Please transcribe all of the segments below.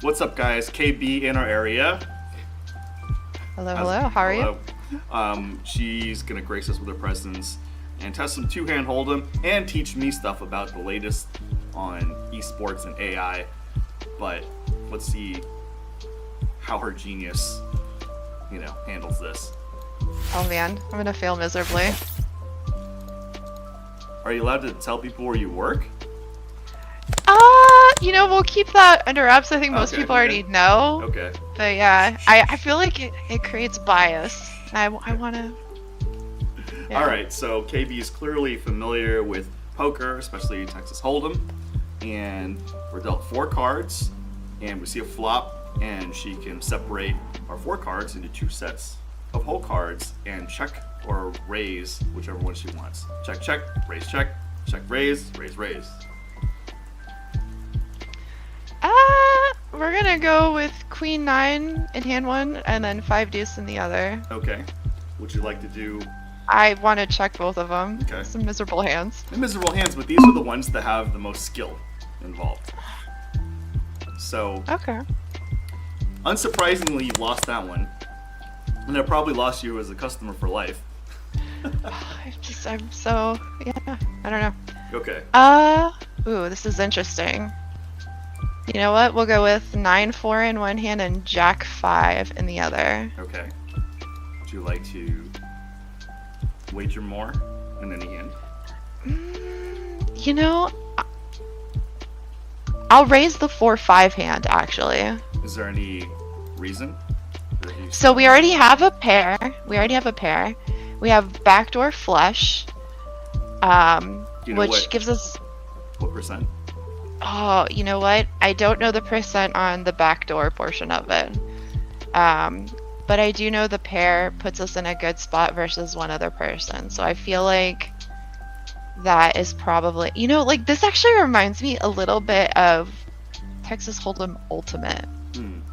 What's up, guys? KB in our area. Hello, hello. How are you? She's gonna grace us with her presence and test some two-hand Holdem and teach me stuff about the latest on esports and AI. But let's see how her genius, handles this. Oh man, I'm gonna fail miserably. Are you allowed to tell people where you work? We'll keep that under wraps. I think most Okay, people already know. Okay. But yeah, I feel like it creates bias. I wanna... Yeah. Alright, so KB is clearly familiar with poker, especially Texas Hold'em. And we're dealt 4 cards, and we see a flop, and she can separate our 4 cards into 2 sets of whole cards and check or raise whichever one she wants. Check, check, check, raise, raise, raise. We're gonna go with Queen 9 in hand 1 and then 5 deuce in the other. Okay. Would you like to do... I want to check both of them. Okay. Some miserable hands. They're miserable hands, but these are the ones that have the most skill involved. So... Okay. Unsurprisingly, you lost that one. And I probably lost you as a customer for life. I'm so... Yeah, I don't know. Okay. Ooh, this is interesting. You know what? We'll go with 9-4 in one hand and Jack 5 in the other. Okay. Would you like to wager more in any hand? I'll raise the 4-5 hand, actually. Is there any reason? So we already have a pair. We have backdoor flush, which gives us... What percent? Oh, you know what? I don't know the percent on the backdoor portion of it. But I do know the pair puts us in a good spot versus one other person. So I feel like that is probably... this actually reminds me a little bit of Texas Hold'em Ultimate.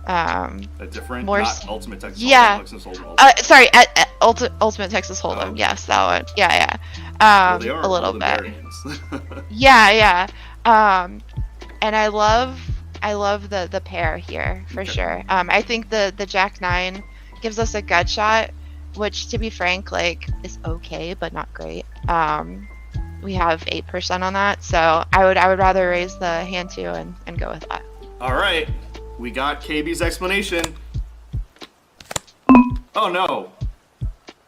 A different, not Ultimate Texas Hold'em. Yeah. Texas Hold'em Sorry, Ultimate Texas Hold'em. Oh. Yes, that one. Yeah. Well, they are a little Hold'em bit. variants. Yeah. And I love the pair here for sure. I think the Jack 9 gives us a gut shot, which to be frank, is okay but not great. We have 8% on that, so I would rather raise the hand 2 and go with that. All right, we got KB's explanation. Oh no,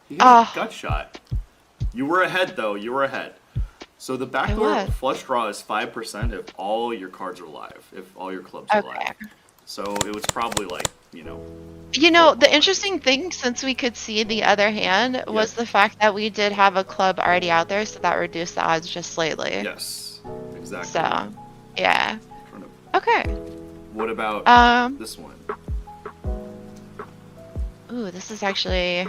he got a gut shot. You were ahead though. So the backdoor flush draw is 5% if all your cards are live, if all your clubs are live. So it was probably the interesting thing, since we could see the other hand, was the fact that we did have a club already out there, so that reduced the odds just slightly. Yes, exactly. So, yeah. Okay. What about this one? Ooh, this is actually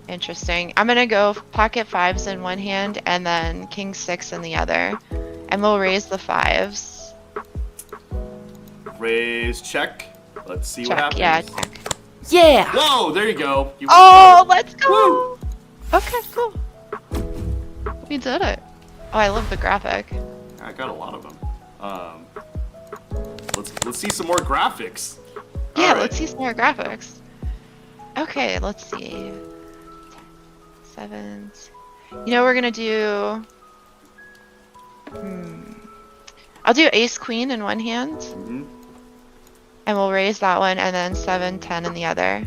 interesting. I'm gonna go pocket 5s in one hand and then king 6 in the other, and we'll raise the 5s. Raise, check. Let's see what happens. Yeah, check. Yeah! Whoa, there you go. Let's go! Woo. Okay, cool. We did it. Oh, I love the graphic. I got a lot of them. Let's see some more graphics. Yeah, let's see some more graphics. Okay, let's see. 7s. We're gonna do... I'll do ace queen in one hand. And we'll raise that one, and then 7-10 in the other.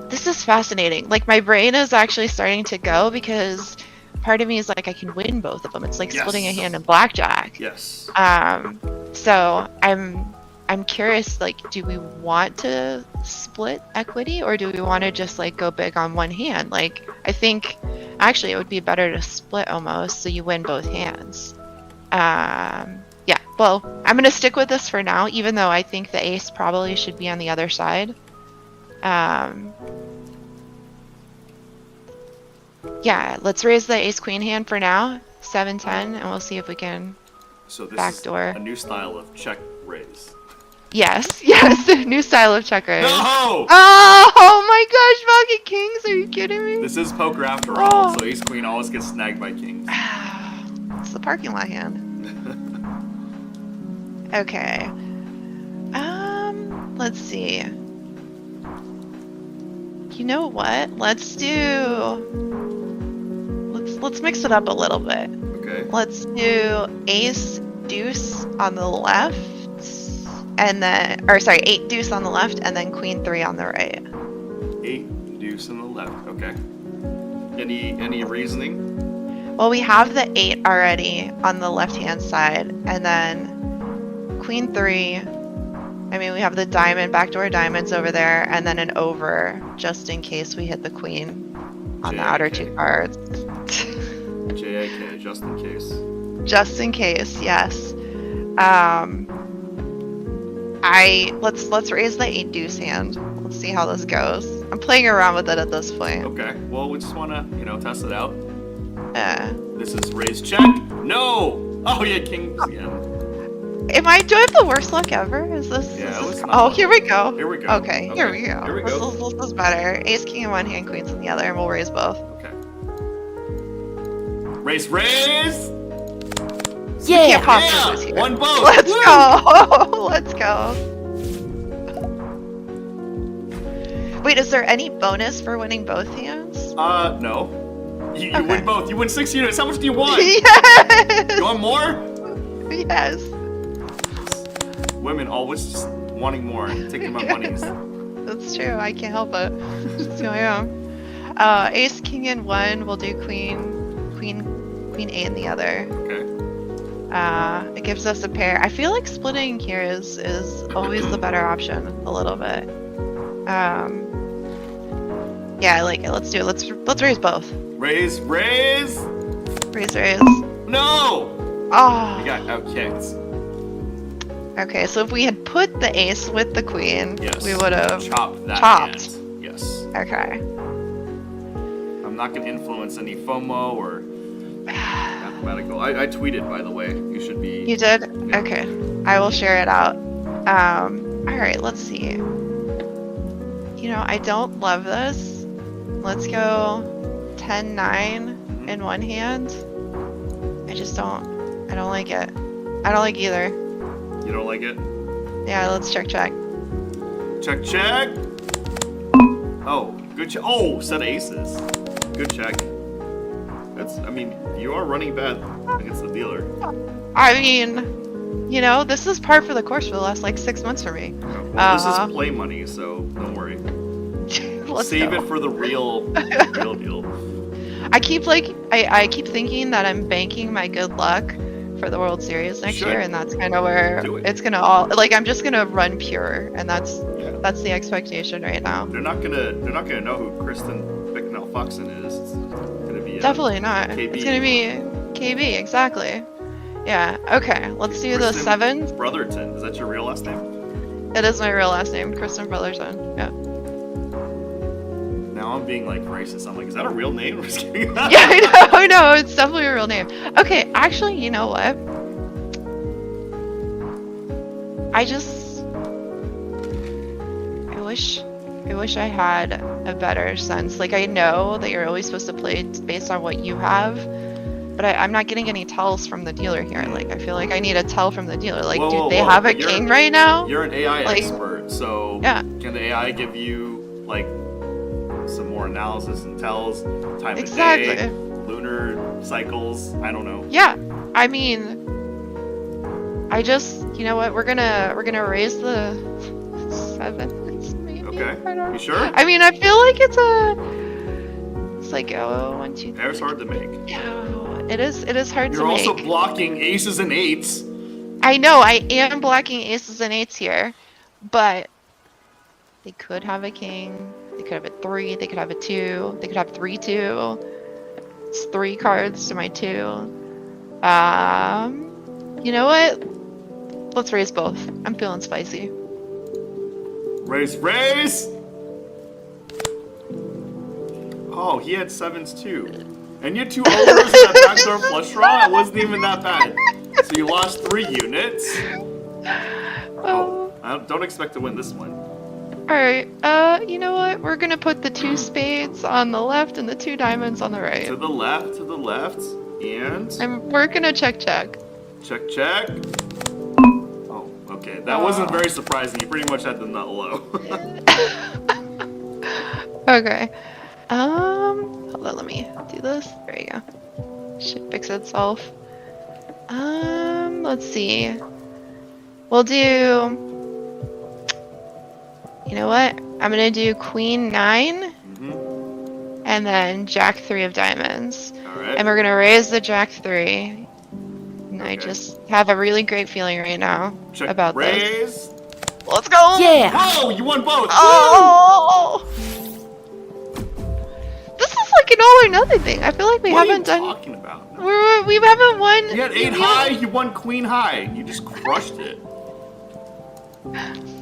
This is fascinating. My brain is actually starting to go, because part of me is I can win both of them. It's like splitting a hand in blackjack. Yes. So I'm curious, do we want to split equity, or do we want to just go big on one hand? I think actually it would be better to split almost, so you win both hands. Yeah, well, I'm gonna stick with this for now, even though I think the ace probably should be on the other side. Yeah, let's raise the ace queen hand for now, 7-10, and we'll see if we can backdoor. Is a new style of check raise. Yes, new style of check raise. No! Oh my gosh, pocket kings, are you kidding me? This is poker after all, so ace queen always gets snagged by kings. It's the parking lot hand. Okay. Let's see. You know what? Let's mix it up a little bit. Okay. Let's do ace deuce on the left, and then, or sorry, 8 deuce on the left, and then queen 3 on the right. 8 deuce on the left. Okay. Any reasoning? Well, we have the 8 already on the left-hand side, and then queen 3. I mean, we have the diamond, backdoor diamonds over there, and then an over, just in case we hit the queen on the outer 2 cards. JIK, just in case. Just in case, yes. Let's raise the 8 deuce hand. Let's see how this goes. I'm playing around with it at this point. Okay. Well, we just wanna, test it out. Yeah. This is raise check. No. Oh yeah, kings again. Do I have the worst luck ever? Is this? Yeah, is this not here we go. Here we go. Okay, here we go. Here we go. This is better. Ace, king in one hand, queens in the other, and we'll raise both. Okay. Raise. Yeah, can't pop scissors here. One both. Let's go. Let's go. Wait, is there any bonus for winning both hands? No. You win both. You win 6 units. How much do you want? Yes. You want more? Yes. Women always just wanting more, taking my monies. That's true. I can't help it. It's who I am. Ace, king in one. We'll do queen 8 in the other. Okay. It gives us a pair. I feel like splitting here is always the better option a little bit. Yeah, I like it. Let's do it. Let's raise both. Raise. Raise. No. Oh. You got outkicked. Okay, so if we had put the ace with the queen, Yes. we would have chopped that chopped. hand. Yes. Okay. I'm not gonna influence any FOMO or mathematical. I tweeted, by the way. You should be. You did? Yeah. Okay. I will share it out. Alright, let's see. I don't love this. Let's go 10-9 in one hand. I don't like it. I don't like either. You don't like it? Yeah, let's check. Check. Oh, good check. Oh, set of aces. Good check. You are running bad against the dealer. I mean, this is par for the course for the last 6 months for me. Well, this is play money, so don't worry. Save it for the real deal. I keep thinking that I'm banking my good luck for the World Series next year, and that's kind of where it's gonna all I'm just gonna run pure, and that's the expectation right now. They're not gonna know who Kristen Bicknell Foxen is. It's gonna be definitely not. KB. It's gonna be KB, exactly. Yeah. Okay. Let's do Kristen the 7s. Brotherton. Is that your real last name? It is my real last name, Kristen Brotherton. Yeah. Now I'm being racist. I'm like, is that a real name? I'm just kidding. Yeah, I know, it's definitely a real name. Okay, actually, you know what? I wish I had a better sense. I know that you're always supposed to play based on what you have, but I'm not getting any tells from the dealer here. I feel like I need a tell from the dealer. Do they have a king right now? You're an AI expert, so yeah. Can the AI give you some more analysis and tells time of Exactly. day, lunar cycles? I don't know. Yeah, I mean, you know what? We're gonna raise the 7s, maybe. Okay. I don't know. You sure? I mean, I feel like it's 1, 2, 3. Air's hard to make. No, it is hard to You're make. also blocking aces and 8s. I know, I am blocking aces and 8s here, but they could have a king. They could have a 3. They could have a 2. They could have 3-2. It's 3 cards to my 2. You know what? Let's raise both. I'm feeling spicy. Raise. Oh, he had 7s too. And you had 2 overs and that backdoor flush draw? It wasn't even that bad. So you lost 3 units. Oh, I don't expect to win this one. Alright, you know what? We're gonna put the 2 spades on the left and the 2 diamonds on the right. To the left, and... We're gonna check. Check. Oh, Okay, that wasn't very surprising. You pretty much had the nut low. Okay. Hold on, let me do this. There you go. Should fix itself. Let's see. We'll do. You know what? I'm gonna do Queen 9, and then Jack 3 of diamonds. All right. And we're gonna raise the Jack 3. And I Okay. just have a really great feeling right now Check about raise. this. Let's go! Yeah. Whoa! You won both. Oh! This is like an all or nothing thing. I feel like we What haven't are you done. talking about? We haven't won. You had 8 high. You won queen high. You just crushed it.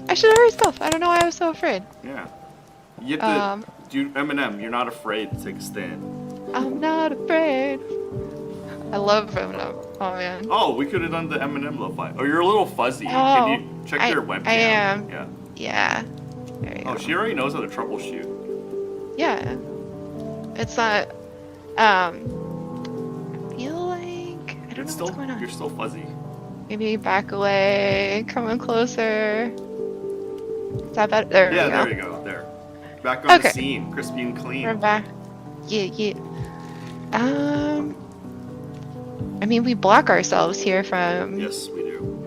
I should have raised both. I don't know why I was so afraid. Yeah. You have to do Eminem. You're not afraid to take a stand. I'm not afraid. I love Eminem. Oh man. Oh, we could have done the Eminem lo-fi. Oh, you're a little fuzzy. Oh, Can you check your webcam? I am. Yeah. Yeah. There you Oh, go. she already knows how to troubleshoot. Yeah. It's not. Feel like I don't know It's what's going on. You're still fuzzy. Maybe back away, coming closer. Is that better? There Yeah, we go. there you go. There. Back on the Okay. scene, crispy and clean. We're back. Yeah. I mean, we block ourselves here from. Yes, we do.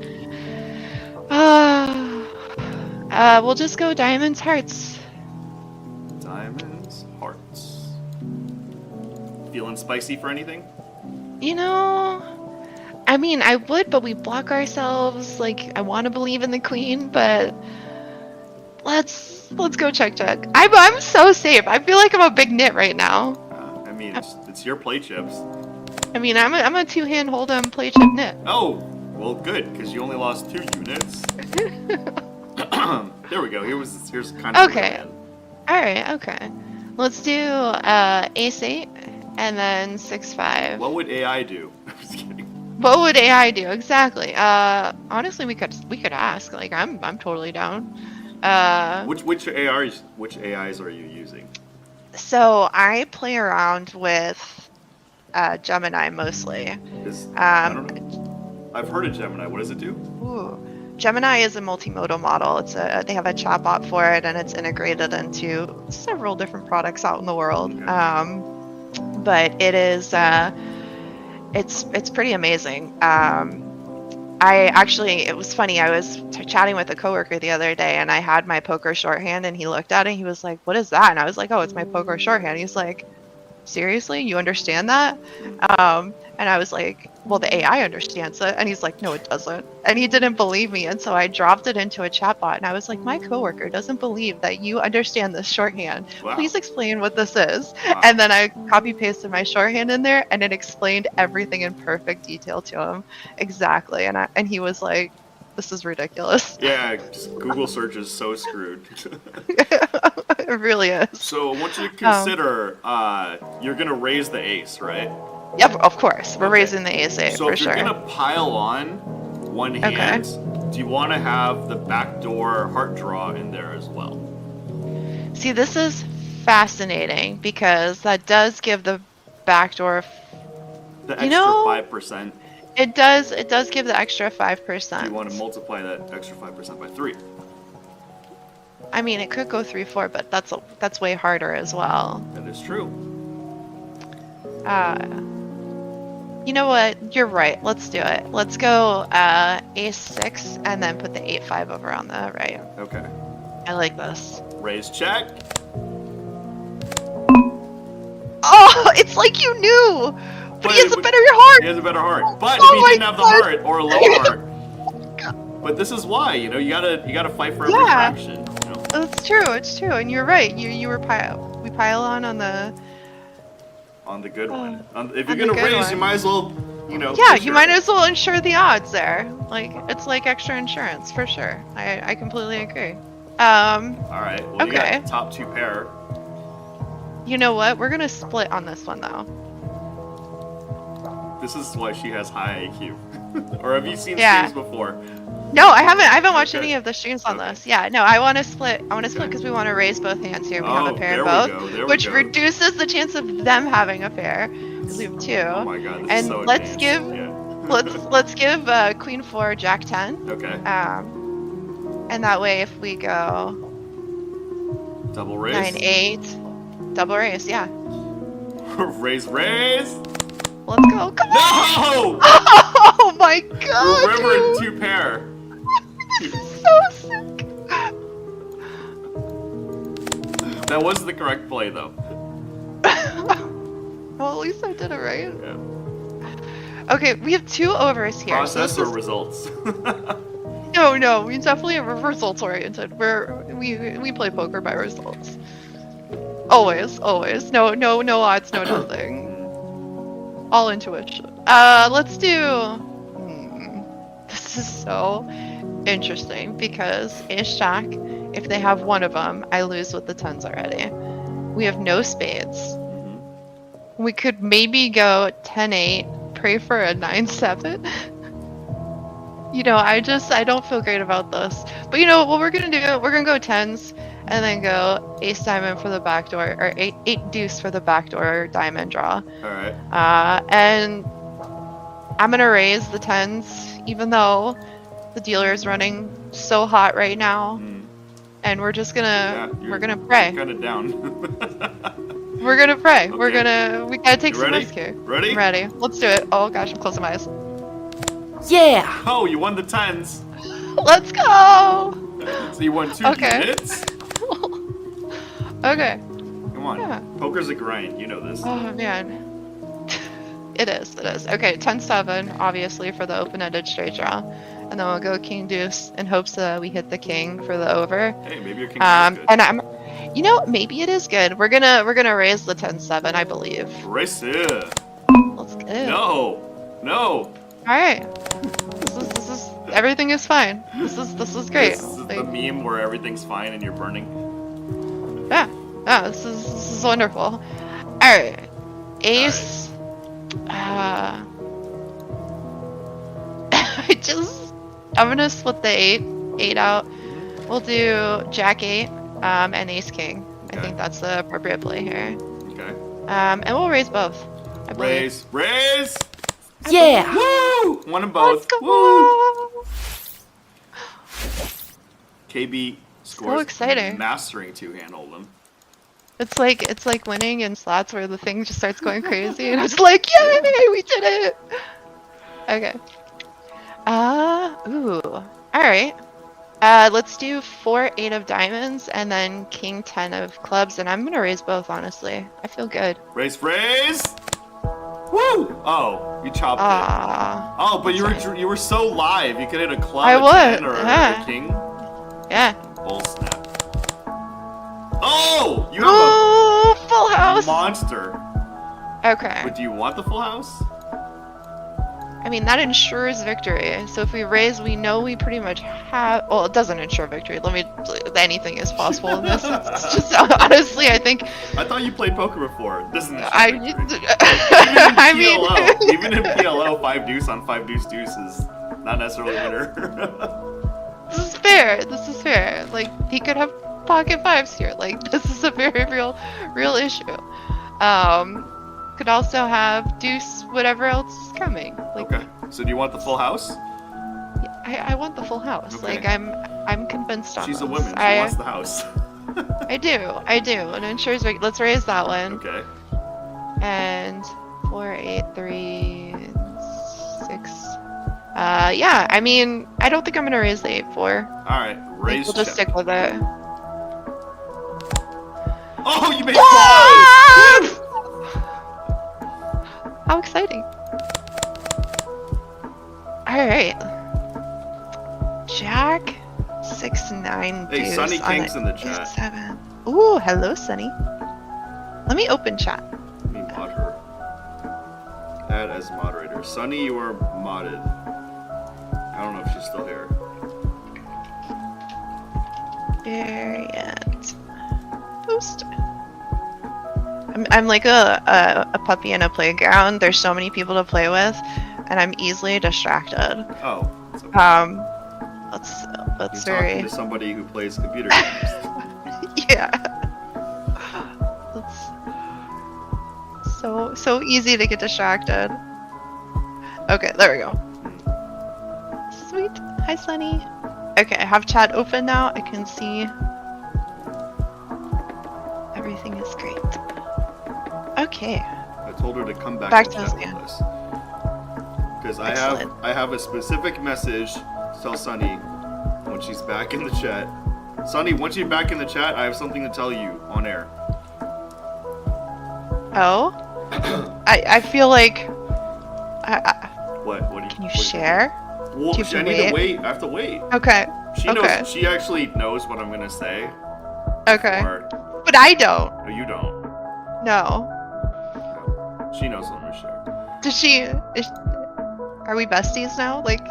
We'll just go diamonds, hearts. Diamonds, hearts. Feeling spicy for anything? You know, I mean, I would, but we block ourselves. Like, I want to believe in the queen, but let's go check. I'm so safe. I feel like I'm a big nit right now. I mean, it's your play chips. I mean, I'm a two-hand Holdem play chip nit. Oh, well, good, because you only lost 2 units. There we go. Here's kind of Okay. All right. Okay. Let's do ace 8 and then 6-5. What would AI do? I'm just kidding. What would AI do exactly? Honestly, we could ask. Like, I'm totally down. Which AIs are you using? So I play around with Gemini mostly. I don't know. I've heard of Gemini. What does it do? Ooh. Gemini is a multimodal model. They have a chatbot for it, and it's integrated into several different products out in the world. Okay. But it is it's pretty amazing. It was funny. I was chatting with a coworker the other day, and I had my poker shorthand, and he looked at it, and he was like, "What is that?" And I was like, "Oh, it's my poker shorthand." He's like, "Seriously? You understand that?" And I was like, "Well, the AI understands it." And he's like, "No, it doesn't." And he didn't believe me, and so I dropped it into a chatbot, and I was like, "My coworker doesn't believe that you understand this shorthand. Wow. Please explain what this is." Wow. And then I copy pasted my shorthand in there, and it explained everything in perfect detail to him, exactly. And he was like, "This is ridiculous." Yeah, just Google search is so screwed. It really is. So I want you to consider, you're gonna raise the ace, right? Yep, of course. We're Okay. raising the ace 8 So for if sure. you're gonna pile on one Okay. hand, do you want to have the backdoor heart draw in there as well? See, this is fascinating because that does give the backdoor. The You extra know- 5%. It does give the extra Do 5%. you want to multiply that extra 5% by 3? I mean, it could go 3-4, but that's way harder as well. That is true. You know what? You're right. Let's do it. Let's go ace 6 and then put the 8-5 over on the right. Okay. I like this. Raise check. Oh, it's like you knew. But he has a better heart. He has a better heart. But Oh if he my didn't have the God. heart or a low heart. But this is why, you gotta fight for every Yeah. fraction. It's true. It's true. And you're right. We pile on the. On the good one. If on you're the gonna good raise, one. you might as well, Yeah, push you your- might as well insure the odds there. Like, it's like extra insurance for sure. I completely agree. Alright, well, you Okay. got top 2 pair. You know what? We're gonna split on this one though. This is why she has high IQ. Or have you seen Yeah. streams before? No, I haven't watched Okay. any of the streams on Okay. this. Yeah, no, I want to split. I want to split Okay. because we want to raise both hands here. We have Oh, a pair there of we both, go, there we which go. reduces the chance of them having a pair because we have 2. Oh my god, this is And so let's advanced. give- Yeah. let's give Queen 4 Jack 10. Okay. And that way, if we go Double raise. 9-8, double raise, yeah. Raise. Let's go. Come on. No! Oh my god. Remember Dude. 2 pair. So sick. That was the correct play, though. Well, at least I did it right. Yeah. Okay, we have 2 overs here. Process or results? No, we definitely are results oriented. We play poker by results. Always. No odds, no nothing. All intuition. Let's do. This is so interesting because Ace Jack, if they have one of them, I lose with the 10s already. We have no spades. We could maybe go 10-8, pray for a 9-7. You know, I don't feel great about this. But you know what we're gonna do? We're gonna go 10s and then go ace diamond for the backdoor, or 8 deuce for the backdoor diamond draw. Alright. And I'm gonna raise the 10s, even though the dealer is running so hot right now. And we're just gonna we're gonna pray. Kind of down. We're gonna pray. Okay. We gotta take You some ready? risk here. Ready? I'm ready. Let's do it. Oh gosh, I'm closing my eyes. Yeah! Oh, you won the 10s. Let's go! So you won 2 Okay. units? Okay. Come on. Yeah. Poker's a grind. You know this. Oh man. It is. Okay, 10-7, obviously, for the open-ended straight draw. And then we'll go king deuce in hopes that we hit the king for the over. Hey, maybe your king is good. And I'm, you know, maybe it is good. We're gonna raise the 10-7, I believe. Race it. Let's go. No. All right. This is everything is fine. This is great. This is the meme where everything's fine and you're burning. Yeah. This is wonderful. All right. Ace. I'm gonna split the 8 out. We'll do Jack 8 and Ace King. I think that's the appropriate play here. Okay. And we'll raise both. I believe. Raise. Yeah! Woo! One of both. Let's go! Woo! KB scores. So exciting. Mastering 2-hand Holdem. It's like winning in slots where the thing just starts going crazy, and it's like, yay, we did it! Okay. Ooh. Alright. Let's do 4-8 of diamonds, and then king 10 of clubs, and I'm gonna raise both, honestly. I feel good. Raise. Woo! Oh, you chopped it. Oh, but you were so live. You could hit a club, I a would, 10, or yeah. a king. Yeah. Bull snap. Oh, you have Ooh, full a house! monster. Okay. But do you want the full house? I mean, that ensures victory. So if we raise, we know we pretty much have. Well, it doesn't ensure victory. Anything is possible in this. It's just honestly, I think. I thought you played poker before. It doesn't ensure victory. I mean, PLO, even in PLO, 5 deuce on 5 deuce deuce is not necessarily a winner. This is fair. Like, he could have pocket 5s here. Like, this is a very real issue. Could also have deuce, whatever else is coming. Like, Okay. So do you want the full house? I want the full house. Okay. Like, I'm convinced on She's a this. woman. She wants the house. I do. And it ensures let's raise that one. Okay. And 4, 8, 3, 6. Yeah, I mean, I don't think I'm gonna raise the 8-4. Alright, raise. We'll just check. stick with it. Oh, you made Ah! 5! How exciting. Alright. Jack 6-9 Hey, deuce Sunny on Kink's the in the chat. 7. Ooh, hello, Sunny. Let me open chat. Let me mod her. Add as moderator. Sunny, you are modded. I don't know if she's still here. Variant. Post. I'm like a puppy in a playground. There's so many people to play with, and I'm easily distracted. Oh, that's okay. Let's You're very talking to somebody who plays computer games. yeah. It's so easy to get distracted. Okay, there we go. Sweet. Hi, Sunny. Okay, I have chat open now. I can see everything is great. Okay. I told her to come back, Back and to chat the with scan. us. Because Excellent. I have a specific message to tell Sunny when she's back in the chat. Sunny, once you're back in the chat, I have something to tell you on air. Oh? I feel like... What? What do you? Can you what do share? Well, Do you have I to need to wait? wait. I have to wait. Okay. She Okay. knows. She actually knows what I'm gonna say. Okay. Or But I don't. no, you don't. No. She knows what I'm gonna share. Did she... Are we besties now? Like,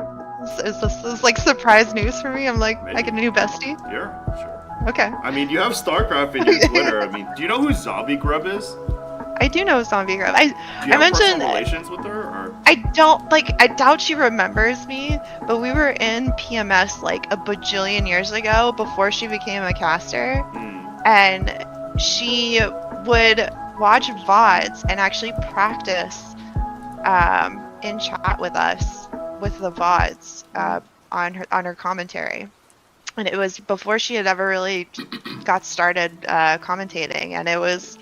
is this like surprise news for me? I'm like, I Maybe. get a new bestie? Yeah, sure. Okay. I mean, you have StarCraft in your Twitter. I mean, do you know who Zombie Grub is? I do know Zombie Grub. Do you I have mentioned... personal relations with her, or? I don't, like, I doubt she remembers me, but we were in PMS like a bajillion years ago before she became a caster, and she would watch VODs and actually practice in chat with us with the VODs on her commentary. And it was before she had ever really got started commentating, and it was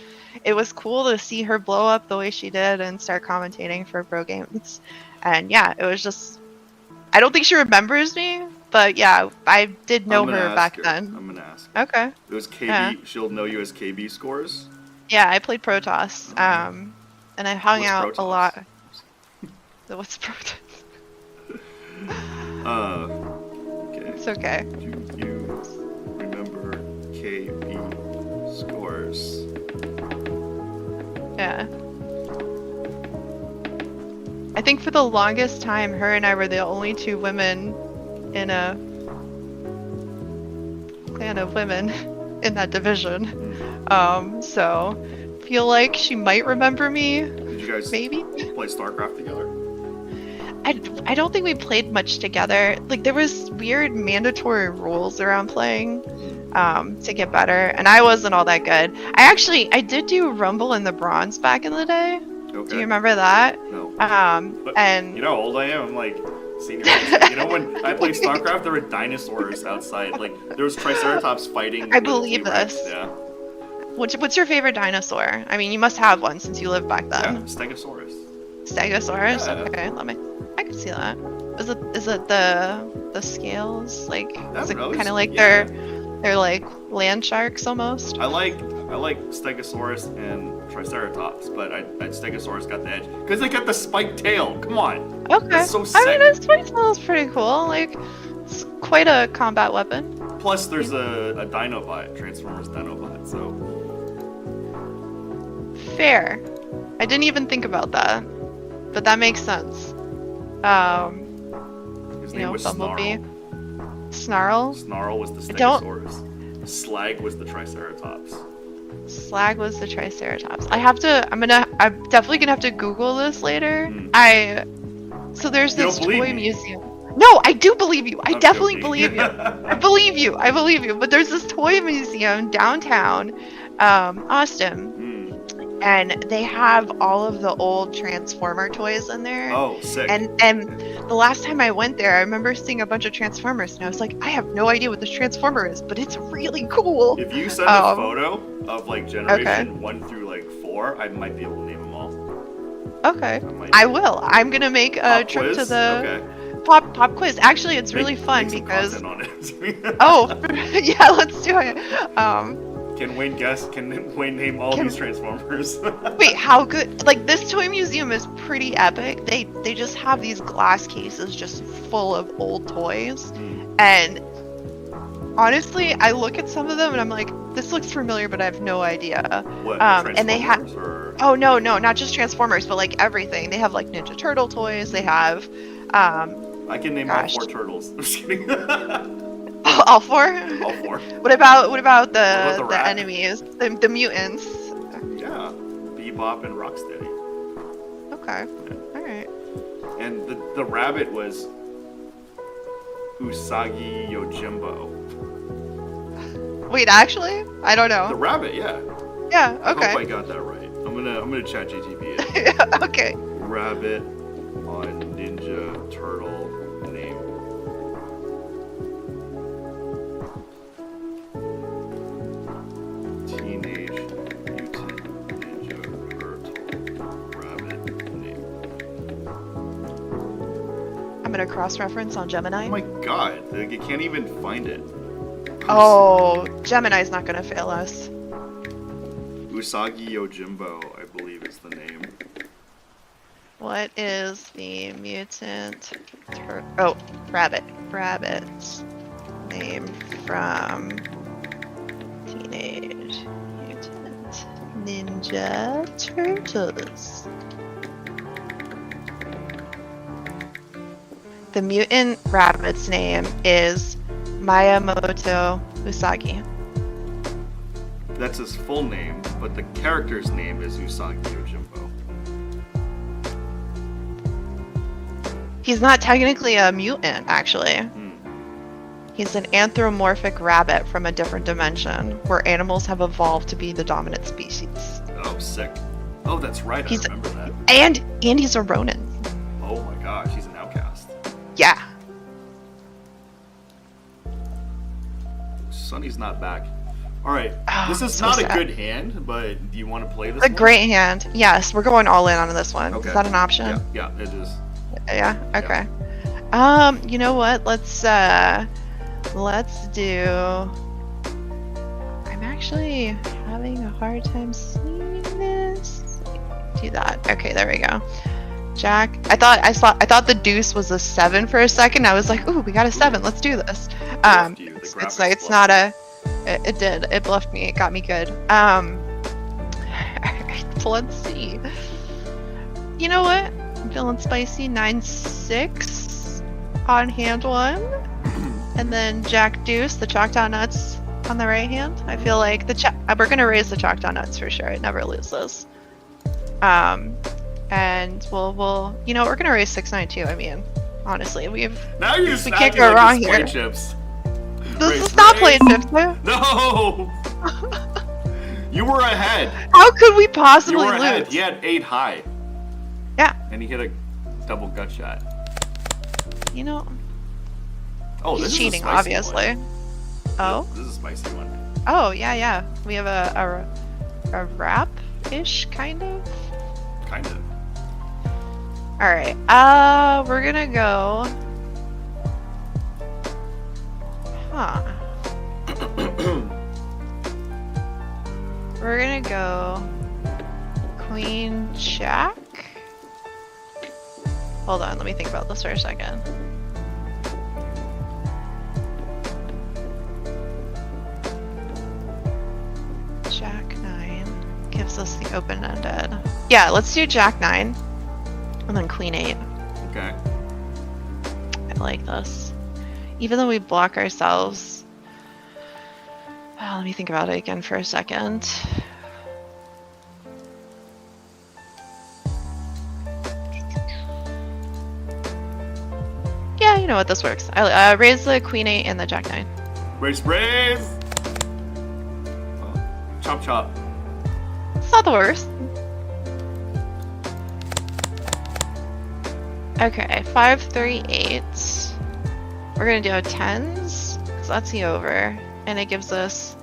cool to see her blow up the way she did and start commentating for pro games. And yeah, it was just, I don't think she remembers me, but yeah, I did know her back then. I'm gonna ask. Okay. It was KB. Yeah. She'll know you as KB scores. Yeah, I played Protoss, and I hung What's out a Protoss? lot. So what's Protoss? Okay. It's okay. Do you remember KB scores? Yeah. I think for the longest time, her and I were the only two women in a clan of women in that division. So feel like she might remember me. Did you guys Maybe. play StarCraft together? I don't think we played much together. Like, there was weird mandatory rules around playing to get better, and I wasn't all that good. I did do Rumble in the Bronze back in the day. Okay. Do you remember that? No. But And you know how old I am? I'm like senior. You know, when I played StarCraft, there were dinosaurs outside. Like, there was Triceratops fighting. I with believe T-Rex. this. Yeah. what's your favorite dinosaur? I mean, you must have one since you lived back Yeah, then. Stegosaurus. Stegosaurus? Yeah. Okay, I can see that. Is it the scales? Like, Not is it really. kind of like Yeah. they're like land sharks almost? I like Stegosaurus and Triceratops, but Stegosaurus got the edge because they got the spiked tail. Come on. Okay. That's so I mean, sick. this Spike Tail is pretty cool. Like, it's quite a combat weapon. Plus, there's a Dinobot, Transformers Dinobot. So Fair. I didn't even think about that, but that makes sense. his You name know, was Bumblebee. Snarl. Snarl. Snarl was the I don't- Stegosaurus. Slag was the Triceratops. Slag was the Triceratops. I'm definitely gonna have to Google this later. So there's You this don't believe toy me? museum. No, I do believe you. I I'm definitely joking. believe you. I believe you. I believe you. But there's this toy museum downtown, Austin, and they have all of the old Transformer toys in there. Oh, sick. And the last time I went there, I remember seeing a bunch of Transformers, and I was like, I have no idea what this Transformer is, but it's really cool. If you send a photo of like generation 1 through like 4, I might be able to name them all. Okay, might- I will. I'm gonna make a Pop trip quiz? to the Okay. pop quiz. Actually, it's really fun Make some because content on it. oh yeah, let's do it. Can Wayne guess? Can Wayne name all these Transformers? Wait, how good? Like, this toy museum is pretty epic. They just have these glass cases just full of old toys, and honestly, I look at some of them and I'm like, this looks familiar, but I have no idea. What? And they have Transformers, or- oh no, not just Transformers, but like everything. They have like Ninja Turtle toys. They have I can name gosh. all 4 turtles. I'm just kidding. all four. All 4. What about What about the the rat? enemies, the mutants? Yeah. Bebop and Rocksteady. Okay, all right. And the rabbit was Usagi Yojimbo. Wait, actually, I don't The know. rabbit, yeah. Yeah. I hope I Okay. got that right. I'm gonna chat GTP it. Okay. Rabbit on Ninja turtle name. Teenage Mutant Ninja Turtle rabbit name. I'm gonna cross-reference on Gemini. Oh my god, you can't even find it. Oh, Gemini's not gonna fail us. Usagi Yojimbo, I believe is the name. What is the mutant rabbit's name from Teenage Mutant Ninja Turtles? The mutant rabbit's name is Miyamoto Usagi. That's his full name, but the character's name is Usagi Yojimbo. He's not technically a mutant, actually. Hmm. He's an anthropomorphic rabbit from a different dimension, where animals have evolved to be the dominant species. Oh, sick. Oh, that's right, I remember that. And he's a Ronin. Oh my gosh, he's an outcast. Yeah. Sonny's not back. Alright, Oh, this is so not sad. a good hand, but do you want to play this It's a one? great hand. Yes, we're going all in on this one. Okay. Is that an option? Yeah, it is. Yeah? Okay. You know what? Let's do... I'm actually having a hard time seeing this. Do that. Okay, there we go. Jack. I thought the deuce was a 7 for a second. I was like, ooh, we got a 7. Let's do this. Bluffed you. The It's graphics like it's bluffed not a. It did. It bluffed me. It got me good. Alright, let's see. You know what? I'm feeling spicy. 9-6 on hand 1, and then Jack Deuce, the Choctaw Nuts on the right hand. I feel like we're gonna raise the Choctaw Nuts for sure. It never loses. And we'll you know, we're gonna raise 6-9 too. I mean, honestly, Now you're we can't snagging go like wrong display here. chips. This is not playing chips, too. No! You were ahead. How could we You possibly were ahead. lose? He had 8 high. Yeah. And he hit a double gut shot. You know, Oh, he's this cheating, is a spicy obviously. one. Oh. This is a spicy one. Oh, yeah. We have a wrap-ish, kind of. Kind of. Alright, we're gonna go... Huh. We're gonna go... Queen Jack? Hold on, let me think about this for a second. Jack 9 gives us the open-ended. Yeah, let's do Jack 9. And then Queen 8. Okay. I like this. Even though we block ourselves... Oh, let me think about it again for a second. Yeah, you know what, this works. I raise the Queen 8 and the Jack 9. Raise! Oh, chop chop. It's not the worst. Okay, 5, 3, 8. We're gonna do a 10s, because that's the over. And it gives us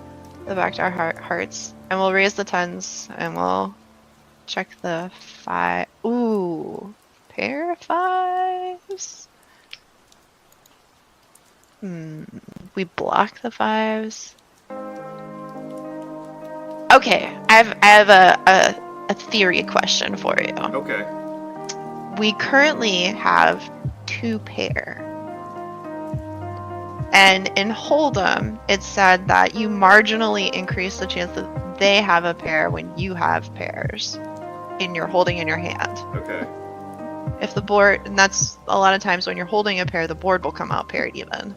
the back to our hearts. And we'll raise the 10s, and we'll check the 5. Ooh, pair of 5s. We block the 5s. Okay, I have a theory question for you. Okay. We currently have 2 pair. And in Holdem, it said that you marginally increase the chance that they have a pair when you have pairs in your holding in your hand. Okay. If the board, and that's a lot of times when you're holding a pair, the board will come out paired even.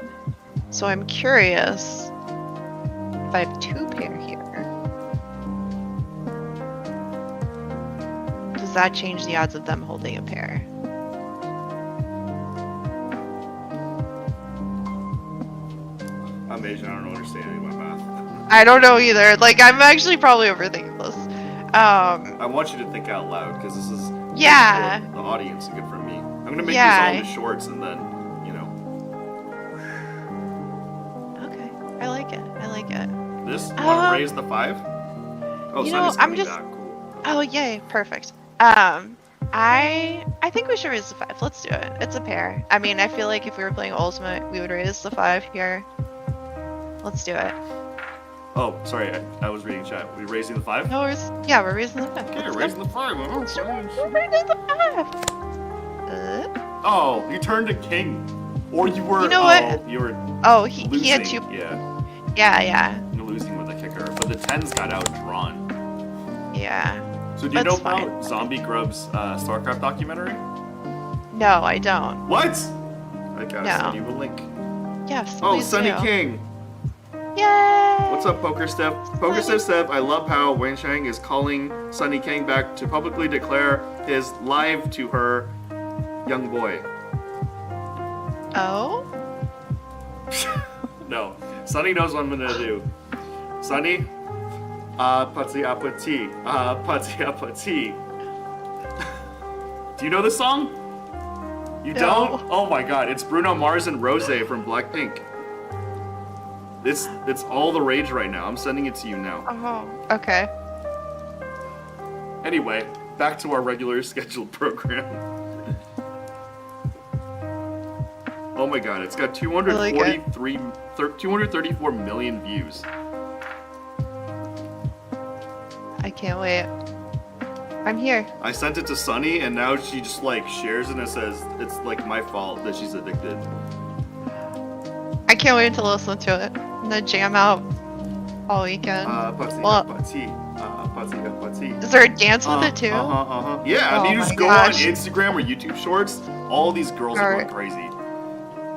So I'm curious if I have 2 pair here. Does that change the odds of them holding a pair? I'm Asian, I don't understand any of my math. I don't know either. Like, I'm actually probably overthinking this. I want you to think out loud, because this is Yeah. good for the audience and good for me. I'm gonna make Yeah. these all into shorts and then, you know. Okay, I like it. I like it. This? You wanna raise the 5? Oh, you know, Sunny's I'm coming just- back. Cool. Oh, yay, perfect. I think we should raise the 5. Let's do it. It's a pair. I mean, I feel like if we were playing Ultimate, we would raise the 5 here. Let's do it. Oh, sorry, I was reading chat. We raising the 5? No, yeah, we're raising the 5. Okay, Let's raising the 5. Oh, go. We're raising the 5. Oh, you turned a king. Or you were. You know what? You were. Oh, losing. he had 2. Yeah, Yeah. you're losing with a kicker, but the 10s got outdrawn. Yeah. So do you know That's about fine. Zombie Grub's StarCraft documentary? No, I don't. What? I gotta No. send you a link. Yes. Oh, please Sunny do. King. Yay! What's up, Poker Steph? Poker Steph said, I love how Wen Chang is calling Sunny King back to publicly declare his live to her young boy. Oh? No. Sunny knows what I'm gonna do. Sunny? Pati apati. Pati apati. Do you know this song? You No. don't? Oh my god, it's Bruno Mars and Rose from Blackpink. It's all the rage right now. I'm sending it to you now. Oh. Okay. Anyway, back to our regular scheduled program. Oh my god, it's got 234 million views. I can't wait. I'm here. I sent it to Sunny, and now she just like shares it and says it's like my fault that she's addicted. I can't wait to listen to it. I'm gonna jam out all weekend. Pati, Well- pati, pati, pati. Is there a dance with it too? Yeah, Oh if you my just go gosh. on Instagram or YouTube Shorts, all these girls are going Alright. crazy.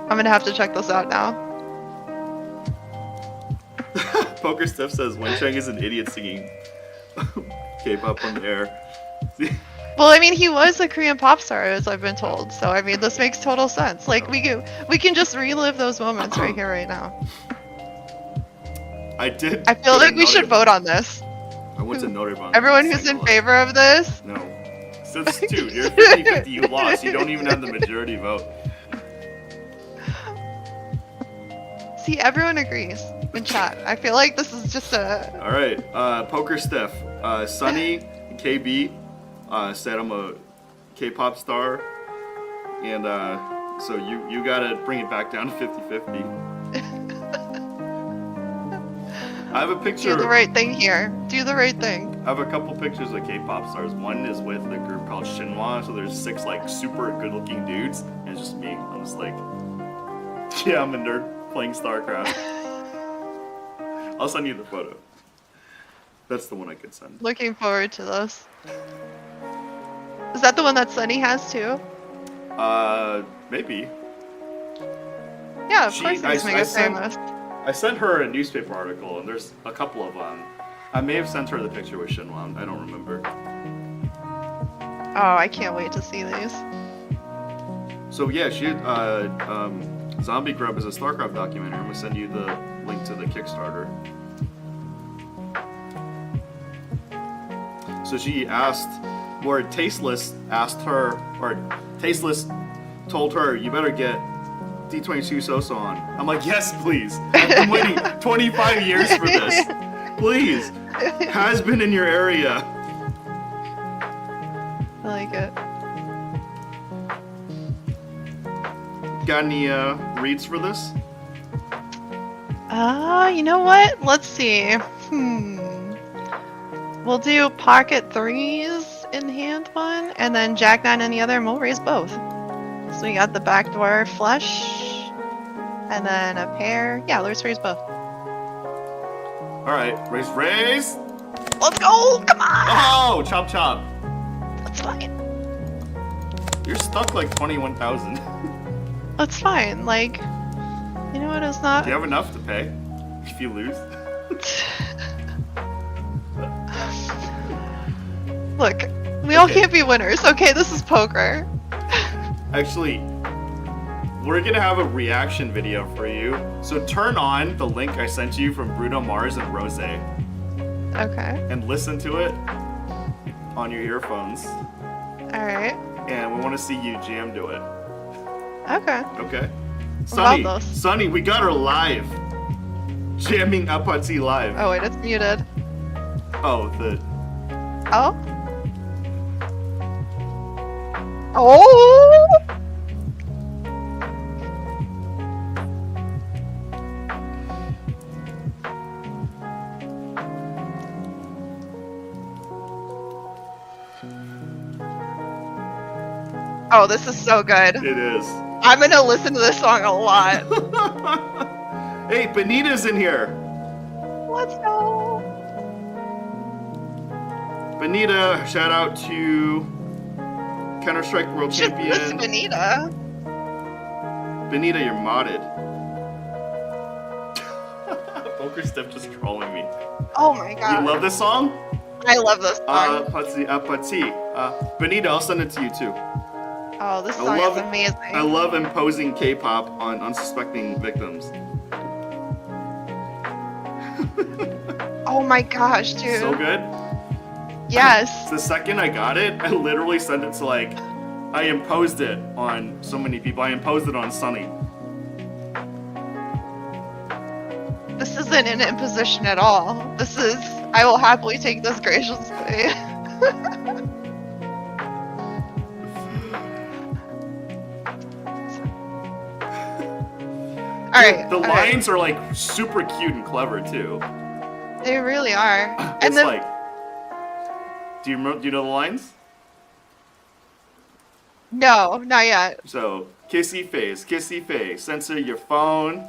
I'm gonna have to check this out now. Poker Steph says Wen Chang is an idiot singing K-pop on the air. Well, I mean, he was a Korean pop star, as I've been told. So, I mean, this makes total sense. Like, we can just relive those moments right here, right now. I did. I feel go to like we should Notre- vote on this. I went to Notre Dame. Everyone who's in favor of this, No. Since, dude, you're 50-50, you lost. You don't even have the majority vote. see, everyone agrees in chat. I feel like this is just a. Alright, Poker Steph. Sunny KB said I'm a K-pop star. And so you gotta bring it back down to 50-50. I have a picture. Do the right thing here. Do the right thing. I have a couple pictures of K-pop stars. One is with a group called Shinhwa, so there's 6 like super good-looking dudes, and it's just me. I'm just like, yeah, I'm a nerd playing StarCraft. I'll send you the photo. That's the one I could send. Looking forward to this. Is that the one that Sunny has too? Maybe. Yeah, of She- course I- he's mega I sent- famous. I sent her a newspaper article, and there's a couple of them. I may have sent her the picture with Shinhwa. I don't remember. Oh, I can't wait to see these. So yeah, she had, Zombie Grub is a StarCraft documentary. I'm gonna send you the link to the Kickstarter. So she asked, or Tasteless asked her, or Tasteless told her, you better get D22-soso on. I'm like, yes, please. I've been waiting 25 years for this. Please. Has been in your area. I like it. Got any reads for this? You know what? Let's see. We'll do pocket 3s in hand one, and then Jack 9 in the other, and we'll raise both. So we got the backdoor flush, and then a pair. Yeah, let's raise both. Alright, raise. Let's go! Come on! Oh, chop chop. That's fine. You're stuck like 21,000. That's fine. Like, you know what? It's not. Do you have enough to pay if you lose? Look, we all Okay. can't be winners. Okay, this is poker. Actually, we're gonna have a reaction video for you. So turn on the link I sent you from Bruno Mars and Rose Okay. and listen to it on your earphones. All right. and we want to see you jam to it. Okay. Okay. What about those? Sunny, we got her live. Jamming Apathy live. Oh wait, it's muted. Oh, the. Oh. Oh. Oh, this is so good. It is. I'm gonna listen to this song a lot. Hey, Benita's in here. Let's go. Benita, shout out to Counter-Strike World Just Champion. listen, Benita. Benita, you're modded. Poker Step just trolling me. Oh my god. You love this song? I love this song. Apathy. Benita, I'll send it to you too. Oh, this song is amazing. I love imposing K-pop on unsuspecting victims. Oh my gosh, dude. So good. Yes. The second I got it, I literally sent it to like, I imposed it on so many people. I imposed it on Sunny. This isn't an imposition at all. This is, I will happily take this graciously. Alright. The lines are like super cute and clever too. They really are. It's like, do you know the lines? No, not yet. So, kissy face, censor your phone.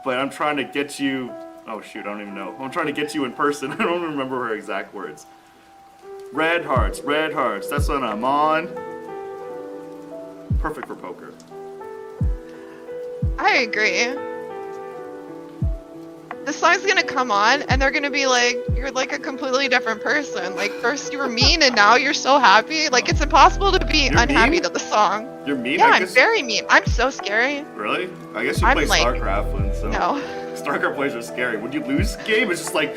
But I'm trying to get you. Oh shoot, I don't even know. I'm trying to get you in person. I don't remember her exact words. Red hearts, that's what I'm on. Perfect for poker. I agree. This song's gonna come on and they're gonna be like, you're like a completely different person. Like first you were mean and now you're so happy. Like it's impossible to be You're unhappy mean? to the song. You're mean? Yeah, I I'm guess... very mean. I'm so scary. Really? I guess you I'm play like- StarCraft when so. No. StarCraft players are scary. When you lose game, it's just like.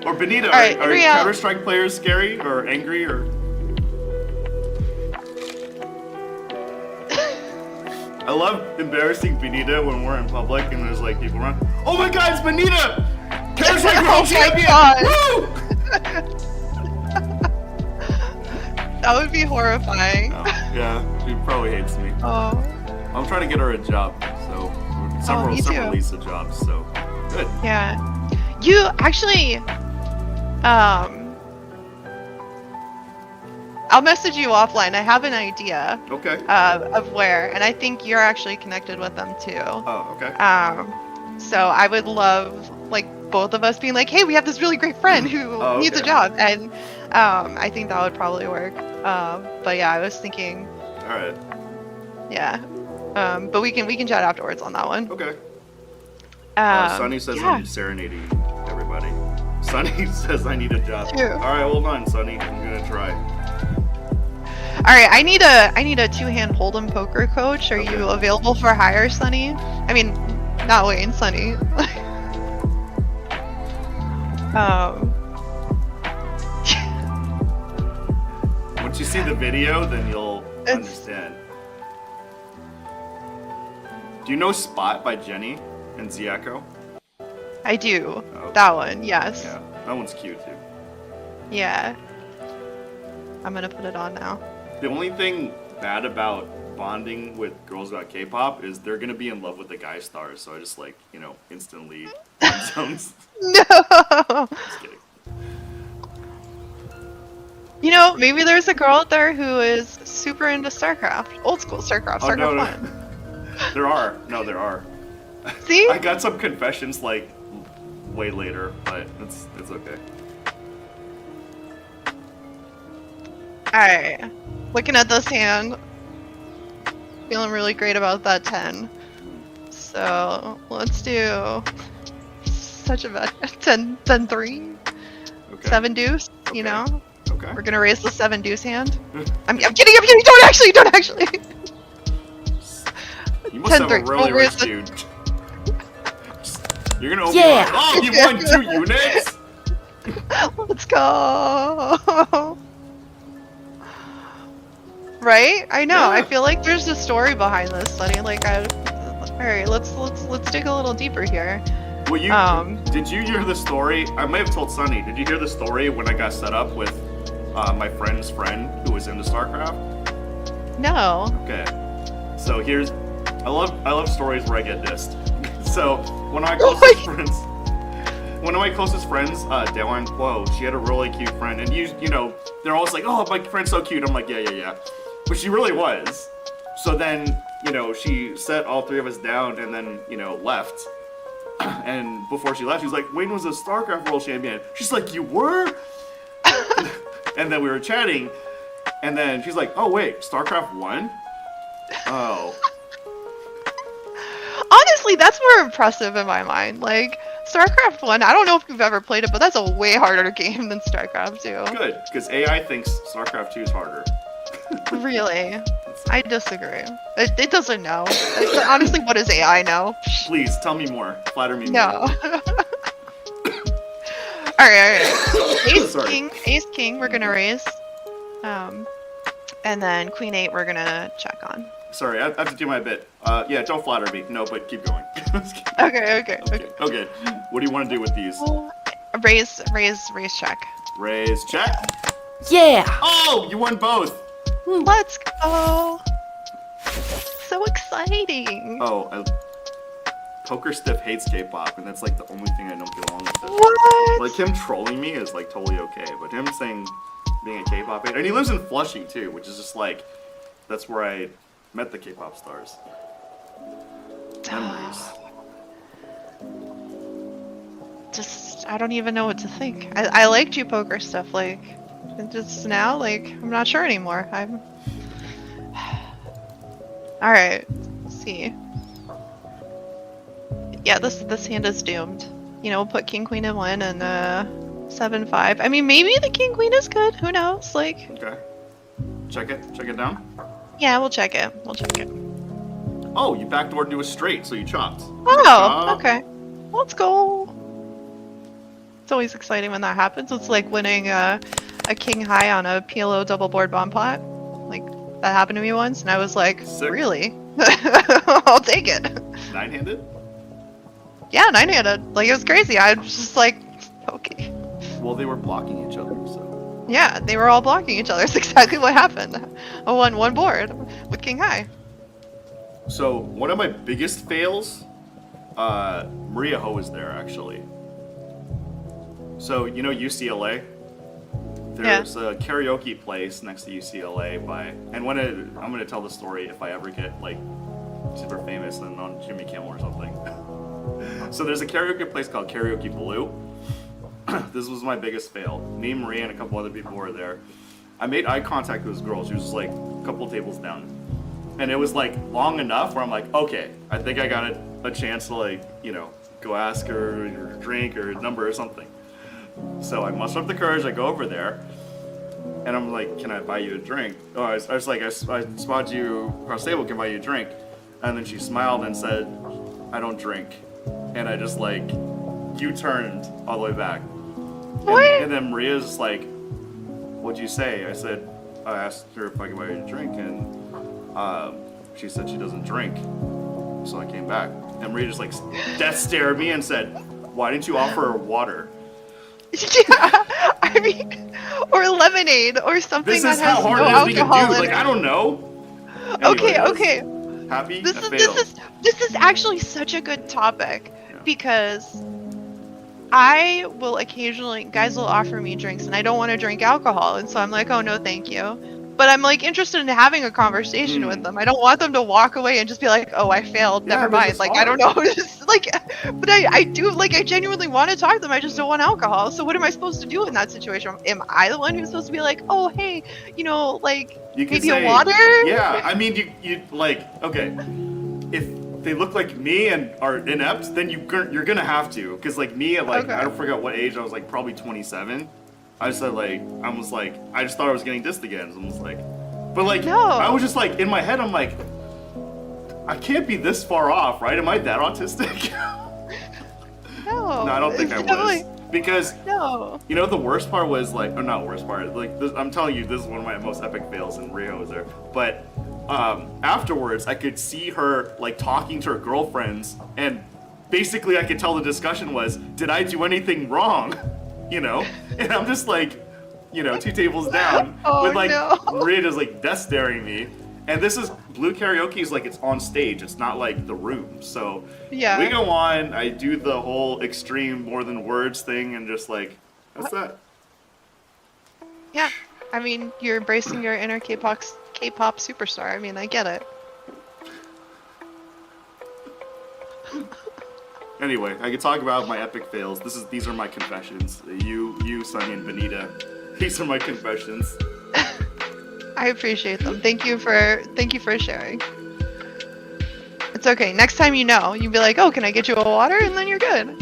Or Benita, Alright, are Rio. Counter-Strike players scary or angry or? I love embarrassing Benita when we're in public and there's like people around. Oh my God, it's Benita! Counter-Strike World Oh my Champion! God. Woo! That would be horrifying. Oh, yeah, she probably hates me. Oh. I'm trying to get her a job, so me several too. Lisa jobs, so good. Yeah. You actually, I'll message you offline. I have an idea Okay. of where, and I think you're actually connected with them too. Oh, okay. So I would love like both of us being like, hey, we have this really great friend who needs a okay. job, and I think that would probably work. But yeah, I was thinking, All right. yeah. But we can chat afterwards on that one. Okay. Um, Sunny says yeah. I'm serenading everybody. Sunny says I need a job. True. All right, hold on, Sunny. I'm gonna try. All right, I need a two-hand Holdem poker coach. Are you available for hire, Sunny? I mean, not Wayne, Sunny. Once you see the video, then you'll understand. Do you know Spot by Jenny and Ziaco? I do. Okay. That one, yes. Yeah, that one's cute too. Yeah. I'm gonna put it on now. The only thing bad about bonding with girls about K-pop is they're gonna be in love with the guy stars. So I just like, instantly zones. No. Just kidding. You know, maybe there's a girl out there who is super into StarCraft, old school StarCraft, Oh, StarCraft no. 1. There are. No, there are. See? I got some confessions like way later, but it's okay. Alright. Looking at this hand. Feeling really great about that 10. So let's do such a bad 10-3. Okay. 7 deuce, Okay. you know? Okay. We're gonna raise the 7 deuce hand. I'm kidding, don't actually! You must have a 10-3. really We'll raise rich the- dude. You're gonna open Yeah. Oh, you won 2 units? Let's go! Right? I know. I Yeah. feel like there's a story behind this study. Like, all right, let's dig a little deeper here. Well, did you hear the story? I may have told Sunny. Did you hear the story when I got set up with my friend's friend who was into StarCraft? No. Okay. So I love stories where I get dissed. So one of my closest friends, Dylan, whoa, she had a really cute friend, and you know, they're always like, oh, my friend's so cute. I'm like, yeah. But she really was. So then, you know, she set all three of us down and then, you know, left. And before she left, she was like, Wayne was a StarCraft World Champion. She's like, you were? And then we were chatting, and then she's like, oh, wait, StarCraft won? Oh. Honestly, that's more impressive in my mind. Like, StarCraft 1, I don't know if you've ever played it, but that's a way harder game than StarCraft 2. Good, because AI thinks StarCraft 2 is harder. Really? I disagree. It doesn't know. Honestly, what does AI know? Please, tell me more. Flatter me No. more. Alright. Sorry. Ace King, we're gonna raise. And then Queen 8, we're gonna check on. Sorry, I have to do my bit. Yeah, don't flatter me. No, but keep going. Okay. Okay. What do you want to do with these? Raise check. Raise, check. Yeah! Oh, you won both. Let's go! So exciting! Oh, Poker Stiff hates K-pop, and that's like the only thing I don't get along with it. What? Like him trolling me is like totally okay, but him saying being a K-pop hater, and he lives in Flushing too, which is just like that's where I met the K-pop stars. Memories. Just, I don't even know what to think. I liked you poker stuff, like, just now, like, I'm not sure anymore. I'm... Alright, let's see. Yeah, this hand is doomed. You know, we'll put King Queen in 1 and 7-5. I mean, maybe the King Queen is good, who knows, like... Okay. Check it down. Yeah, we'll check it. Oh, you backdoored into a straight, so you chopped. Oh, okay. Let's go. It's always exciting when that happens. It's like winning a king high on a PLO double board bomb pot. Like, that happened to me once, and I was like, Sick. really? I'll take it. 9-handed? Yeah, 9-handed. Like, it was crazy. I was just like, okay. Well, they were blocking each other, so. Yeah, they were all blocking each other. That's exactly what happened. I won one board with king high. So, one of my biggest fails, Maria Ho was there, actually. So, you know UCLA? There's a karaoke place next to UCLA and I'm gonna tell the story if I ever get, like, super famous and on Jimmy Kimmel or something. So there's a karaoke place called Karaoke Blue. This was my biggest fail. Me, Maria, and a couple other people were there. I made eye contact with this girl. She was just, like, a couple tables down. And it was, like, long enough where I'm like, okay, I think I got a chance to, like, you know, go ask her or drink or number or something. So I muster up the courage, I go over there, and I'm like, can I buy you a drink? Oh, I was like, I spotted you across the table, can I buy you a drink? And then she smiled and said, I don't drink. And I just, like, U-turned all the way back. And then Maria's just like, what'd you say? I asked her if I could buy you a drink, and she said she doesn't drink. So I came back. And Maria just, like, death stared at me and said, why didn't you offer her water? Yeah, I mean, or lemonade or something This that is has how hard no it is being a alcohol dude. in Like, it. I don't know. Anyways, Okay. Happy? This I failed. is actually such a good topic because I will occasionally, guys will offer me drinks and I don't want to drink alcohol, and so I'm like, oh no, thank you. But I'm, like, interested in having a conversation with them. I don't want them to walk away and just be like, oh, I failed, Yeah, never but mind. it's Like, hard. I don't know. Just, like, but I do, like, I genuinely want to talk to them. I just don't want alcohol. So what am I supposed to do in that situation? Am I the one who's supposed to be like, oh, hey, you know, like, You can maybe say, a water? Yeah, I mean, you like, okay, if they look like me and are inept, then you're gonna have to, because, like, me at, like, Okay. I don't forget what age, I was, like, probably 27. I just said, like, I just thought I was getting dissed again. So I was like, but, like, No. I was just, like, in my head, I'm like, I can't be this far off, right? Am I that autistic? No, No, I don't think it's I was. definitely- Because No. you know the worst part was like, or not worst part, like this, I'm telling you, this is one of my most epic fails, and Rio was there. But afterwards, I could see her like talking to her girlfriends, and basically I could tell the discussion was, did I do anything wrong? You know, and I'm just like, you know, 2 tables down Oh, with like no. Maria just like death staring me. And this is Blue Karaoke is like it's on stage. It's not like the room. So Yeah. we go on. I do the whole extreme more than words thing, and just like that's that. Yeah. I mean, you're embracing your inner K-pop superstar. I mean, I get it. Anyway, I could talk about my epic fails. These are my confessions. You, Sunny, and Benita. These are my confessions. I appreciate them. Thank you for sharing. It's okay. Next time you know, you'll be like, "Oh, can I get you a water?" And then you're good.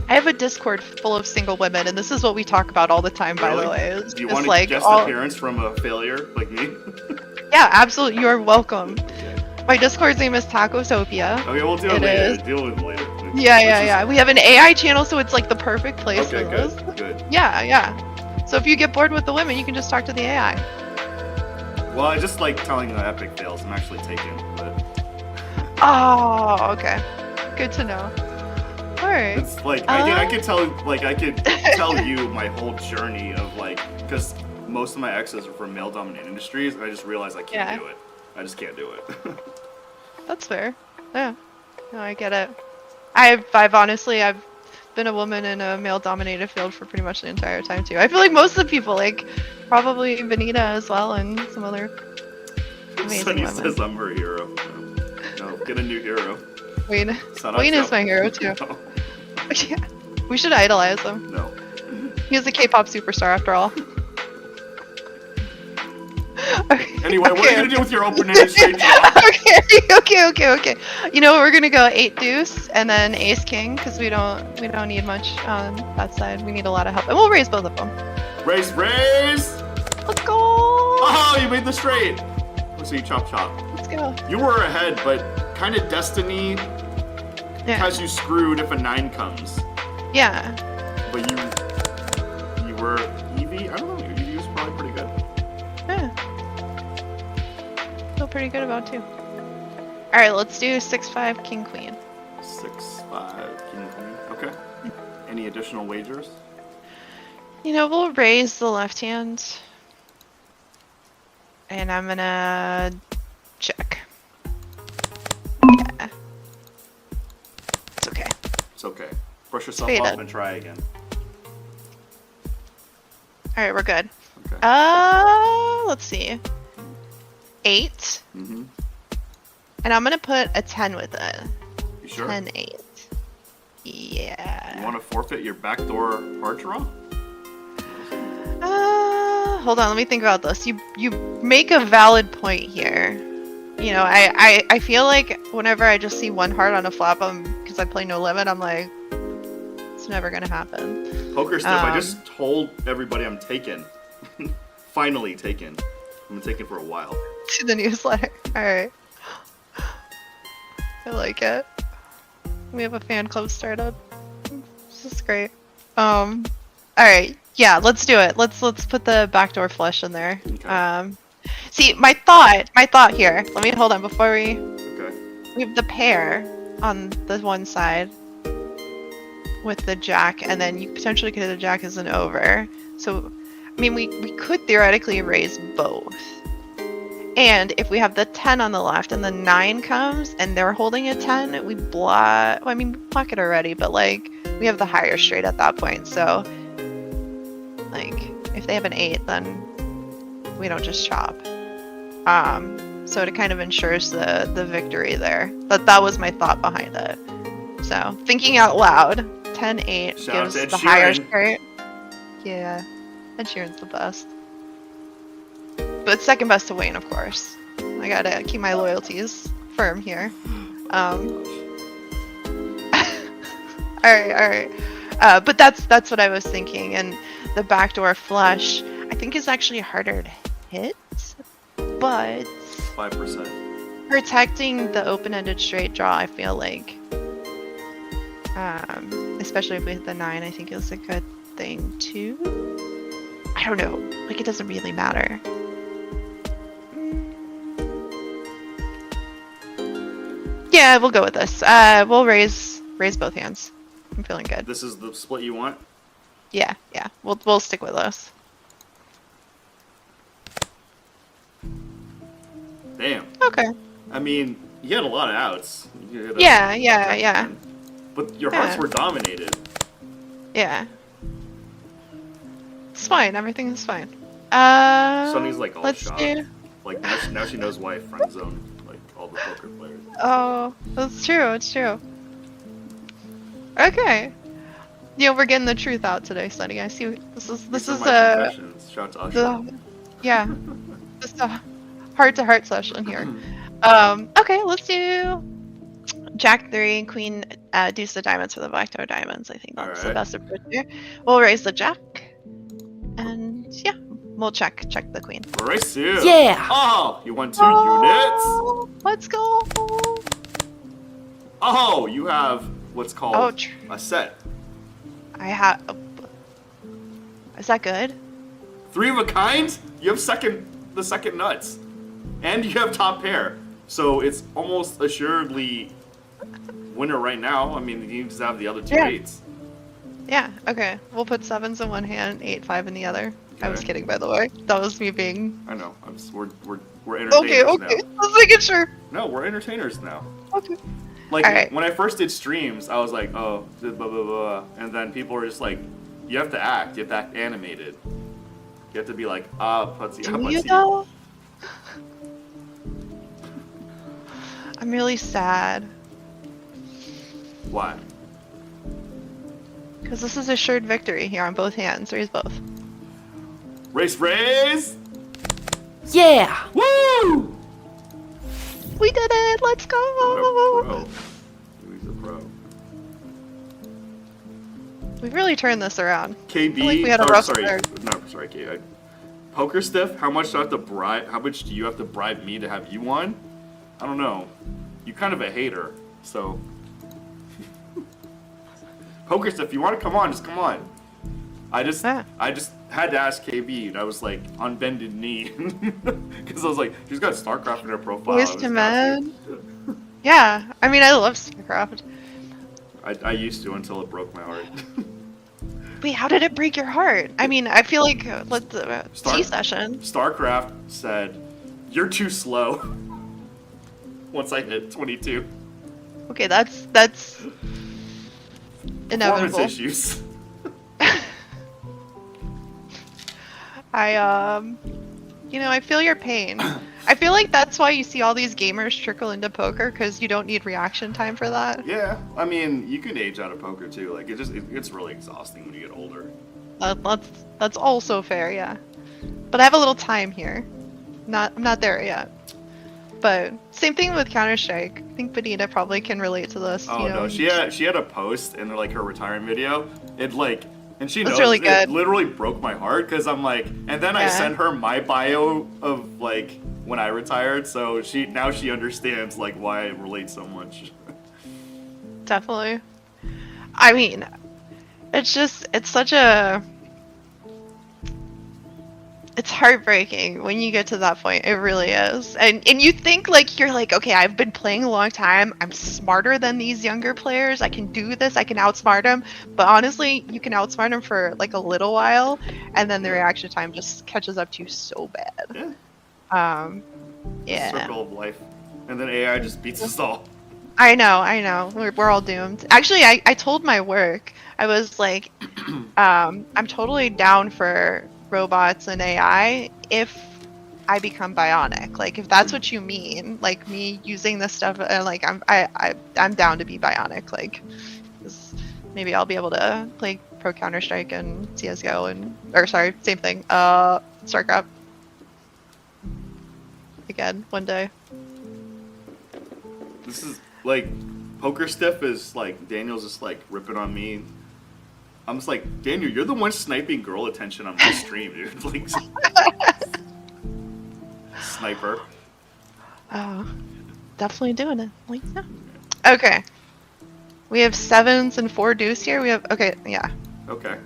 I have a Discord full of single women, and this is what we talk about all the time. By Really? the way, Do you want a guest appearance from a failure like me? Yeah, absolutely. You're welcome. My Discord's name is Tacosopia. Okay, we'll deal It with it later. is. Deal with it later. Yeah. We have an AI channel, so it's like the perfect place Okay, for good, this. good. Yeah. So if you get bored with the women, you can just talk to the AI. Well, I just like telling the epic fails. I'm actually taken, but Oh, okay. Good to know. All right. it's like I could tell tell you my whole journey of like, because most of my exes are from male-dominated industries, and I just realized I can't Yeah. do it. I just can't do it. That's fair. Yeah. No, I get it. I've honestly been a woman in a male-dominated field for pretty much the entire time too. I feel like most of the people, like probably Benita as well, and some other amazing Sunny women. says I'm her hero. No, get a new hero. Wayne Sanacho. is my hero too. No. Yeah. We should idolize him. No. He's a K-pop superstar after all. Okay. Anyway, what are you gonna do with your open-ended straight draw? Okay. You know what? We're gonna go 8 deuce and then ace king because we don't need much on that side. We need a lot of help, and we'll raise both of them. Raise! Let's go. Oh, you made the straight. Let's see, chop. Let's go. You were ahead, but kind of destiny Yeah. has you screwed if a 9 comes. Yeah. But you were Eevee. I don't know. Your Eevee was probably pretty good. Yeah. Feel pretty good about it too. All right, let's do 6-5 king queen. 6-5 king queen. Okay. Any additional wagers? You know, we'll raise the left hand. And I'm gonna check. Yeah. It's okay. It's okay. Brush yourself Faded. off and try again. Alright, we're good. Okay. Let's see. 8. Mm-hmm. And I'm gonna put a 10 with it. You sure? 10-8. Yeah. You want to forfeit your backdoor hard draw? Hold on, let me think about this. You make a valid point here. You know, I feel like whenever I just see one heart on a flop, because I play no limit, I'm like, it's never gonna happen. Poker stuff. I just told everybody I'm taken. Finally taken. I've been taken for a while. To the newsletter. Alright. I like it. We have a fan club started. This is great. Alright. Yeah, let's do it. Let's put the backdoor flush in there. Okay. See, my thought here. Let me hold on before we Okay. have the pair on the one side with the jack, and then you potentially could have the jack as an over. So, I mean, we could theoretically raise both. And if we have the 10 on the left and the 9 comes and they're holding a 10, we block. Well, I mean, block it already, but like we have the higher straight at that point. So, like, if they have an 8, then we don't just chop. So it kind of ensures the victory there. But that was my thought behind it. So thinking out loud, 10-8 Shout out gives to Ed the higher Sheeran. straight. Yeah, Ed Sheeran's the best. But second best to Wayne, of course. I gotta keep my loyalties firm here. Alright. But that's what I was thinking. And the backdoor flush, I think is actually harder to hit, but 5%. protecting the open-ended straight draw, I feel like Especially if we hit the 9, I think it's a good thing too. I don't know. Like, it doesn't really matter. Yeah, we'll go with this. We'll raise both hands. I'm feeling good. This is the split you want? Yeah. We'll stick with this. Damn. Okay. I mean, you had a lot of outs. You had a- Yeah. But your hearts were dominated. Yeah. It's fine. Everything's fine. Sunny's like all let's shocked. do. Like now she knows why I friend zone like all the poker players. Oh, that's true. It's true. Okay. We're getting the truth out today, Sunny. I see. This is My confessions. Shout out to Usher. yeah. This is a heart-to-heart session here. Okay, let's do Jack 3, Queen, Deuce of Diamonds for the Black Toe Diamonds. I think that's the Alright. best approach here. We'll raise the Jack, and yeah, we'll check the Queen. Race you. Yeah. Oh, you won 2 units. Let's go. Oh, you have what's called a set. I have. Is that good? 3 of a kind. You have the second nuts, and you have top pair. So it's almost assuredly winner right now. I mean, you just have the other 2 8s. Yeah. Okay. We'll put 7s in one hand, 8, 5 in the other. I was Okay. kidding, by the way. That was me being. I know. We're entertainers Okay. now. I was making sure. No, we're entertainers now. Okay. Like Alright. when I first did streams, I was like, oh, blah blah blah, and then people were just like, you have to act. You have to act animated. You have to be like, putsy, Do you though? I'm really sad Why? because this is assured victory here on both hands. Raise both. Race! Yeah. Woo! We did it! Let's What a pro. go! He's a pro. We've really turned this around. KB. I feel like we had a rough sorry. start. No, sorry, KB. Poker Stiff. How much do I have to bribe? How much do you have to bribe me to have you on? I don't know. You kind of a hater, so. Poker Stiff. You want to come on? Just come on. I just had to ask KB, and I was like on bended knee because I was like, she's got StarCraft in her profile. Boys to men. Yeah, I mean, I love StarCraft. I used to until it broke my heart. Wait, how did it break your heart? I mean, I feel like Star- tea session. StarCraft said, "You're too slow." Once I hit 22. Okay, that's inevitable. Performance issues. I feel your pain. I feel like that's why you see all these gamers trickle into poker, because you don't need reaction time for that. Yeah, I mean, you can age out of poker too. Like, it's really exhausting when you get older. That's also fair, yeah. But I have a little time here. I'm not there yet. But same thing with Counter-Strike. I think Benita probably can relate to this. Oh no, she had a post in like her retirement video. And she knows really it good. literally broke my heart because I'm like, and then I Yeah. sent her my bio of like when I retired, so she understands like why I relate so much. Definitely. I mean, it's heartbreaking when you get to that point. It really is. And you think like you're like, okay, I've been playing a long time. I'm smarter than these younger players. I can do this. I can outsmart them. But honestly, you can outsmart them for like a little while, and then the reaction time just catches up to you so bad. Yeah. Yeah. Circle of life, and then AI just beats us all. I know. We're all doomed. Actually, I told my work, I was like, I'm totally down for robots and AI if I become bionic. Like, if that's what you mean, like me using this stuff, like I'm down to be bionic. Like, 'cause maybe I'll be able to play Pro Counter-Strike and CS:GO same thing. StarCraft again one day. This is like Poker Stiff is like Daniel's just like ripping on me. I'm just like, Daniel, you're the one sniping girl attention on my stream, dude. Like, sniper. Oh, definitely doing it. Like, yeah. Okay. We have sevens and 4 deuce here. We have okay, yeah. Okay.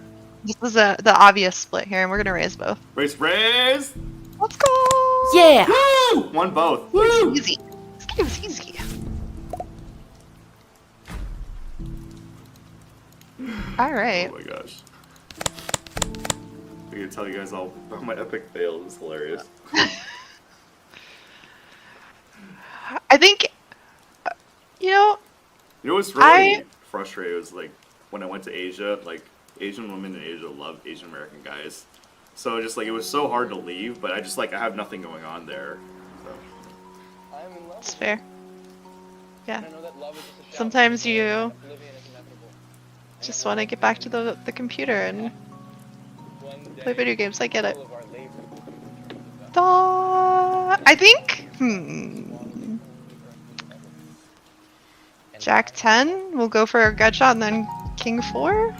This is the obvious split here, and we're gonna raise both. Raise, raise! Let's go! Yeah! Woo! Won both. Woo! Easy. This game is easy. All right. Oh my gosh. I'm gonna tell you guys all about my epic fail. It was hilarious. I think, you know, You know what's really frustrating was like when I went to Asia, like Asian women in Asia love Asian American guys. So just like it was so hard to leave, but I just like I have nothing going on there. So. it's fair. Yeah. Sometimes you just want to get back to the computer and play video games. I get it. I think. Jack 10. We'll go for a gut shot and then King 4.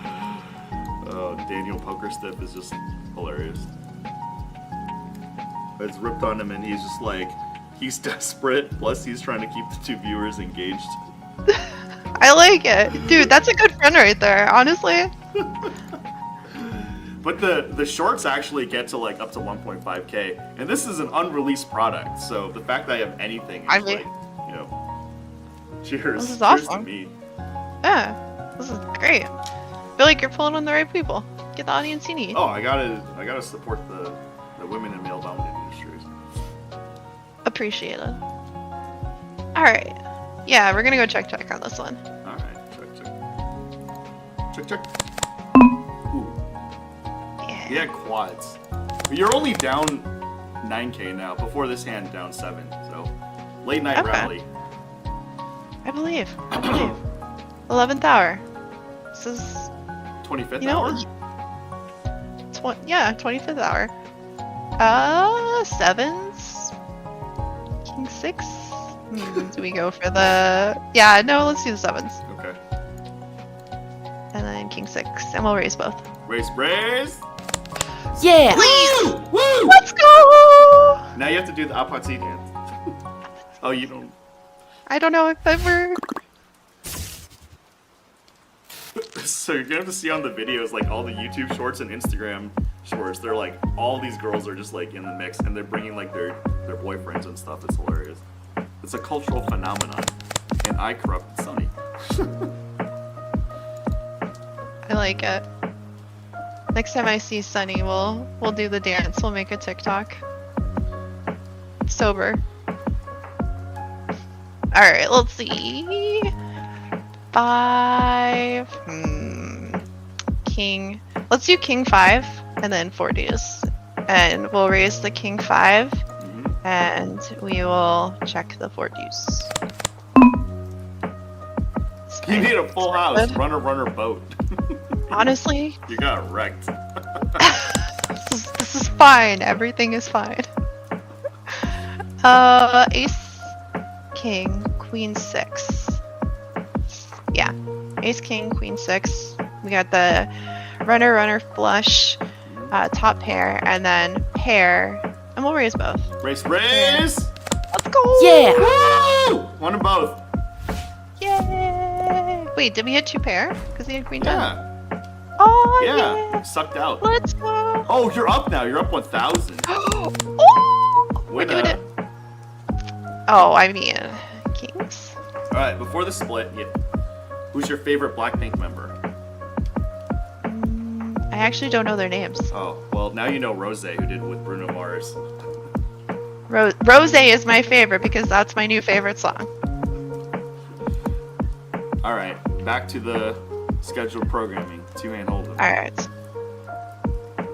Oh, Daniel Poker Stiff is just hilarious. It's ripped on him, and he's just like he's desperate. Plus, he's trying to keep the two viewers engaged. I like it, dude. That's a good friend right there, honestly. But the shorts actually get to like up to 1.5K, and this is an unreleased product. So the fact that I have anything is like, you know, cheers. This is cheers awesome. to me. Yeah, this is great. I feel like you're pulling on the right people. Get the audience you need. Oh, I gotta support the women in male dominated industries. Appreciate it. All right. Yeah, we're gonna go check on this one. All right, check. Ooh. Yeah, quads. But you're only down 9K now. Before this hand, down 7. So, late night rally. I believe. 11th hour. This is 25th hour. Yeah, 25th hour. Sevens. King 6. Do we go for the? Yeah, no. Let's do the sevens. Okay. And then King 6, and we'll raise both. Raise. Yeah! Please! Woo! Let's go! Now you have to do the apati dance. Oh, you don't. I don't know if ever. So you're gonna have to see on the videos, like all the YouTube shorts and Instagram shorts. They're like all these girls are just like in the mix, and they're bringing like their boyfriends and stuff. It's hilarious. It's a cultural phenomenon, and I corrupt Sunny. I like it. Next time I see Sunny, we'll do the dance. We'll make a TikTok. Sober. All right, let's see. 5. King. Let's do King 5 and then 4 deuce, and we'll raise the King 5, and we will check the 4 deuce. You need a full house. Runner, boat. Honestly, You got wrecked. this is fine. Everything is fine. Ace, King, Queen 6. Yeah, Ace, King, Queen 6. We got the runner, flush, top pair, and then pair, and we'll raise both. Raise. Let's go! Yeah! Woo! One of both. Yay! Wait, did we hit 2 pair? Because he had Queen 10. Yeah. Oh Yeah. Sucked out. Let's go! Oh, you're up now. You're up 1,000. Oh! We're doing it. Oh, I mean, Kings. All right. Before the split, who's your favorite Blackpink member? I actually don't know their names. Oh, well, now you know Rose, who did it with Bruno Mars. Rose is my favorite because that's my new favorite song. All right, back to the scheduled programming. 2-hand Holdem. Alright.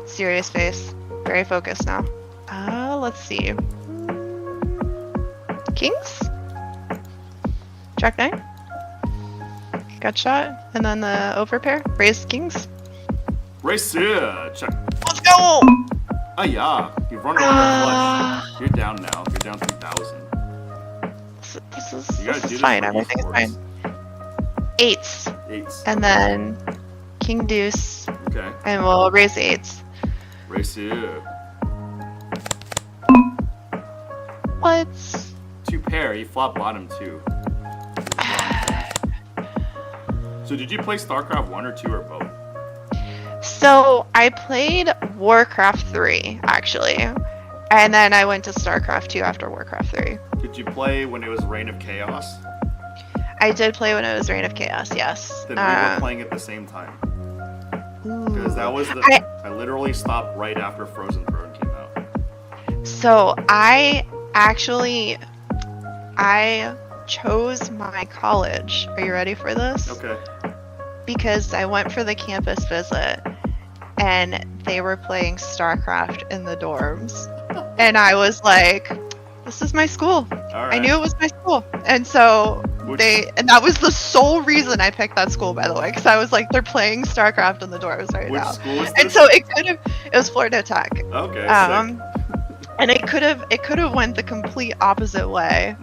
Serious face. Very focused now. Let's see. Kings? Jack 9? Gut shot. And then the overpair. Raise Kings. Race here. Check. Let's go! Ah, yeah. You've run over flush. You're down now. You're down 3,000. This is fine. Everything is fine. 8s. 8s. And then King Deuce. Okay. And we'll raise 8s. Race here. What? 2 pair. You flop bottom 2. So did you play StarCraft 1 or 2 or both? So I played Warcraft 3 actually, and then I went to StarCraft 2 after Warcraft 3. Did you play when it was Reign of Chaos? I did play when it was Reign of Chaos, yes. Then we were playing at the same time. Because that was I literally stopped right after Frozen Throne came out. So I chose my college. Are you ready for this? Okay. Because I went for the campus visit and they were playing StarCraft in the dorms. And I was like, this is my school. All right. I knew it was my school. And so and that was the sole reason I picked that school, by the way, because I was like, they're playing StarCraft in the dorms right now. Which school was this? And so it was Florida Tech. Okay. And it could have went the complete opposite way.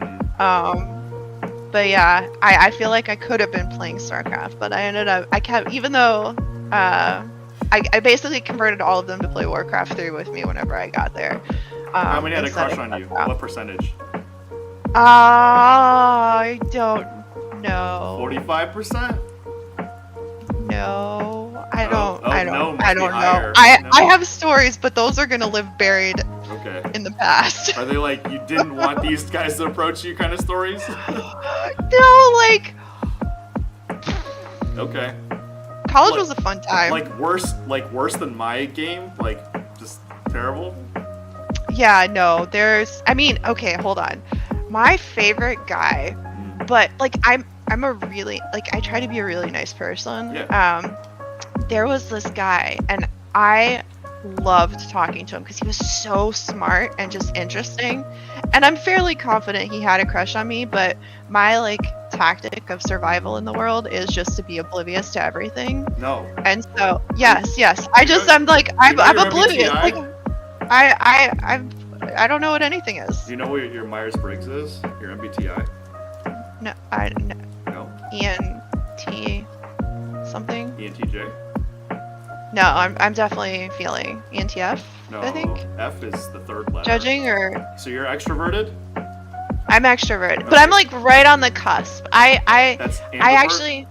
But yeah, I feel like I could have been playing StarCraft, but I kept, even though I basically converted all of them to play Warcraft 3 with me whenever I got there. How many had a crush on you? What percentage? I don't know. 45%? No, I don't know. Higher. I have stories, but those are gonna live buried in the past. Are they like, you didn't want these guys to approach you kind of stories? No, like. Okay. College was a fun time. Like worse than my game? Like, just terrible? Yeah, no, okay, hold on. My favorite guy, but like I'm a really, like, I try to be a really nice person. Yeah. There was this guy and I loved talking to him because he was so smart and just interesting. And I'm fairly confident he had a crush on me, but my like tactic of survival in the world is just to be oblivious to everything. No. And so I'm oblivious. Like, I don't know what anything is. Do you know what your Myers-Briggs is? Your MBTI? No, No. ENT something. ENTJ? No, I'm definitely feeling ENTF. No, I think F is the third letter. judging or. So you're extroverted? I'm extroverted, but I'm like right on the cusp. That's I actually,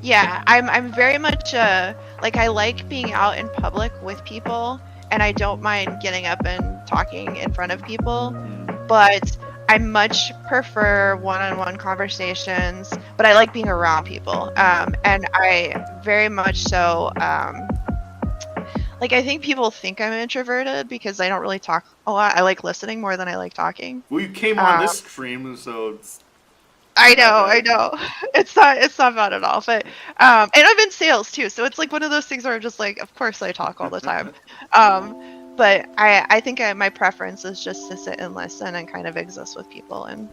yeah, I'm very much like I like being out in public with people, and I don't mind getting up and talking in front of people, but I much prefer one-on-one conversations, but I like being around people. And I very much so, like, I think people think I'm introverted because I don't really talk a lot. I like listening more than I like talking. Well, you came on this stream, so it's... I know. It's not bad at all. But and I'm in sales too, so it's like one of those things where I'm just like, of course I talk all the time. But I think my preference is just to sit and listen and kind of exist with people. And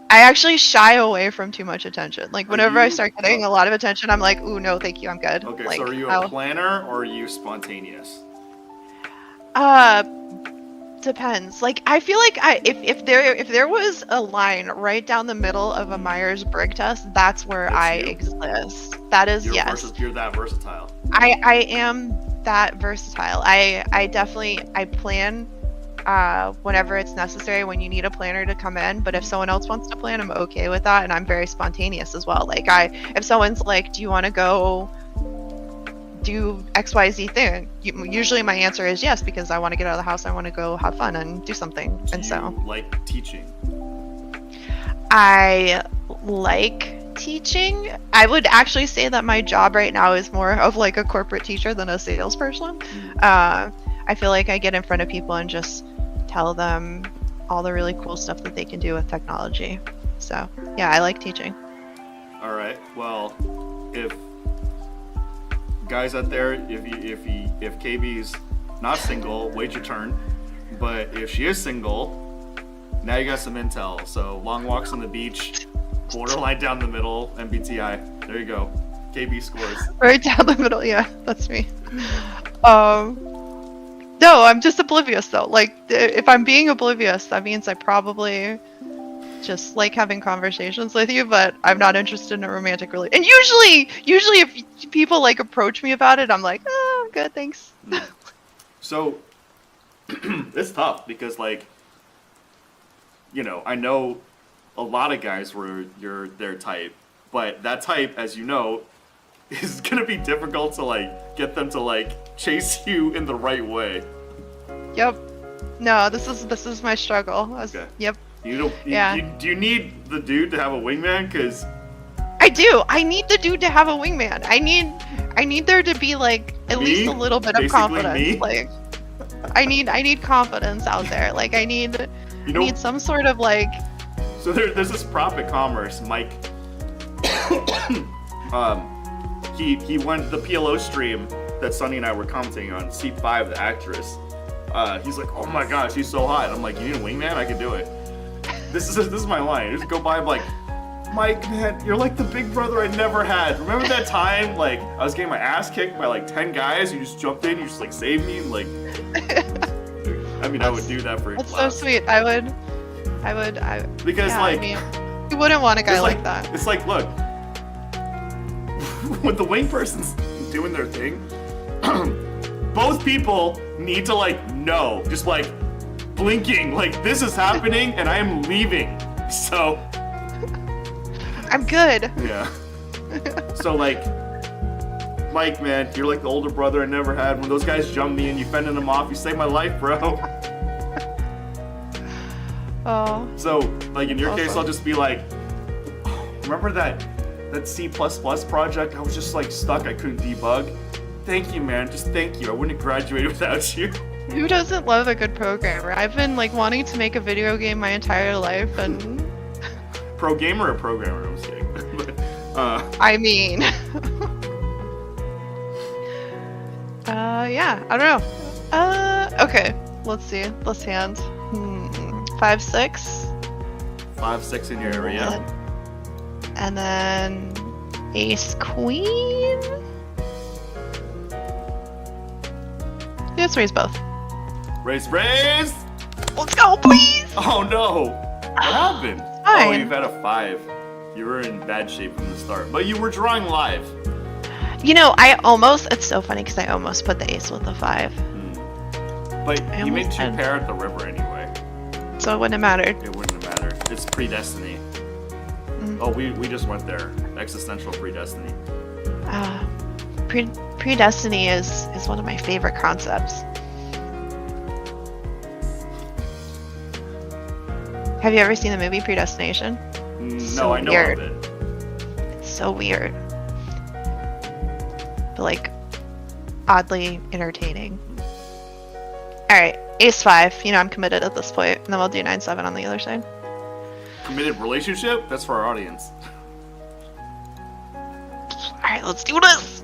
I actually shy away from too much attention. Like whenever I start getting a lot of attention, I'm like, ooh, no, thank you, I'm good. Okay, like, so are you a planner or are you spontaneous? Depends. Like I feel like if there was a line right down the middle of a Myers-Briggs test, that's where I exist. That is, yes. You're that versatile. I am that versatile. I definitely plan whenever it's necessary when you need a planner to come in, but if someone else wants to plan, I'm okay with that, and I'm very spontaneous as well. Like if someone's like, do you want to go do XYZ thing, usually my answer is yes, because I want to get out of the house, I want to go have fun and do something. Do you like teaching? I like teaching. I would actually say that my job right now is more of like a corporate teacher than a salesperson. I feel like I get in front of people and just tell them all the really cool stuff that they can do with technology. So yeah, I like teaching. All right. Well, if guys out there, if KB's not single, wait your turn. But if she is single, now you got some intel. So long walks on the beach, borderline down the middle, MBTI. There you go. KB scores. Right down the middle, yeah, that's me. No, I'm just oblivious though. Like if I'm being oblivious, that means I probably just like having conversations with you, but I'm not interested in a romantic relationship. And usually if people like approach me about it, I'm like, oh, I'm good, thanks. So it's tough because, like, you know, I know a lot of guys where you're their type, but that type, as you know, is gonna be difficult to like get them to like chase you in the right way. Yep. No, this is my struggle. Okay. Yep. Do you need the dude to have a wingman? Cause I do. I need the dude to have a wingman. I need there to be like at least a little bit of Basically confidence. me? Like I need confidence out there. Like I need some sort of like. So there's this Profit Commerce, Mike. He went the PLO stream that Sunny and I were commenting on, Seat 5, the actress. He's like, oh my gosh, she's so hot. I'm like, you need a wingman? I can do it. This is my line. Just go by, I'm like, Mike, man, you're like the big brother I never had. Remember that time, like, I was getting my ass kicked by like 10 guys? You just jumped in, you just like saved me, like. I mean, I would do that for That's class. so sweet. I would. Because yeah, like, I mean, you wouldn't want a guy like that. It's like, look, when the wing person's doing their thing, both people need to like know, just like blinking, like this is happening and I am leaving. So I'm good. yeah. So like, Mike, man, you're like the older brother I never had. When those guys jump me and you fending them off, you saved my life, bro. Oh. So like in your case, I'll just be like, oh, remember that C++ project? I was just like stuck. I couldn't debug. Thank you, man. Just thank you. I wouldn't have graduated without you. Who doesn't love a good programmer? I've been like wanting to make a video game my entire life, and Pro gamer or programmer? I'm just kidding. But, I mean, yeah, I don't know. Okay, let's see. Let's hand. 5, 6. 5, 6 in your area. And then Ace Queen. Let's raise both. Raise! Let's go, please. Oh no! What happened? Fine. Oh, you've had a 5. You were in bad shape from the start, but you were drawing live. You know, it's so funny because I almost put the ace with the 5. But I you made almost 2 did. pair at the river anyway. So it wouldn't have mattered. It wouldn't have mattered. It's predestiny. Oh, we just went there. Existential predestiny. Predestiny is one of my favorite concepts. Have you ever seen the movie Predestination? No, So I know weird. of it. It's so weird. But like oddly entertaining. Alright, ace 5. You know I'm committed at this point. And then we'll do 9-7 on the other side. Committed relationship? That's for our audience. Alright, let's do this!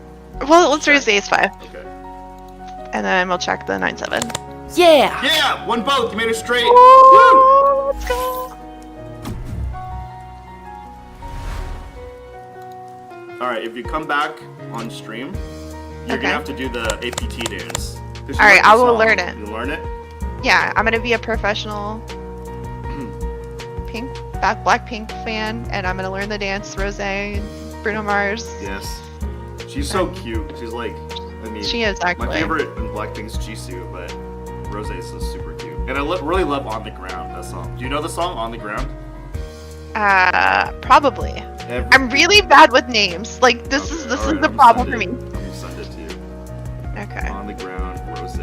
Well, let's raise the ace 5. Okay. And then we'll check the 9-7. Yeah! Yeah! One both! You made it straight! Oh, let's go! Alright, if you come back on stream, you're Okay. gonna have to do the APT dance. Alright, I will learn it. You learn it? Yeah, I'm gonna be a professional Blackpink fan, and I'm gonna learn the dance. Rose, Bruno Mars. Yes. She's so cute. She's like, I mean, She is actually. my favorite in Blackpink's Jisoo, but Rose is so super cute. And I really love On the Ground, that song. Do you know the song On the Ground? Probably. I'm really bad with names. Like this is the problem for me. I'm gonna send it to you. Okay. On the Ground, Rose.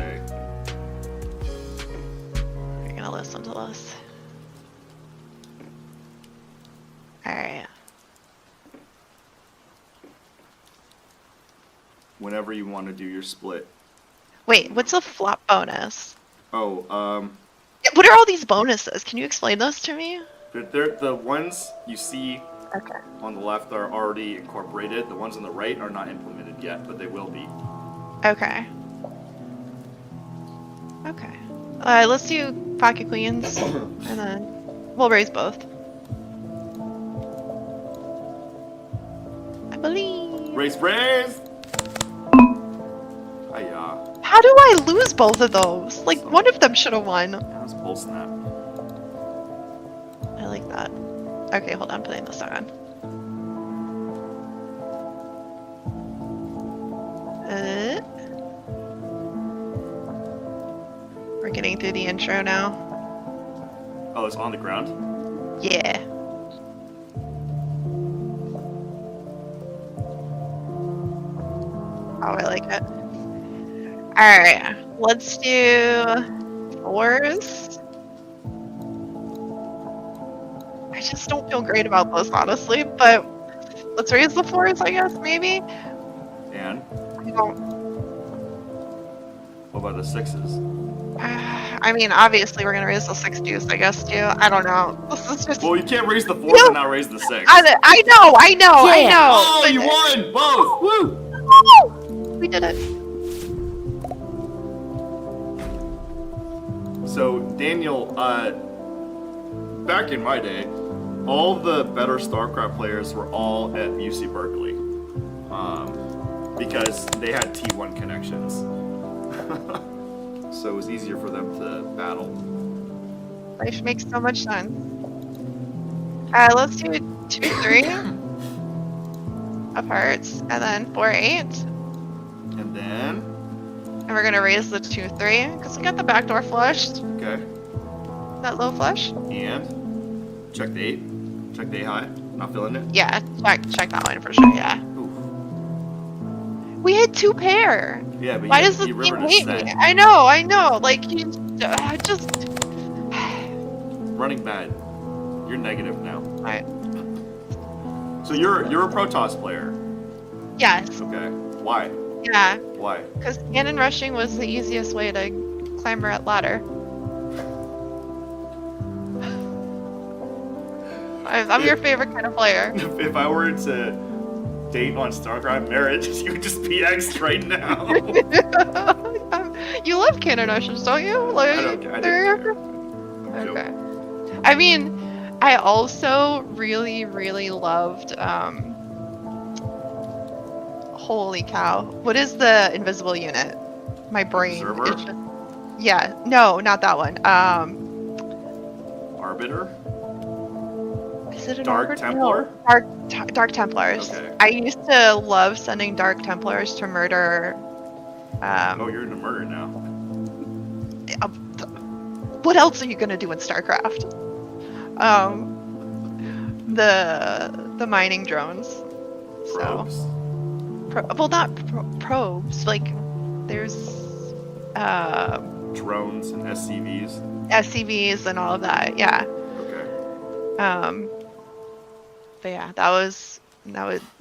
You're gonna listen to this. Alright. Whenever you want to do your split. Wait, what's a flop bonus? Oh, Yeah, what are all these bonuses? Can you explain those to me? they're the ones you see Okay. on the left are already incorporated. The ones on the right are not implemented yet, but they will be. Okay. Okay. Let's do pocket queens, and then we'll raise both. I believe. Raise! Hiya. How do I lose both of those? Like, one of them should have won. That was bull snap. I like that. Okay, hold on, putting this on. We're getting through the intro now. Oh, it's On the Ground? Yeah. how I like it. Alright, let's do 4s. I just don't feel great about this, honestly, but let's raise the 4s, I guess, maybe? And I don't... what about the 6s? I mean, obviously we're gonna raise the 6 deuce, I guess, too. I don't know. This is just... Well, you can't raise the 4s and not raise the 6. I know! Yeah. Oh, but- you won both! Woo! We did it. So, Daniel, back in my day, all the better StarCraft players were all at UC Berkeley. Because they had T1 connections. So it was easier for them to battle. Life makes so much sense. Let's do 2-3 of hearts, and then 4-8. And then, And we're gonna raise the 2-3 because we got the back door flushed. okay, That low flush. and check the 8. Check the 8 high. Not feeling it. Yeah, check that one for sure. Yeah. Oof. We had 2 pair. Yeah, but Why you, does this you game river hate me? descent. I know. Like you just. Running bad. You're negative now. Alright. So you're a Protoss player. Yes. Okay. Why? Yeah. Why? Because cannon rushing was the easiest way to climb that ladder. I'm your favorite kind of player. If I were to date on StarCraft marriage, you would just be X right now. You love cannon rushes, don't you? Like, I don't care. I they're- didn't care. I'm Okay. joking. I mean, I also really loved. Holy cow! What is the invisible unit? My brain. Observer? It's just- yeah. No, not that one. Arbiter? Is it an Dark Arbiter? Templar? No. Dark Templars. Okay. I used to love sending Dark Templars to murder. Oh, you're in a murder now. What else are you gonna do in StarCraft? The mining drones. Probes? So, well, not probes. Like, there's Drones and SCVs? SCVs and all of that. Yeah. Okay. But yeah, that was.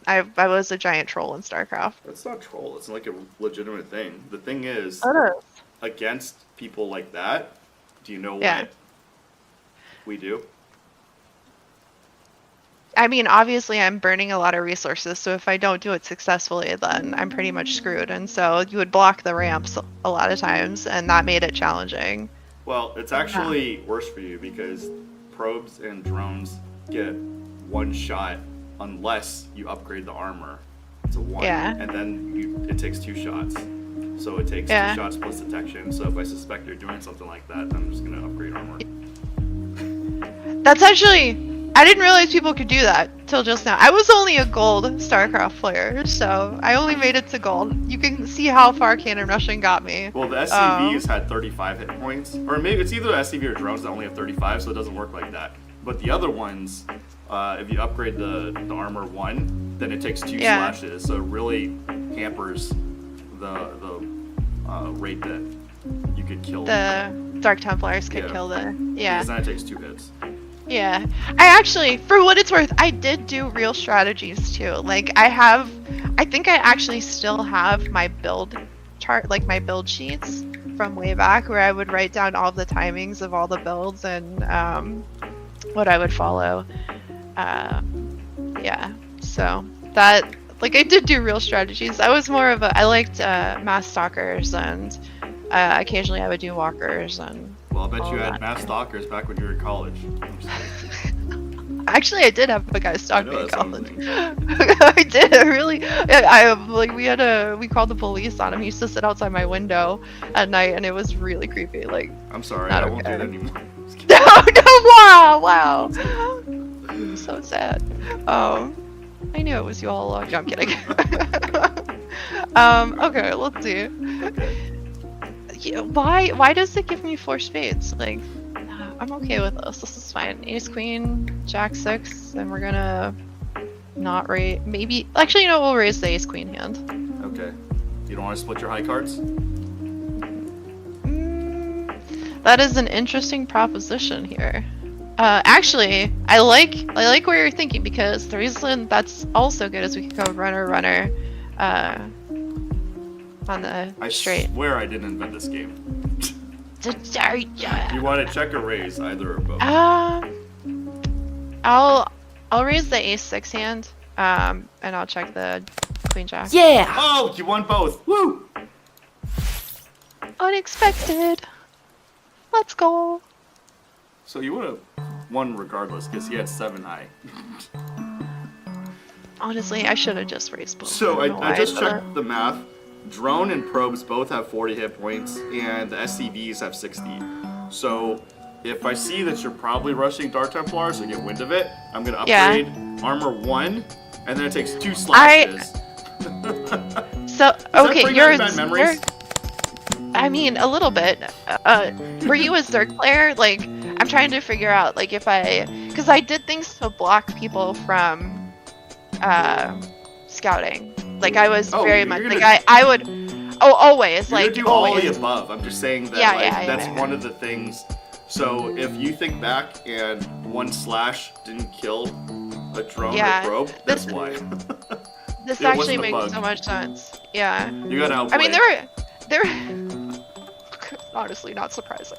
I was a giant troll in StarCraft. That's not troll. It's like a legitimate thing. The thing is, against people like that, do you know Yeah. what we do? I mean, obviously, I'm burning a lot of resources, so if I don't do it successfully, then I'm pretty much screwed. And so you would block the ramps a lot of times, and that made it challenging. Well, it's actually worse for you because probes and drones get one shot unless you upgrade the armor to 1. Yeah. And then it takes 2 shots. So it takes Yeah. 2 shots plus detection. So if I suspect you're doing something like that, I'm just going to upgrade armor. That's actually... I didn't realize people could do that till just now. I was only a gold StarCraft player, so I only made it to gold. You can see how far cannon rushing got me. Well, the SCVs had 35 hit points. Or maybe it's either SCV or drones that only have 35, so it doesn't work like that. But the other ones, if you upgrade the armor 1, then it takes 2 Yeah. slashes. So it really hampers the rate that you could kill. The Dark Templars could Yeah. kill the... Because Yeah. then it takes 2 hits. Yeah. I actually, for what it's worth, I did do real strategies too. Like, I think I actually still have my build chart, like my build sheets from way back where I would write down all the timings of all the builds and what I would follow. Yeah. So that, like, I did do real strategies. I was more of I liked mass stalkers and occasionally I would do walkers and... Well, I bet all you had that. mass stalkers back when you were in college. I'm just kidding. Actually, I did have a guy I stalk know me in that's college. something. I did really. I like we called the police on him. He used to sit outside my window at night, and it was really creepy. Like, I'm sorry, Not I won't do okay. that anymore. Just kidding. wow. So sad. I knew it was you all along. No, I'm kidding. Okay, let's see. Okay. Yeah, why does it give me 4 spades? Like, I'm okay with this. This is fine. Ace Queen, Jack 6, and we're gonna not raise. Maybe actually, you know, we'll raise the Ace Queen hand. Okay. You don't want to split your high cards? That is an interesting proposition here. Actually, I like where you're thinking, because the reason that's also good is we can go runner, on the I straight. swear I didn't invent this game. Sorry. You want to check or raise, either or both? I'll raise the ace-6 hand, and I'll check the queen-jack. Yeah! Oh, you won both. Woo! Unexpected. Let's go. So you would have won regardless, because he had 7 high. Honestly, I should have just raised both. So don't know I why, just but- checked the math. Drone and probes both have 40 hit points, and the SCVs have 60. So if I see that you're probably rushing Dark Templars or get wind of it, I'm gonna upgrade armor 1, and then it takes 2 slashes. So Does that okay, bring you're. back bad memories? I mean, a little bit. Were you a Zerg player? Like, I'm trying to figure out, like, because I did things to block people from scouting. Like, I was very much like I would. Oh, always You're like gonna do all always. the above. I'm just saying that that's one of the things. So if you think back and 1 slash didn't kill a drone or probe, that's why. This It actually wasn't a makes bug. so much sense. Yeah. You gotta outplay. I mean, there were honestly not surprising.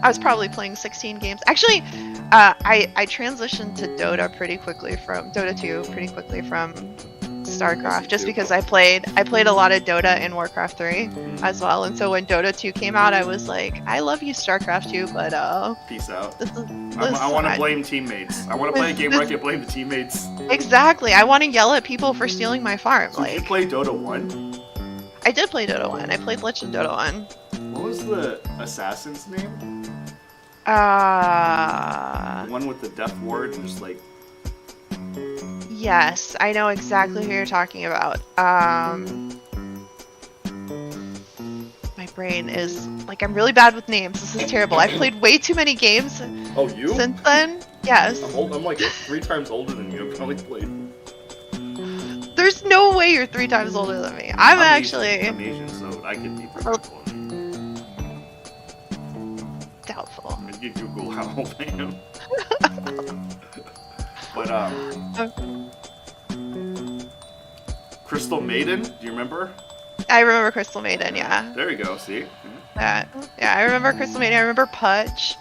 I was probably playing 16 games. Actually, I transitioned to Dota pretty quickly from Dota 2 pretty quickly from StarCraft, just because I played a lot of Dota and Warcraft 3 as well. And so when Dota 2 came out, I was like, I love you StarCraft 2, but peace out. this is, I want to blame teammates. I want to play a game where I can blame the teammates. exactly. I want to yell at people for stealing my farm. So you Like, play Dota 1? I did play Dota 1. I played Lich in Dota 1. What was the assassin's name? The one with the death ward and just like... Yes, I know exactly who you're talking about. My brain is like, I'm really bad with names. This is terrible. I've played way too many games Oh, you? since then. Yes. I'm like 3 times older than you. I've probably played. There's no way you're 3 times older than me. I'm actually I'm Asian, so I could be forgetful. doubtful. I mean, you Google how old I am. But Crystal Maiden, do you remember? I remember Crystal Maiden, yeah. There you go. See? Yeah, I remember Crystal Maiden. I remember Putch.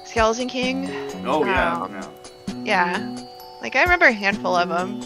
Skeleton King. Oh yeah. Yeah. Like, I remember a handful of them.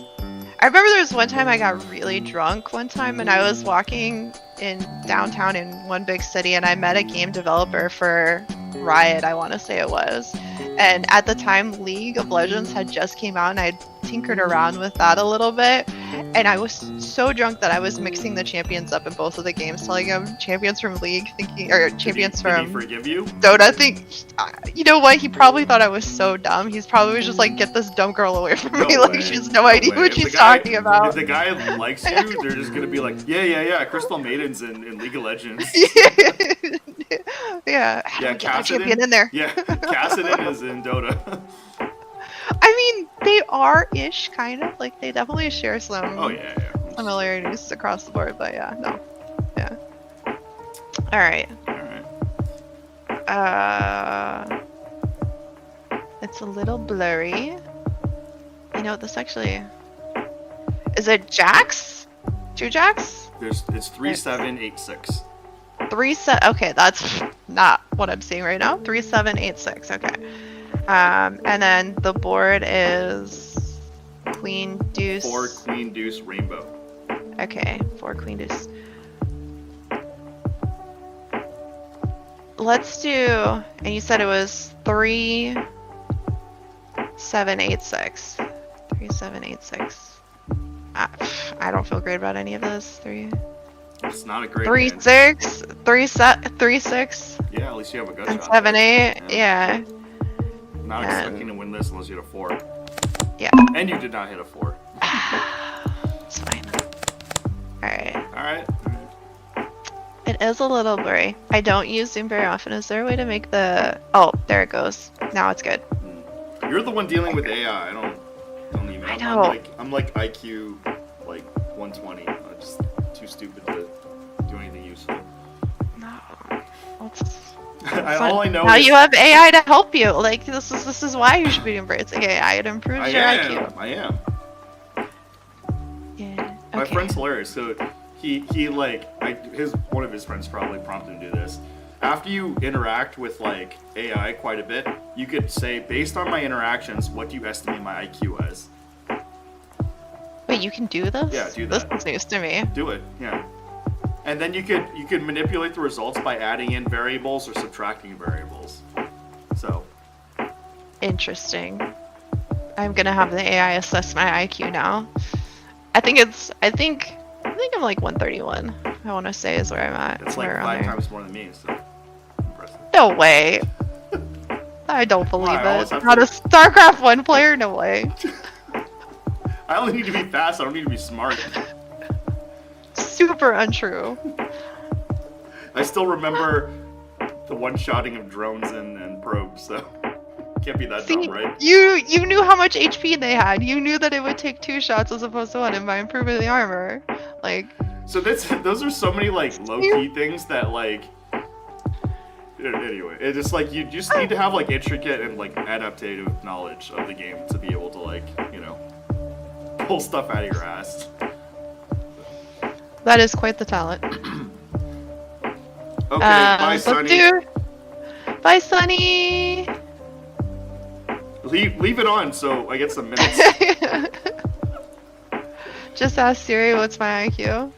I remember there was one time I got really drunk one time, and I was walking in downtown in one big city, and I met a game developer for Riot, I want to say it was. And at the time, League of Legends had just came out, and I tinkered around with that a little bit. And I was so drunk that I was mixing the champions up in both of the games, telling him champions from League, thinking, or champions Did he from forgive you? Dota. You know what? He probably thought I was so dumb. He's probably was just like, get this dumb girl away from me. No Like, way. she has no idea way. what If she's the guy- talking about. If the guy likes you, they're just gonna be like, yeah, Crystal Maiden's in League of Legends. Yeah. Yeah, Get that champion in there. Yeah, Kassadin is in Dota. I mean, they are ish, kind of. Like, they definitely share some Oh yeah. similarities across the board, but yeah, no. Yeah. Alright. Alright. It's a little blurry. You know, this actually... Is it jacks? 2 jacks? It's 3786. Okay, that's not what I'm seeing right now. 3786, okay. And then the board is Queen Deuce. 4 Queen Deuce Rainbow. Okay, 4 Queen Deuce. Let's do, and you said it was 3786. 3786. I don't feel great about any of this. It's not a great 36. 36. Yeah, at least you have a gut And shot. 7 8. Yeah. Not expecting to win this unless you hit a 4. Yeah. And you did not hit a 4. It's fine. Alright. Alright. It is a little blurry. I don't use Zoom very often. Is there a way to make the... Oh, there it goes. Now it's good. You're the one dealing with AI. I don't need me. I I'm know. like IQ like 120. I'm just too stupid to do anything useful. No. That's- All I know now is you have AI to help you. Like this is why you should be embracing AI. It improves your IQ. I am. Yeah. My Okay. friend's hilarious. So he one of his friends probably prompted him to do this. After you interact with like AI quite a bit, you could say, based on my interactions, what do you estimate my IQ as? Wait, you can do this? Yeah, do that. This is news to me. Do it, yeah. And then you could manipulate the results by adding in variables or subtracting variables. So Interesting. I'm gonna have the AI assess my IQ now. I think I'm like 131. I want to say is where I'm at. it's like somewhere around 5 there. times more than me. So impressive. No way. I don't believe Why? I always it. have Not to- a StarCraft 1 player? No way. I only need to be fast. I don't need to be smart. Super untrue. I still remember the one-shotting of drones and probes. So can't be that See, dumb, right? you knew how much HP they had. You knew that it would take 2 shots as opposed to 1 and by improving the armor. Like, So those are so many like low-key things that like. Anyway, it's just like you just need to have like intricate and like adaptive knowledge of the game to be able to like pull stuff out of your ass. that is quite the talent. Okay, bye, Sunny. Bye, Sunny. Leave it on so I get some minutes. Just ask Siri what's my IQ.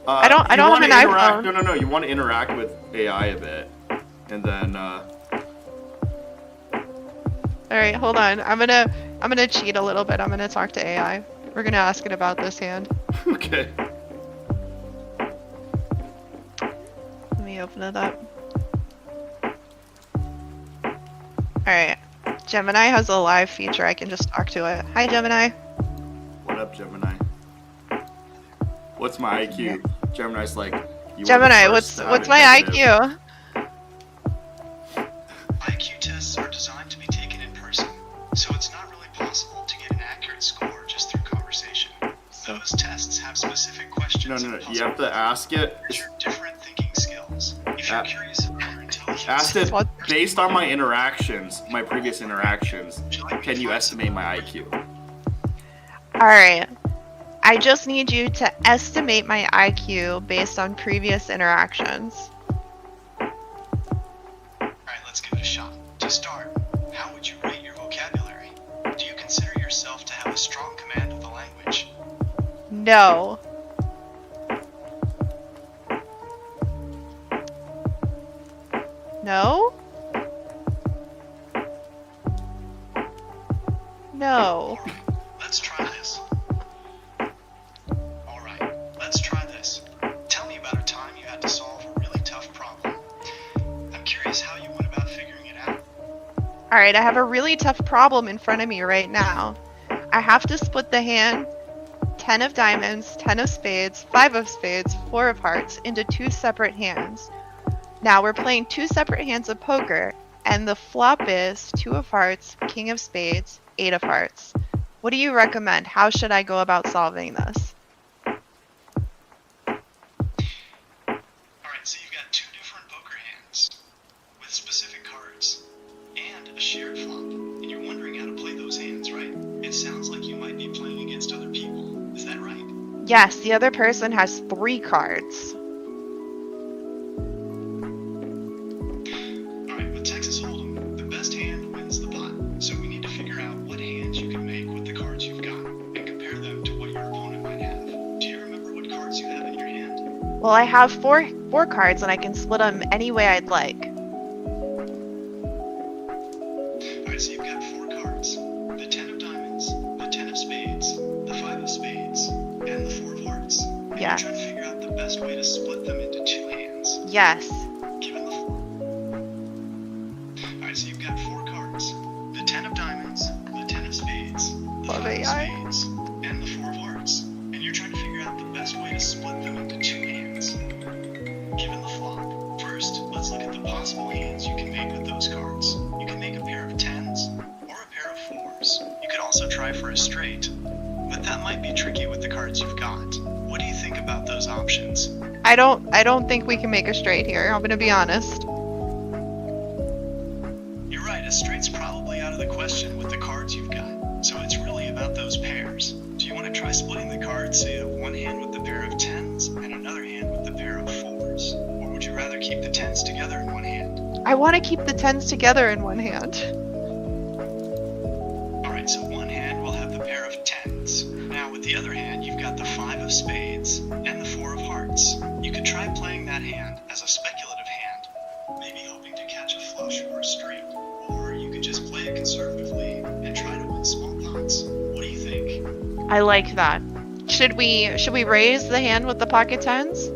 I You don't have wanna an interact- iPhone. No. You want to interact with AI a bit, and then All right, hold on. I'm gonna cheat a little bit. I'm gonna talk to AI. We're gonna ask it about this hand. okay. Let me open it up. Alright. Gemini has a live feature. I can just talk to it. Hi, Gemini. What up, Gemini? What's my IQ? Gemini's like. You Gemini, are the first what's my executive. IQ? IQ tests are designed to be taken in person, so it's not really possible to get an accurate score just through conversation. Those tests have specific questions. No. You have to ask it. Measure different thinking skills. If you're curious about your intelligence, Ask it What? based on my interactions, my previous interactions. Can you estimate my IQ? Alright. I just need you to estimate my IQ based on previous interactions. Alright, let's give it a shot. To start, how would you rate your vocabulary? Do you consider yourself to have a strong command of the language? No. No? No. Let's try this. Alright, let's try this. Tell me about a time you had to solve a really tough problem. I'm curious how you went about figuring it out. Alright, I have a really tough problem in front of me right now. I have to split the hand 10 of diamonds, 10 of spades, 5 of spades, 4 of hearts into 2 separate hands. Now we're playing 2 separate hands of poker, and the flop is 2 of hearts, king of spades, 8 of hearts. What do you recommend? How should I go about solving this? Alright, so you've got 2 different poker hands with specific cards and a shared flop, and you're wondering how to play those hands, right? It sounds like you might be playing against other people. Is that right? Yes, the other person has 3 cards. Alright, with Texas Holdem, the best hand wins the pot. So we need to figure out what hands you can make with the cards you've got and compare them to what your opponent might have. Do you remember what cards you have in your hand? Well, I have four cards, and I can split them any way I'd like. Alright, so you've got 4 cards. The 10 of diamonds, the 10 of spades, the 5 of spades, and the 4 of hearts. And Yeah. you're trying to figure out the best way to split them into 2 hands. Yes. Given the Alright, so you've got 4 cards. The 10 of diamonds, the 10 of spades, the Love 5 of AI. spades, and the 4 of hearts. And you're trying to figure out the best way to split them into 2 hands. Given the flop, first, let's look at the possible hands you can make with those cards. You can make a pair of 10s or a pair of 4s. You could also try try for a straight, but that might be tricky with the cards you've got. What do you think about those options? I don't think we can make a straight here. I'm gonna be honest. You're right, a straight's probably out of the question with the cards you've got. So it's really about those pairs. Do you want to try splitting the cards, say you have one hand with the pair of 10s and another hand with the pair of 4s? Or would you rather keep the 10s together in one hand? I want to keep the 10s together in one hand. Alright, so one hand will have the pair of 10s. Now with the other hand, you've got the 5 of spades and the 4 of hearts. You could try playing that hand as a speculative hand, maybe hoping to catch a flush or a straight. Or you could just play it conservatively and try to win small pots. What do you think? I like that. Should we raise the hand with the pocket 10s?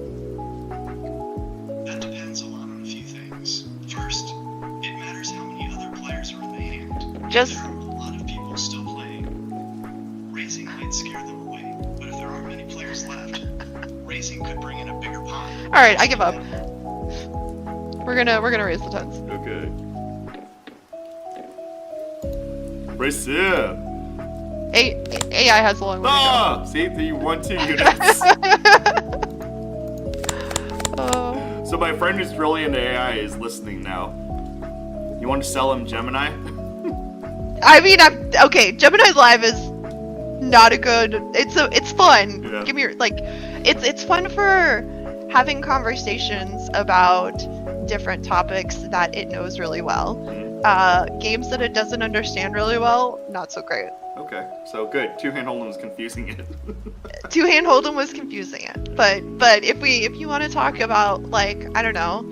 That depends a lot on a few things. First, it matters how many other players are in the hand. Just There are a lot of people still playing. Raising might scare them away, but if there aren't many players left, raising could bring in a bigger pot. all right. I give up. We're gonna raise the 10s. Okay. Race it. AI has a long way to Ah! See, you won 2 units. go. Oh. So my friend who's really into AI is listening now. You want to sell him Gemini? I mean, okay. Gemini Live is not a good. It's fun. Yeah. Give me it's fun for having conversations about different topics that it knows really well. Games that it doesn't understand really well, not so great. Okay, so good. Two-hand Holdem is confusing it. Two-hand Holdem was confusing it, but if you want to talk about like I don't know,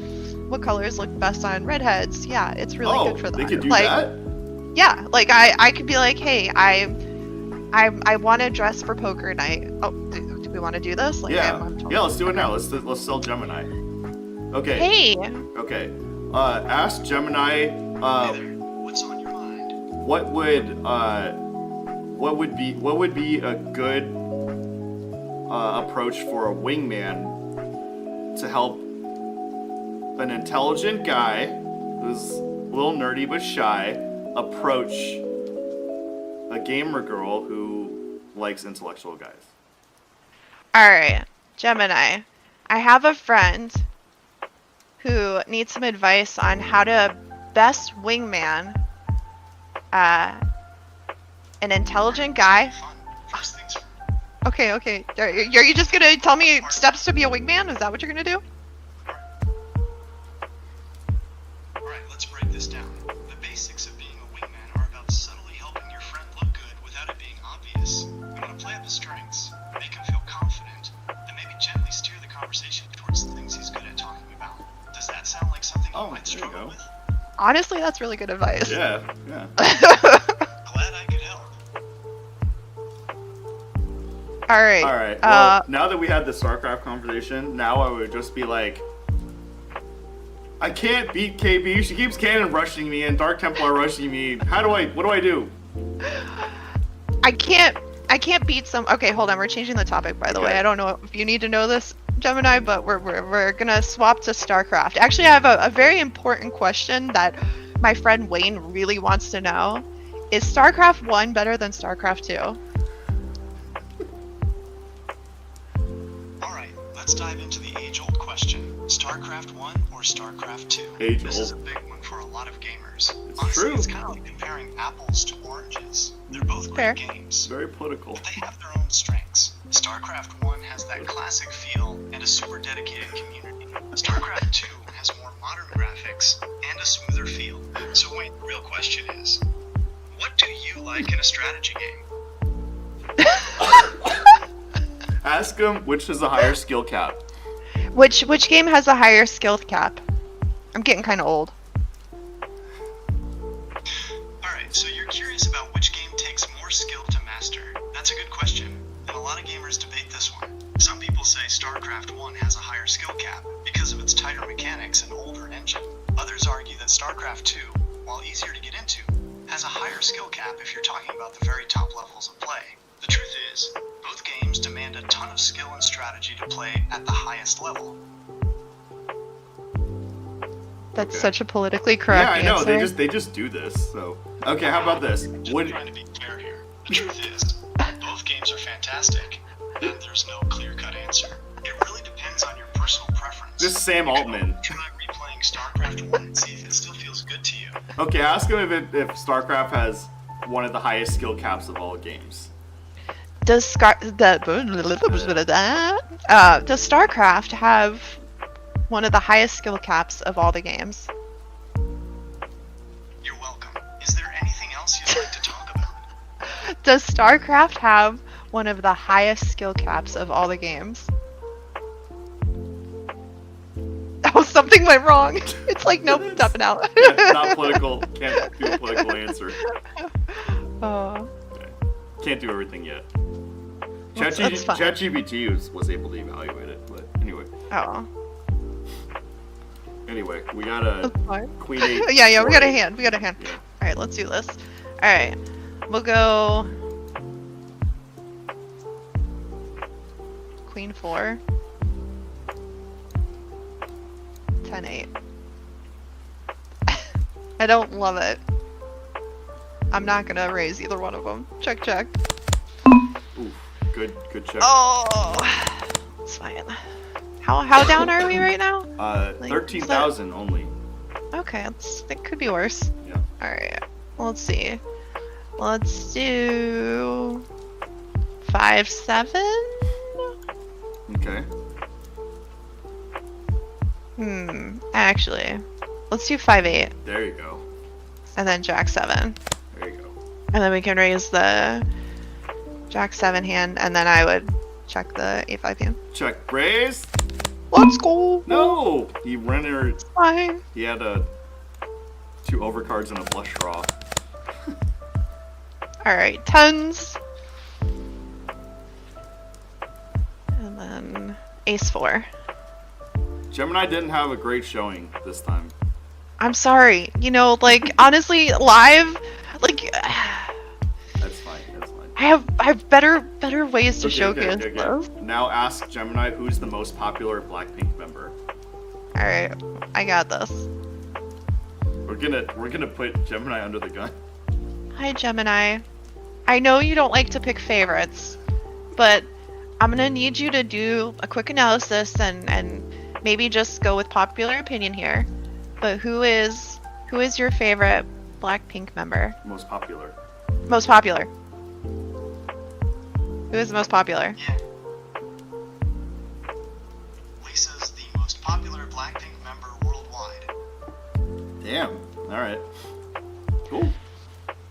what colors look best on redheads, yeah, it's really good for that. They could do like, that? Yeah, like I could be like, hey, I want to dress for poker night. Oh, do we want to do this? Like, Yeah. I'm Yeah, let's do it now. Let's sell Gemini. Okay. Hey, Okay. Ask Gemini. Hey there, what's on your mind? What would be a good approach for a wingman to help an intelligent guy who's a little nerdy but shy approach a gamer girl who likes intellectual guys? all right, Gemini. I have a friend who needs some advice on how to best wingman an intelligent guy. Fun. First things first. Okay. Are you just gonna tell me steps to be a wingman? Is that what you're gonna do? Alright, let's break this down. The basics of being a wingman are about subtly helping your friend look good without it being obvious. You want to play up his strengths, make him feel confident, and maybe gently steer the conversation towards the things he's good at talking about. Does that sound like something you might there you struggle go. with? Honestly, that's really good advice. Yeah. Glad I could help. All right. All right. Well, now that we had the StarCraft conversation, now I would just be like, I can't beat KB. She keeps cannon rushing me and Dark Templar rushing me. What do I do? I can't beat some. Okay, hold on. We're changing the topic, by the way. Okay. I don't know if you need to know this, Gemini, but we're gonna swap to StarCraft. Actually, I have a very important question that my friend Wayne really wants to know. Is StarCraft 1 better than StarCraft 2? Alright, let's dive into the age-old question. StarCraft 1 or StarCraft 2? Age-old. This is a big one for a lot of gamers. It's Honestly, true. it's kind of like comparing apples to oranges. They're both Fair. great games, Very political. but they have their own strengths. StarCraft 1 has that classic feel and a super dedicated community. StarCraft 2 has more modern graphics and a smoother feel. So wait, the real question is, what do you like in a strategy game? Ask him which is a higher skill cap. Which game has a higher skill cap? I'm getting kind of old. Alright, so you're curious about which game takes more skill to master. That's a good question, and a lot of gamers debate this one. Some people say StarCraft 1 has a higher skill cap because of its tighter mechanics and older engine. Others argue that StarCraft 2, while easier to get into, has a higher skill cap if you're talking about the very top levels of play. The truth is, both games demand a ton of skill and strategy to play at the highest level. That's Okay. such a politically correct Yeah, I know. answer. They just do this. So okay, how about this? Just Would trying to be fair here. The truth is, both games are fantastic, and there's no clear-cut answer. It really depends on your personal preference. This is Sam Altman. Try replaying StarCraft 1 and see if it still feels good to you. Okay, ask him if StarCraft has one of the highest skill caps of all games. Does StarCraft have one of the highest skill caps of all the games? You're welcome. Is there anything else you'd like to talk about? Does StarCraft have one of the highest skill caps of all the games? Oh, something went wrong. It's like, nope, tapping out. Yeah, not political. Can't do a political answer. Oh. Okay. Can't do everything yet. That's fine. ChatGPT was able to evaluate it, but anyway. Oh. Anyway, we got a That's fine. Queen 8. Yeah, we got a 4-8. hand. We got a hand. Yeah. Alright, let's do this. Alright. We'll go Queen 4. 10-8. I don't love it. I'm not gonna raise either one of them. Check, check. Ooh, good check. Oh, it's fine. How down are we right now? Like, 13,000 only. Okay, it could be worse. Yeah. Alright, let's see. Let's do 5-7? Okay. Actually, let's do 5-8 There you go. and then Jack 7. There you go. And then we can raise the Jack 7 hand and then I would check the 8-5 hand. Check raise. Let's go! No! He rendered. Fine. He had 2 overcards and a flush draw. Alright, 10s. And then Ace 4. Gemini didn't have a great showing this time. I'm sorry. You know, like, honestly, live, like, That's fine. That's fine. I have better ways to Okay, showcase okay. this. Now ask Gemini who's the most popular Blackpink member. Alright, I got this. We're gonna put Gemini under the gun. Hi, Gemini. I know you don't like to pick favorites, but I'm gonna need you to do a quick analysis and maybe just go with popular opinion here. But who is your favorite Blackpink member? Most popular. Most popular. Who is the most popular? Yeah. Lisa's the most popular Blackpink member worldwide. Damn. All right. Cool.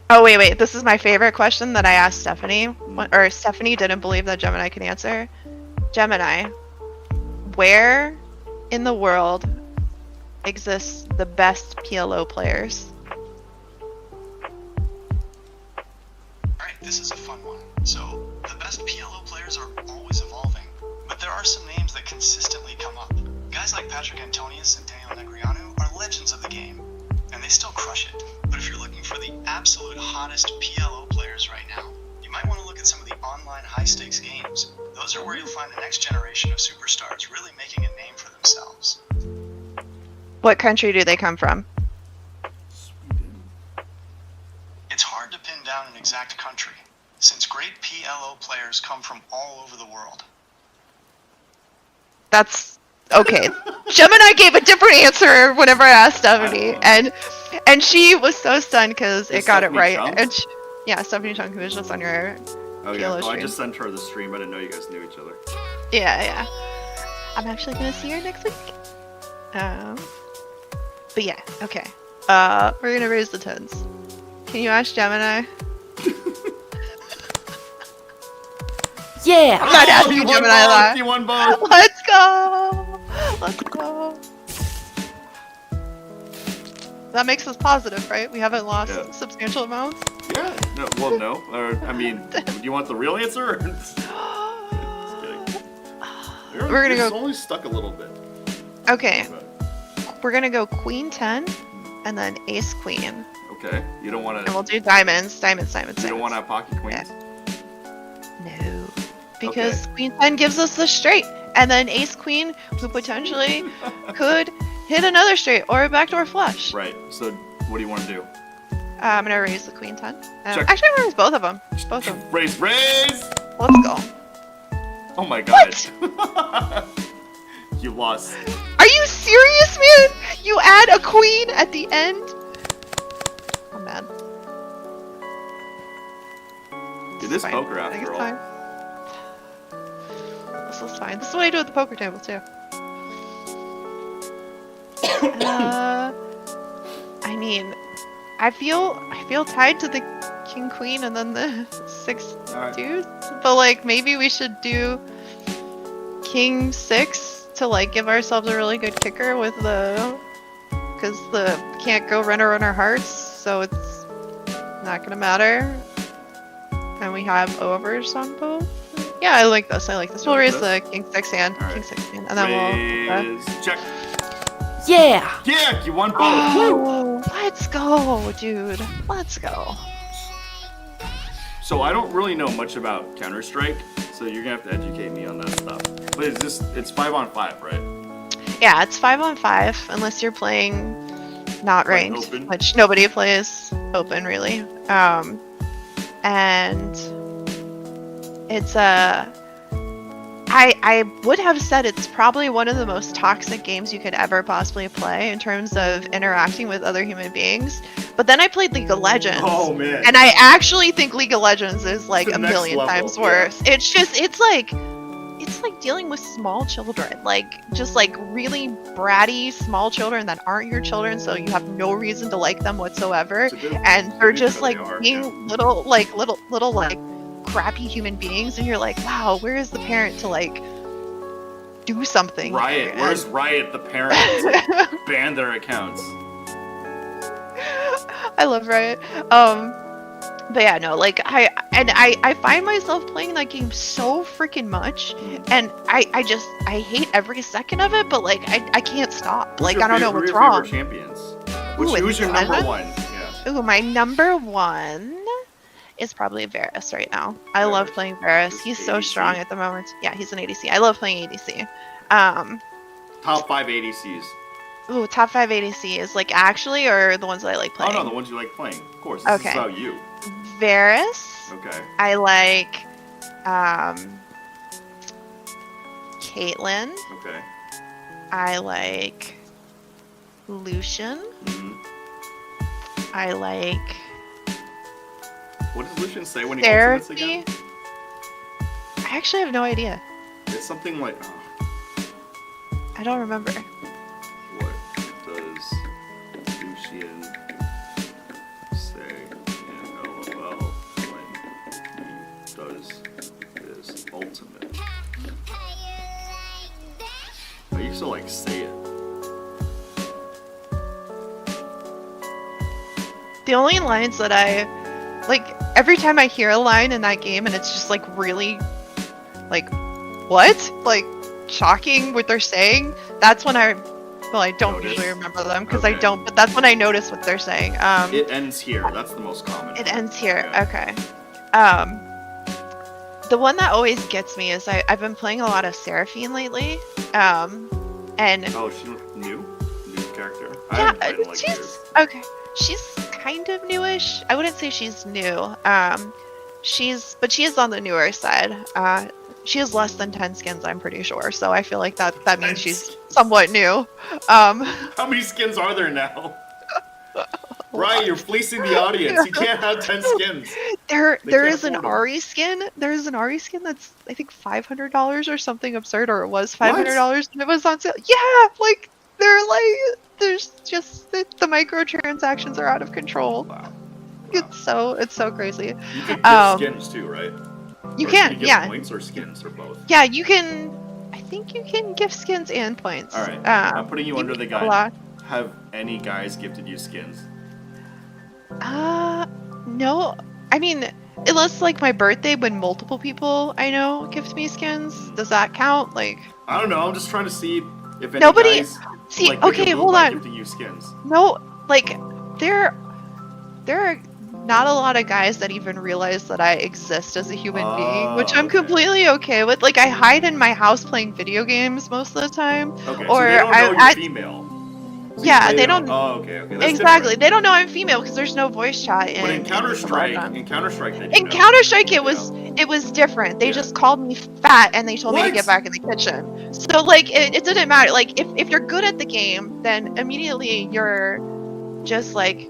Oh, wait. This is my favorite question that I asked Stephanie. Or Stephanie didn't believe that Gemini could answer. Gemini, where in the world exists the best PLO players? Alright, this is a fun one. So, the best PLO players are always evolving, but there are some names that consistently come up. Guys like Patrick Antonius and Daniel Negreanu are legends of the game, and they still crush it. But if you're looking for the absolute hottest PLO players right now, you might want to look at some of the online high-stakes games. Those are where you'll find the next generation of superstars really making a name for themselves. What country do they come from? Sweden. It's hard to pin down an exact country, since great PLO players come from all over the world. That's okay. Gemini gave a different answer whenever I asked Stephanie, and she was so stunned because it Is got it Stephanie right. Chung? And yeah, Stephanie Chung, who was just on your Okay. PLO Well, I stream. just sent her the stream. I didn't know you guys knew each other. Yeah. I'm actually gonna see her next week. But yeah, okay. We're gonna raise the tens. Can you ask Gemini? Yeah. I'm not asking you won Gemini both! that. You won both! Let's go! Let's go. That makes us positive, right? We haven't lost Yeah. substantial amounts. Yeah. No. Well, no. I mean, do you want the real answer? Or... Just kidding. We're gonna You're go- only stuck a little bit. Okay, But, we're gonna go Queen 10 and then Ace Queen. okay. You don't want And to. we'll do diamonds. You don't want to have pocket queens. No. Because Queen 10 gives us the straight. And then Ace Queen, who potentially could hit another straight or a backdoor flush. Right. So, what do you want to do? I'm gonna raise the queen 10. Check. Actually, I'm gonna raise both of them. Both of them. Raise! Let's go. Oh my god. You lost. Are you serious, man? You add a queen at the end? I'm mad. Dude, this Fine. poker I think after it's all. fine. This is fine. This is what I do at the poker table too. I mean, I feel tied to the king queen and then the 6 Alright. dudes, but like maybe we should do king 6 to like give ourselves a really good kicker with the, because the can't go runner hearts, so it's not gonna matter, and we have overs on both. Yeah, I like this. We'll raise the king 6 hand, Alright. king 6 hand, and then we'll. Raise. Check. Yeah! Yeah, you won both. Woo! Oh, let's go, dude. Let's go. So I don't really know much about Counter-Strike, so you're gonna have to educate me on that stuff. But it's 5-on-5, right? Yeah, it's 5-on-5 unless you're playing not Like ranked, open? which nobody plays open really. And it's I would have said it's probably one of the most toxic games you could ever possibly play in terms of interacting with other human beings. But then I played League of Legends. Oh man. And I actually think League of Legends is like It's a the next million level, times yeah. worse. It's like dealing with small children, just like really bratty small children that aren't your children, so you have no reason to like them whatsoever, It's a good- and they're good just show like they are, being yeah. little crappy human beings, and you're like, wow, where is the parent to like do something? Riot. here? Where's Riot, the parent? to ban their accounts. I love Riot. But yeah, no, like I find myself playing that game so freaking much, and I hate every second of it, but like I can't stop. Like I don't know what's wrong. Champions. Ooh, Who's your number Legend? one? Yeah. Ooh, my number one is probably Varus right now. I love Varus. playing Varus. Is He's so ADC? strong at the moment. Yeah, he's an ADC. I love playing ADC. Top 5 ADCs. Ooh, top 5 ADC is like actually, or the ones that I like Oh playing? no, the ones you like playing. Of course. This Okay. is about you. Varus. Okay. I like Caitlyn. Okay. I like Lucian. Mhm. I like What does Lucian say when he ultimates again? Therapy. I actually have no idea. It's something like. I don't remember. What does Lucian say in LOL when he does his ultimate? I used to like say it. The only lines that I like every time I hear a line in that game and it's just like really like what? Like shocking what they're saying, that's when I don't Notice? usually remember them because I Okay. don't, but that's when I notice what they're saying. It ends here. That's the most common. It ends here. Yeah. Okay. The one that always gets me is I've been playing a lot of Seraphine lately. And Oh, she's new character. I yeah, haven't played in like she's years. okay. She's kind of newish. I wouldn't say she's new. She is on the newer side. She has less than 10 skins, I'm pretty sure. So I feel like that means she's somewhat new. How many skins are there now? Right, you're fleecing the audience. You can't have 10 skins. There They is can't an afford 'em. Ari skin. There's an Ari skin that's I think $500 or something absurd, or it was $500 and it was on sale. Yeah, like there's just the microtransactions are out of control. Wow. It's so crazy. You can gift Um, skins too, right? You Or can, you get yeah. points or skins or both. Yeah, you can. I think you can gift skins and points. All right, I'm putting you you under the can gun. a lot. Have any guys gifted you skins? No. I mean, unless like my birthday when multiple people I know gift me skins. Does that count? Like, I don't know. I'm just trying to see if any Nobody- guys see, like, make a okay, move hold by on. gifting you skins. No, like there are not a lot of guys that even realize that I exist as a human being, which I'm okay. completely okay with. Like I hide in my house playing video games most of the time. Okay, Or so they don't know I- you're I- female. So Yeah, you they say, don't- Oh, okay. That's exactly. different. They don't know I'm female because there's no voice chat in. But in Counter Strike, Warzone. they do. In know. Counter Strike, Yeah. it was different. They Yeah. just called me fat and they told me to What? get back in the kitchen. So like it didn't matter. Like if you're good at the game, then immediately you're just like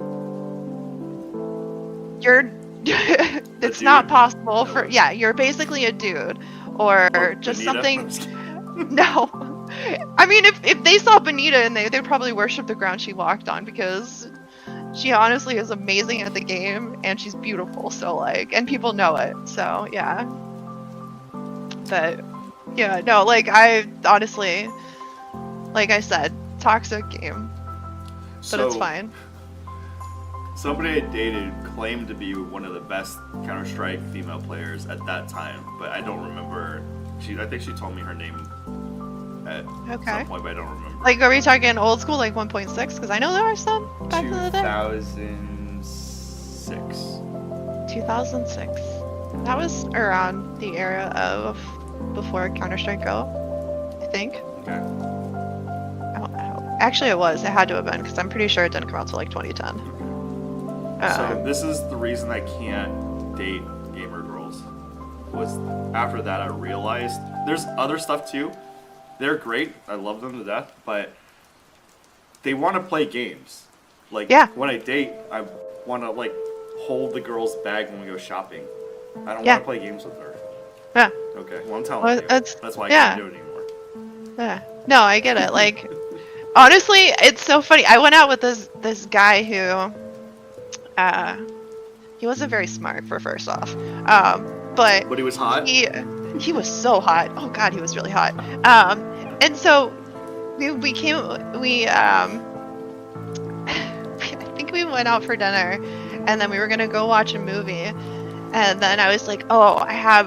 you're. It's not dude? possible for you're basically a dude or Oh, just Benita? something. I'm just kidding. No. I mean, if they saw Benita and they'd probably worship the ground she walked on because she honestly is amazing at the game and she's beautiful. So like, and people know it. So yeah. But yeah, no, like I honestly, like I said, toxic game, but it's So, fine. Somebody I dated claimed to be one of the best Counter Strike female players at that time, but I don't remember. I think she told me her name at Okay. some point, but I don't remember. Like, are we talking old school, like 1.6? Because I know there were some back in the day. 2006. 2006. That was around the era of before Counter-Strike Go, I think. Okay. Actually, it was. It had to have been, because I'm pretty sure it didn't come out till like 2010. So this is the reason I can't date gamer girls. Was after that I realized there's other stuff too. They're great. I love them to death, but they want to play games. Like when I date, I want to like hold the girl's bag when we go shopping. I don't want to play games with her. Yeah. Okay. Well, I'm telling you. That's why I can't do it anymore. Yeah. No, I get it. Like, honestly, it's so funny. I went out with this guy who, he wasn't very smart for first off, but he was hot. He was so hot. Oh God, he was really hot. And so I think we went out for dinner, and then we were gonna go watch a movie, and then I was like, oh, I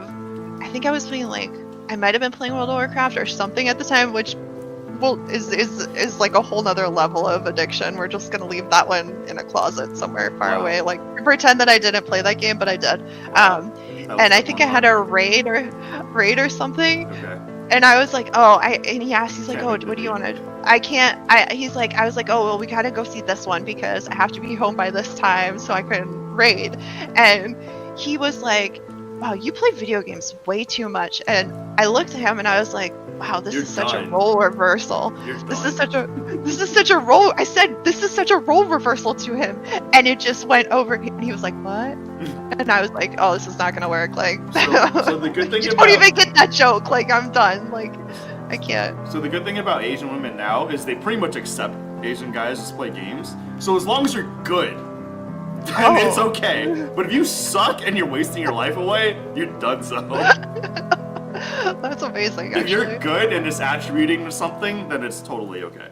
think I was playing I might have been playing World of Warcraft or something at the time, which is like a whole nother level of addiction. We're just gonna leave that one in a closet somewhere far away. Like pretend that I didn't play that game, but I did. And I think I had a raid or something. Okay. And I was like, oh, and he asked, he's like, oh, what do you want to? I was like, oh, well, we gotta go see this one because I have to be home by this time so I can raid. And he was like, wow, you play video games way too much. And I looked at him and I was like, wow, this is such a role reversal. This is such a role. I said, this is such a role reversal to him. And it just went over. And he was like, what? And I was like, oh, this is not going to work. Like, so the good thing you don't even get that joke. Like, I'm done. Like, I can't. So the good thing about Asian women now is they pretty much accept Asian guys just play games. So as long as you're good, then it's okay. But if you suck and you're wasting your life away, you're done so. That's amazing, If you're good and it's attributing to something, then it's totally okay.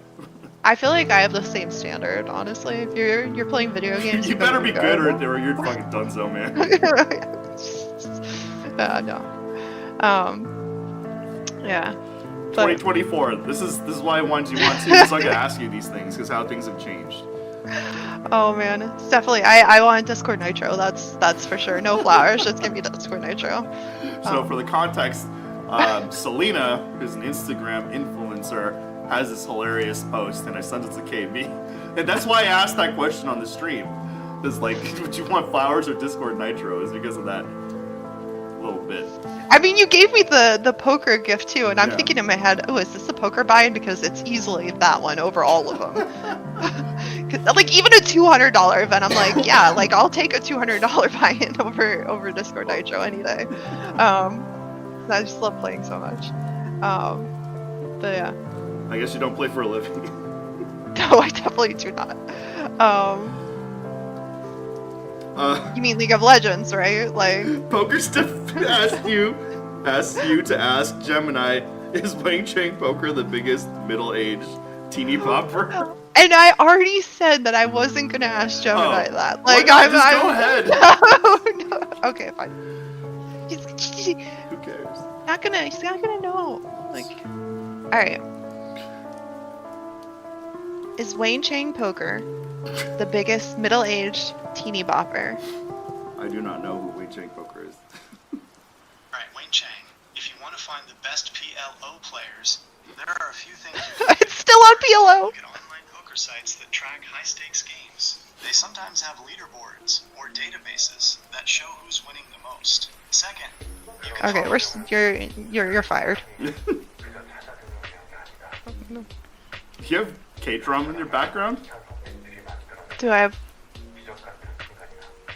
I feel like I have the same standard, honestly. If you're playing video games, you better be good or you're fucking donezo, man. No. Yeah. 2024. This is why I wanted you on too, so I could ask you these things, because how things have changed. Oh man, it's definitely. I want Discord Nitro. That's for sure. No flowers. Just give me Discord Nitro. So for the context, Selena, who's an Instagram influencer, has this hilarious post, and I sent it to KB, and that's why I asked that question on the stream. Is like, would you want flowers or Discord Nitro? Is because of that little bit. I mean, you gave me the poker gift too, and I'm thinking in my head, oh, is this the poker buy-in? Because it's easily that one over all of them. Like even a $200 event, I'm like, yeah, like I'll take a $200 buy-in over Discord Nitro any day. I just love playing so much. But yeah. I guess you don't play for a living. No, I definitely do not. You mean League of Legends, right? Like PokerStiff asked you to ask Gemini, is Wang Chang Poker the biggest middle-aged teeny popper? And I already said that I wasn't gonna ask Gemini that. Like, go ahead. No. Okay, fine. Who cares? He's not gonna know. Like, all right. Is Wayne Chang Poker the biggest middle-aged teeny bopper? I do not know who Wang Chang Poker is. Alright, Wayne Chang, if you want to find the best PLO players, there are a few things It's still on PLO. Look at online poker for sites that track high-stakes games. They sometimes have leaderboards or databases that show who's winning the most. Second, you can Okay, you're fired. Do you have K-Drum in your background? Do I have?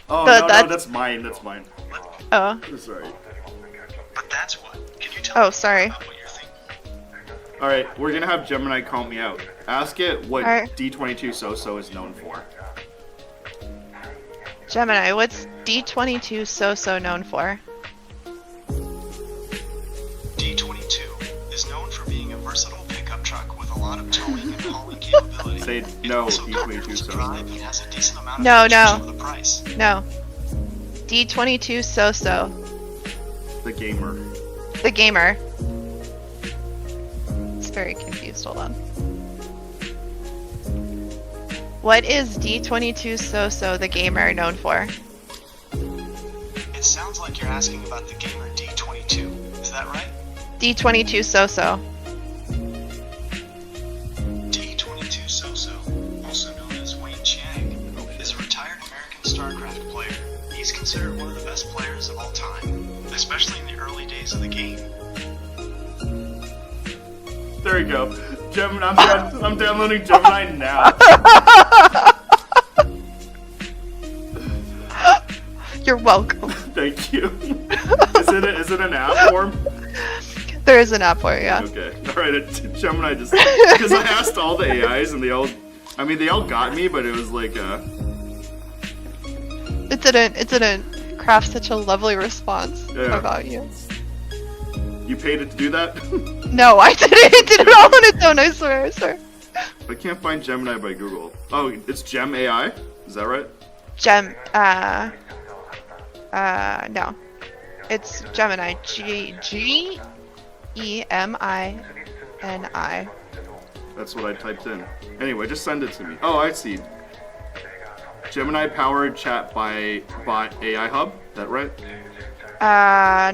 Oh, But no, that's- that's mine. That's mine. Oh. Sorry. But that's what. Can you tell Oh, me sorry. about what you're thinking? Alright, we're gonna have Gemini call me out. Ask it what Alright. D22-soso is known for. Gemini, what's D22-soso known for? D22 is known for being a versatile pickup truck with a lot of towing and hauling capability. Say It no, also delivers D22-soso. drive and has a decent amount of No, features no. for the price. No. D22-soso, The gamer. the gamer. It's very confused. Hold on. What is D22-soso, the gamer, known for? It sounds like you're asking about the gamer D22. Is that right? D22-soso. D22-soso, also known as Wayne Chiang, is a retired American StarCraft player. He's considered one of the best players of all time, especially in the early days of the game. There you go. Gemini, I'm downloading Gemini now. You're welcome. Thank you. Is it an app form? There is an app for it, yeah. Okay. Alright, Gemini just... Because I asked all the AIs and they all got me, but it was like, It didn't craft such a lovely response Yeah. about you. You paid it to do that? No, I didn't. It did it all on its own, I swear. I can't find Gemini by Google. Oh, it's Gem AI? Is that right? No. It's Gemini. Gemini. That's what I typed in. Anyway, just send it to me. Oh, I see. Gemini powered chat by AI Hub. Is that right?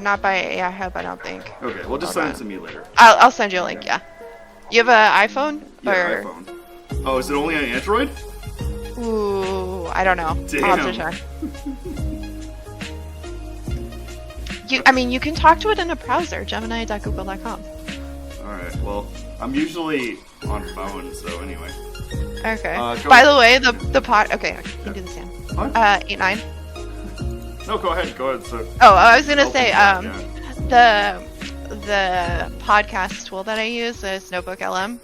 Not by AI Hub, I don't think. Okay, well just Hold send it on. to me later. I'll send you a link, yeah. You have an iPhone? Yeah, Or... iPhone. Oh, is it only on Android? Ooh, I don't know. Damn. I'll have to check. You can talk to it in a browser, gemini.google.com. Alright, well, I'm usually on phone, so anyway. Okay. Go By ahead. the way, the pod... Okay, you can do the same. What? 8-9. No, go ahead. So, Oh, I was gonna say, yeah. the podcast tool that I use is Notebook LM.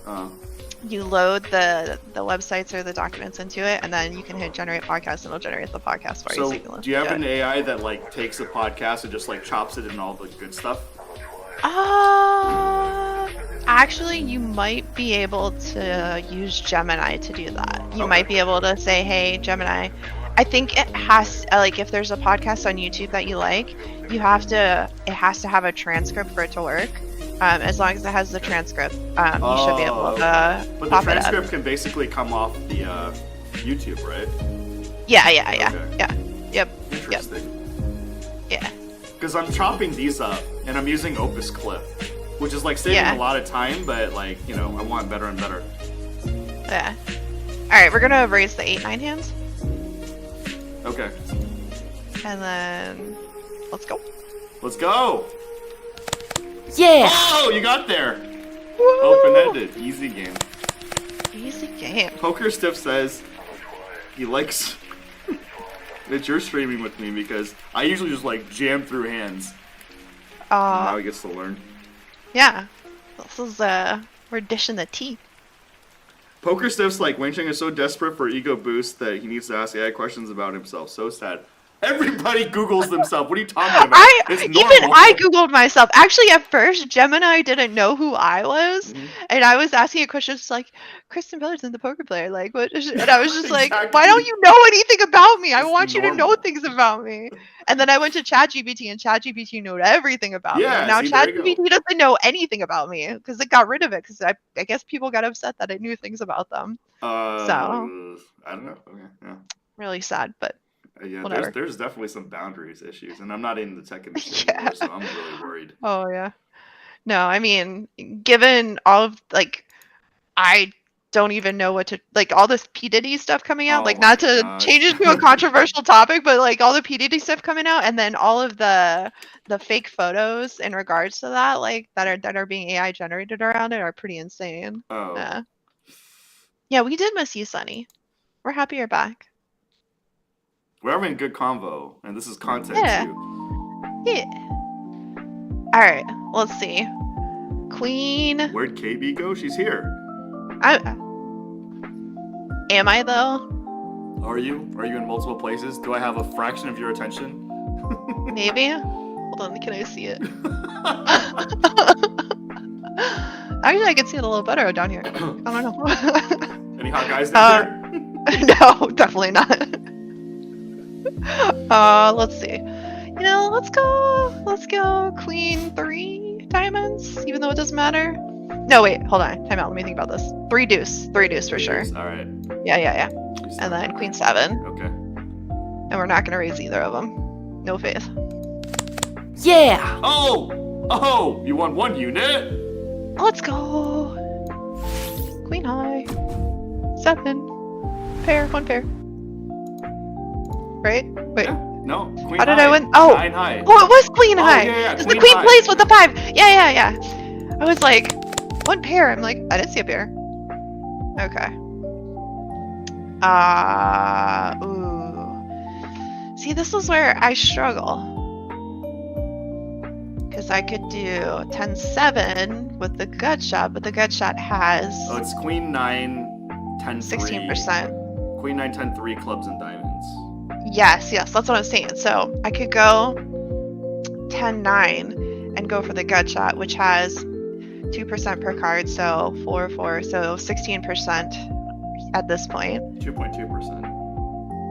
You load the websites or the documents into it, and then you can hit generate podcast, and it'll generate the podcast for you. So, You can listen do you have to an it. AI that like takes the podcast and just like chops it and all the good stuff? Actually, you might be able to use Gemini to do that. You Okay. might be able to say, "Hey, Gemini." I think it has like if there's a podcast on YouTube that you like, it has to have a transcript for it to work. As long as it has the transcript, you should be able to But the pop it up. transcript can basically come off the YouTube, right? Yeah. Okay. Yep. Interesting. Yeah. Because I'm chopping these up and I'm using Opus Clip, which is like saving Yeah. a lot of time, but like, you know, I want better and better. Yeah. All right, we're gonna raise the 8-9 hands, Okay, and then let's go. let's go. Yeah! Oh, you got there. Woo! Open-ended, easy game. Easy game. Poker Stiff says he likes that you're streaming with me because I usually just like jam through hands. Now he gets to learn. Yeah. This is we're dishing the tea. Poker Stiff's like, Wang Cheng is so desperate for ego boost that he needs to ask AI questions about himself. So sad. Everybody Googles themselves. What are you talking about? It's Even normal. I googled myself. Actually, at first, Gemini didn't know who I was, Mhm. and I was asking a question just like, "Kristen Bellerton, the poker player, like what?" And I was just like, Exactly. "Why don't you know anything about me? I It's want you to know normal. things about me." And then I went to ChatGPT, and ChatGPT knew everything about me. Yeah, And now see, there you go. ChatGPT doesn't know anything about me because it got rid of it because I guess people got upset that I knew things about them. I don't know. Okay, yeah. Really sad, but Yeah, Whatever. there's definitely some boundaries issues, and I'm not in the tech industry Yeah. anymore, so I'm really worried. oh yeah. No, I mean, given all of like, I don't even know what to like. All this P Diddy stuff coming out, Oh like my not to gosh. change it to a controversial topic, but like all the P Diddy stuff coming out, and then all of the fake photos in regards to that, like that are being AI generated around it, are pretty insane. Oh. Yeah, we did miss you, Sunny. We're happy you're back. We're having a good convo, and this is content Yeah. too. Yeah. All right. Let's see. Queen. Where'd KB go? She's here. Am I though? Are you? Are you in multiple places? Do I have a fraction of your attention? Maybe. Hold on. Can I see it? Actually, I can see it a little better down here. I don't know. Any hot guys down there? No, definitely not. Let's see. You know, let's go Queen 3 diamonds, even though it doesn't matter. No, wait, hold on. Time out. Let me think about this. 3 deuce for sure. All right. Yeah. And then Queen 7. Okay. And we're not gonna raise either of them. No faith. Yeah! Oh! You won 1 unit? Let's go. Queen high. 7. 1 pair. Right? Wait. Yeah. No. Queen How did high. I win? Oh! 9 high. Oh, it was Queen high. Yeah. It's the Queen high. plays with the 5. Yeah. I was like, 1 pair. I'm like, I didn't see a pair. Okay. Ooh. See, this is where I struggle. Because I could do 10-7 with the gut shot, but the gut shot has Oh, it's Queen 9, 10, 3. 16%. Queen 9, 10, 3 clubs and diamonds. Yes, that's what I'm saying. So I could go 10-9 and go for the gut shot, which has 2% per card, so 4, so 16% at this point. 2.2%.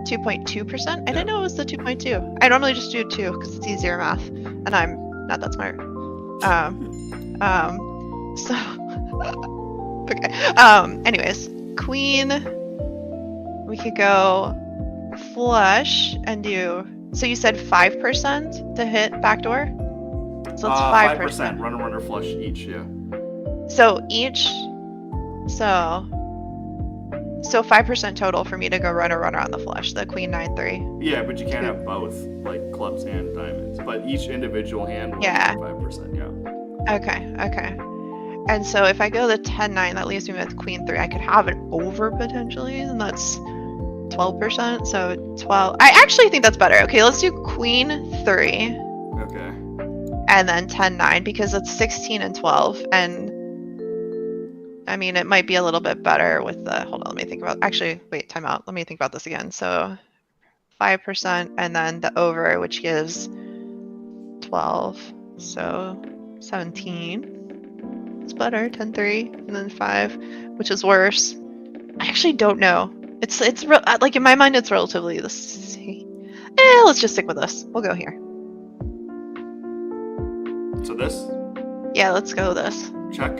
2.2%? I didn't know it was the 2.2. I normally just do 2 because it's easier math, and I'm not that smart. So okay. Anyways, Queen. We could go flush and do. So you said 5% to hit backdoor. So it's 5%. Runner flush each. Yeah. So each. So 5% total for me to go runner on the flush. The Queen 9-3. Yeah, but you can't have both, like clubs and diamonds. But each individual hand will Yeah. be 5%. Yeah. Okay. And so if I go the 10-9, that leaves me with Queen 3. I could have it over potentially, and that's 12%. So 12. I actually think that's better. Okay, let's do Queen 3 Okay. and then 10-9 because it's 16 and 12. And I mean, it might be a little bit better with the. Hold on, let me think about. Actually, wait, time out. Let me think about this again. So 5% and then the over, which gives 12. So 17. It's better. 10-3 and then 5, which is worse. I actually don't know. It's like in my mind, it's relatively the same. Let's just stick with this. We'll go here. So this? Yeah, let's go with this. Check.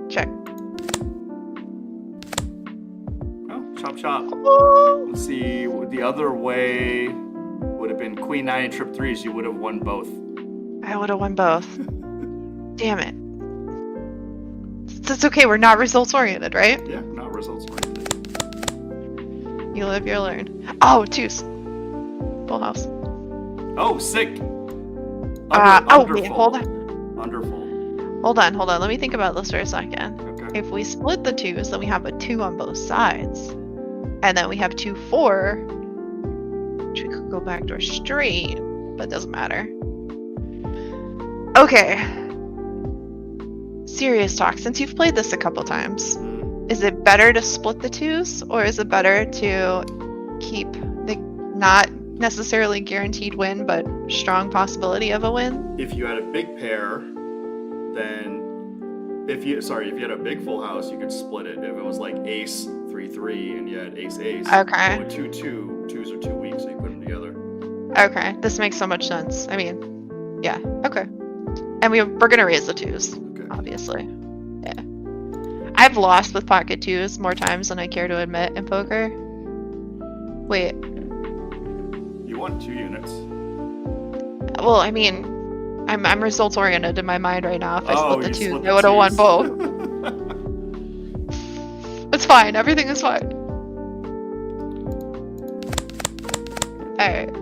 Check. Oh, chop. Oh, Let's see. The other way would have been Queen 9 and Trip 3s. You would have won both. I would have won both. Damn it. It's okay. We're not results oriented, right? Yeah, not results oriented. You live, you learn. Oh, 2s. Full house. Oh, sick. Wait, Underfold. hold on. Underfold. Hold on. Let me think about this for a second. Okay. If we split the 2s, then we have a 2 on both sides. And then we have 2-4, which we could go backdoor straight, but it doesn't matter. Okay. Serious talk. Since you've played this a couple times, is it better to split the 2s, or is it better to keep the not necessarily guaranteed win, but strong possibility of a win? If you had a big pair, then if you had a big full house, you could split it. If it was like ace 3-3 and you had ace, Okay. with 2-2, 2s are 2 weak, so you put them together. Okay, this makes so much sense. I mean, yeah, okay. And we're gonna raise the 2s, Okay. obviously. Yeah. I've lost with pocket 2s more times than I care to admit in poker. Wait, You won 2 units. well, I mean, I'm results oriented in my mind right now. If I split the you 2s, split I would have won 2s. both. It's fine. Everything is fine. Alright.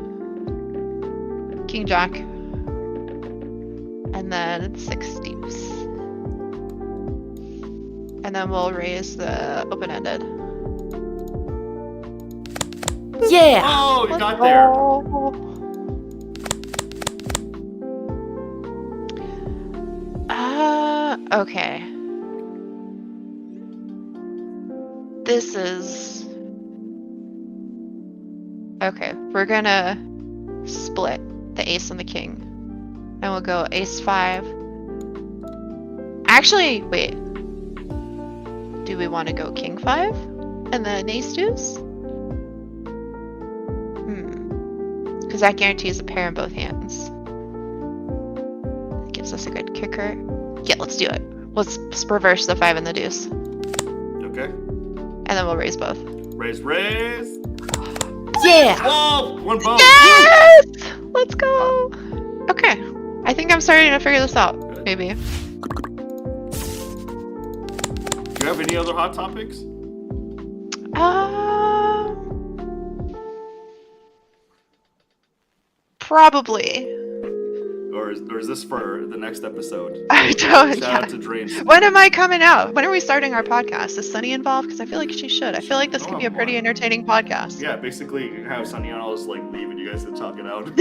King Jack. And then 6 deeps. And then we'll raise the open-ended. Yeah! Oh, you got there. Okay. This is... Okay, we're gonna split the ace and the king. And we'll go ace 5. Actually, wait. Do we want to go king 5? And then ace deuce? Because that guarantees a pair in both hands. That gives us a good kicker. Yeah, let's do it. Let's reverse the 5 and the deuce. Okay. And then we'll raise both. Raise, raise. Yeah! Oh, one bump. Yes! Let's go! Okay. I think I'm starting to figure this out. Good. Maybe. Do you have any other hot topics? Probably. Or is this for the next episode? I don't Shout out know. to Dreams. When am I coming out? When are we starting our podcast? Is Sunny involved? Because I feel like she should. I feel like this could be a pretty entertaining podcast. Yeah, basically you have Sunny on, I'll just like leave and you guys can talk it out.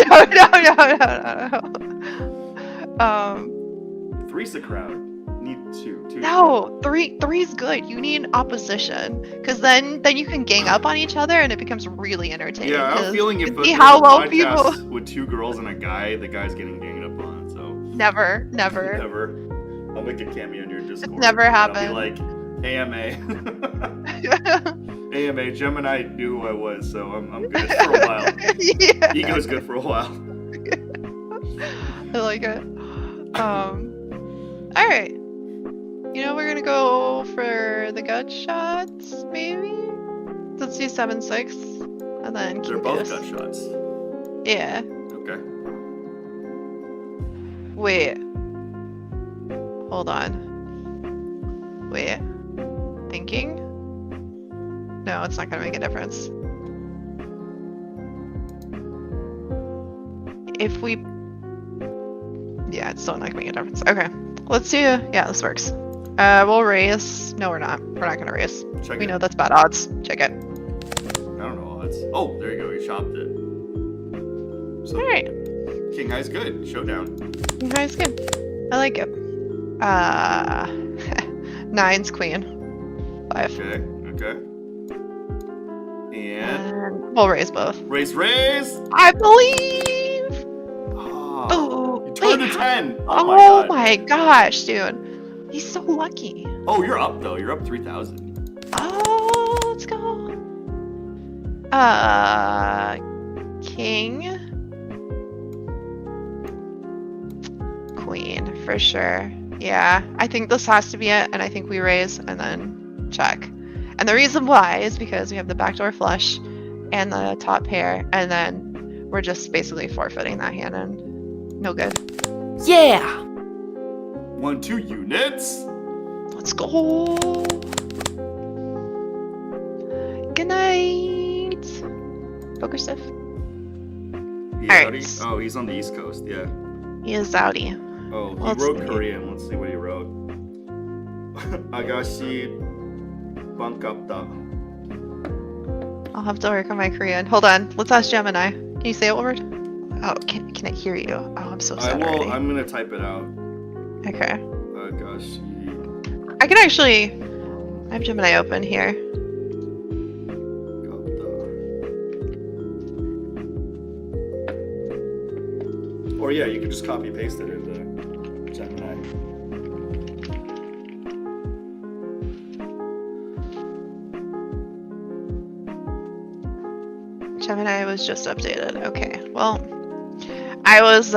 No. Three's the crowd. Need two. No, three's good. You need opposition, because then you can gang up on each other, and it becomes really entertaining. Yeah, I'm 'cause feeling if you a see how low podcast people. with 2 girls and a guy, the guy's getting ganged up on. So Never. never. I'll make a cameo in your Discord. never and happened. I'll be like, AMA. AMA. Gemini knew who I was, so I'm good for a while. Yeah, Ego's good for a while. I like it. All right. You know, we're gonna go for the gut shots, maybe. Let's do 7-6, and then They're king both deuce. gut shots. Yeah. Okay. Wait. Hold on. Wait. Thinking? No, it's not gonna make a difference. If we... Yeah, it's still not gonna make a difference. Okay. Let's do... Yeah, this works. We'll raise... No, we're not. We're not gonna raise. Check We it. know that's bad odds. Check it. I don't know. Oh, there you go. You chopped it. So Alright. King High's good. Showdown. Nice, good. I like it. 9's queen. 5. Okay. And And we'll raise both. raise. I believe! Oh, Oh, you turned wait. to 10. Oh my gosh, dude. He's so lucky. Oh, you're up though. You're up 3,000. Oh, let's go. King. Queen, for sure. Yeah, I think this has to be it, and I think we raise and then check. And the reason why is because we have the backdoor flush and the top pair, and then we're just basically forfeiting that hand, and no good. Yeah! 1, 2 units. Let's go. Good night. Poker stuff. He's Alright. outie? Oh, he's on the East Coast. Yeah. He is outie. Oh, he Let's wrote see. Korean. Let's see what he wrote. Agashi Bankapta. I'll have to work on my Korean. Hold on. Let's ask Gemini. Can you say it one word? Oh, can I hear you? Oh, I'm so I sad will. already. I'm gonna type it out. Okay. Agashi. I can actually... I have Gemini open here. Or yeah, you can just copy paste it into Gemini. Gemini was just updated. Okay. Well, I was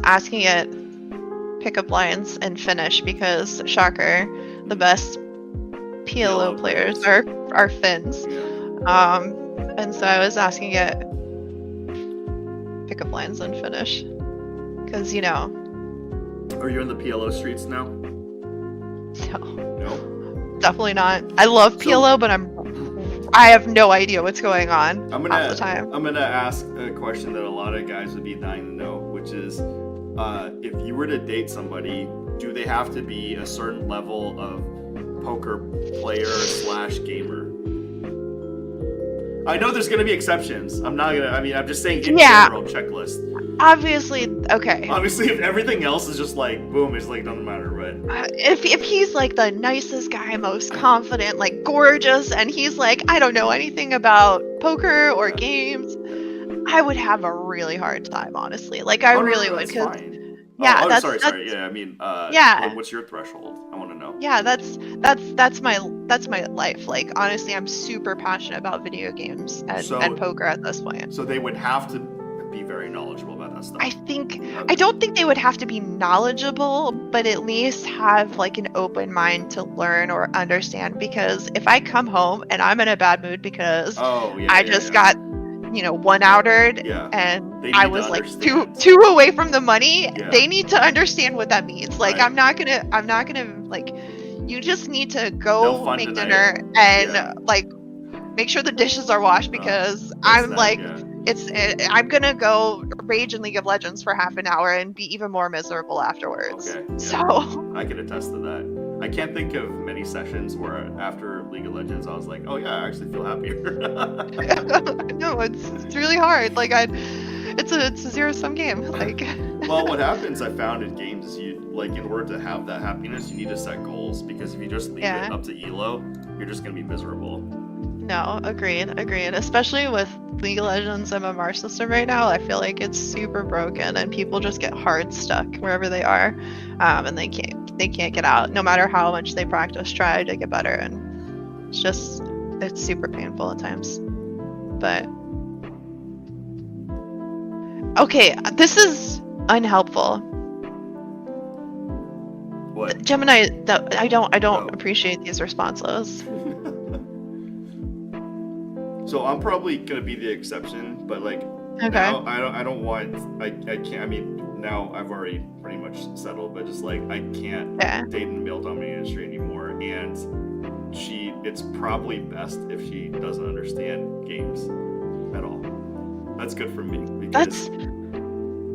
asking it pickup lines in Finnish because, shocker, the best PLO players are Finns. Yeah. And so I was asking it pickup lines in Finnish because, you know, Are you in the PLO streets now? no. No. definitely not. I love PLO, but I have no idea what's going on half the time. I'm gonna ask a question that a lot of guys would be dying to know, which is, if you were to date somebody, do they have to be a certain level of poker player / gamer? I know there's gonna be exceptions. I'm just saying in general checklist. Obviously, okay. Obviously, if everything else is just like boom, it's like doesn't matter, but if he's like the nicest guy, most confident, like gorgeous, and he's like, I don't know anything about poker or games, I would have a really hard time, honestly. Like I really would, because sorry. Yeah, I mean, yeah. What's your threshold? I want to know. Yeah, that's my life. Like honestly, I'm super passionate about video games and poker at this point. So they would have to be very knowledgeable about that stuff. I don't think they would have to be knowledgeable, but at least have like an open mind to learn or understand. Because if I come home and I'm in a bad mood because I just got one outered and I was like two away from the money, they need to understand what that means. Like I'm not gonna like, you just need to go make dinner and like make sure the dishes are washed, because I'm I'm gonna go rage in League of Legends for half an hour and be even more miserable afterwards. Okay. Yeah. So I can attest to that. I can't think of many sessions where after League of Legends I was like, oh yeah, I actually feel happier. No, it's really hard. Like it's a zero-sum game. Like well, what happens I found in games is you like, in order to have that happiness, you need to set goals, because if you just leave it up to elo, you're just gonna be miserable. No, agreed. Especially with League of Legends MMR system right now, I feel like it's super broken and people just get hard stuck wherever they are, and they can't get out, no matter how much they try to get better, and it's super painful at times. But okay, this is unhelpful. What? Gemini, I don't appreciate these responses. So I'm probably gonna be the exception, but like now I don't want, I can't. I mean, now I've already pretty much settled, but just like I can't date in the male-dominated industry anymore, and it's probably best if she doesn't understand games at all. That's good for me, because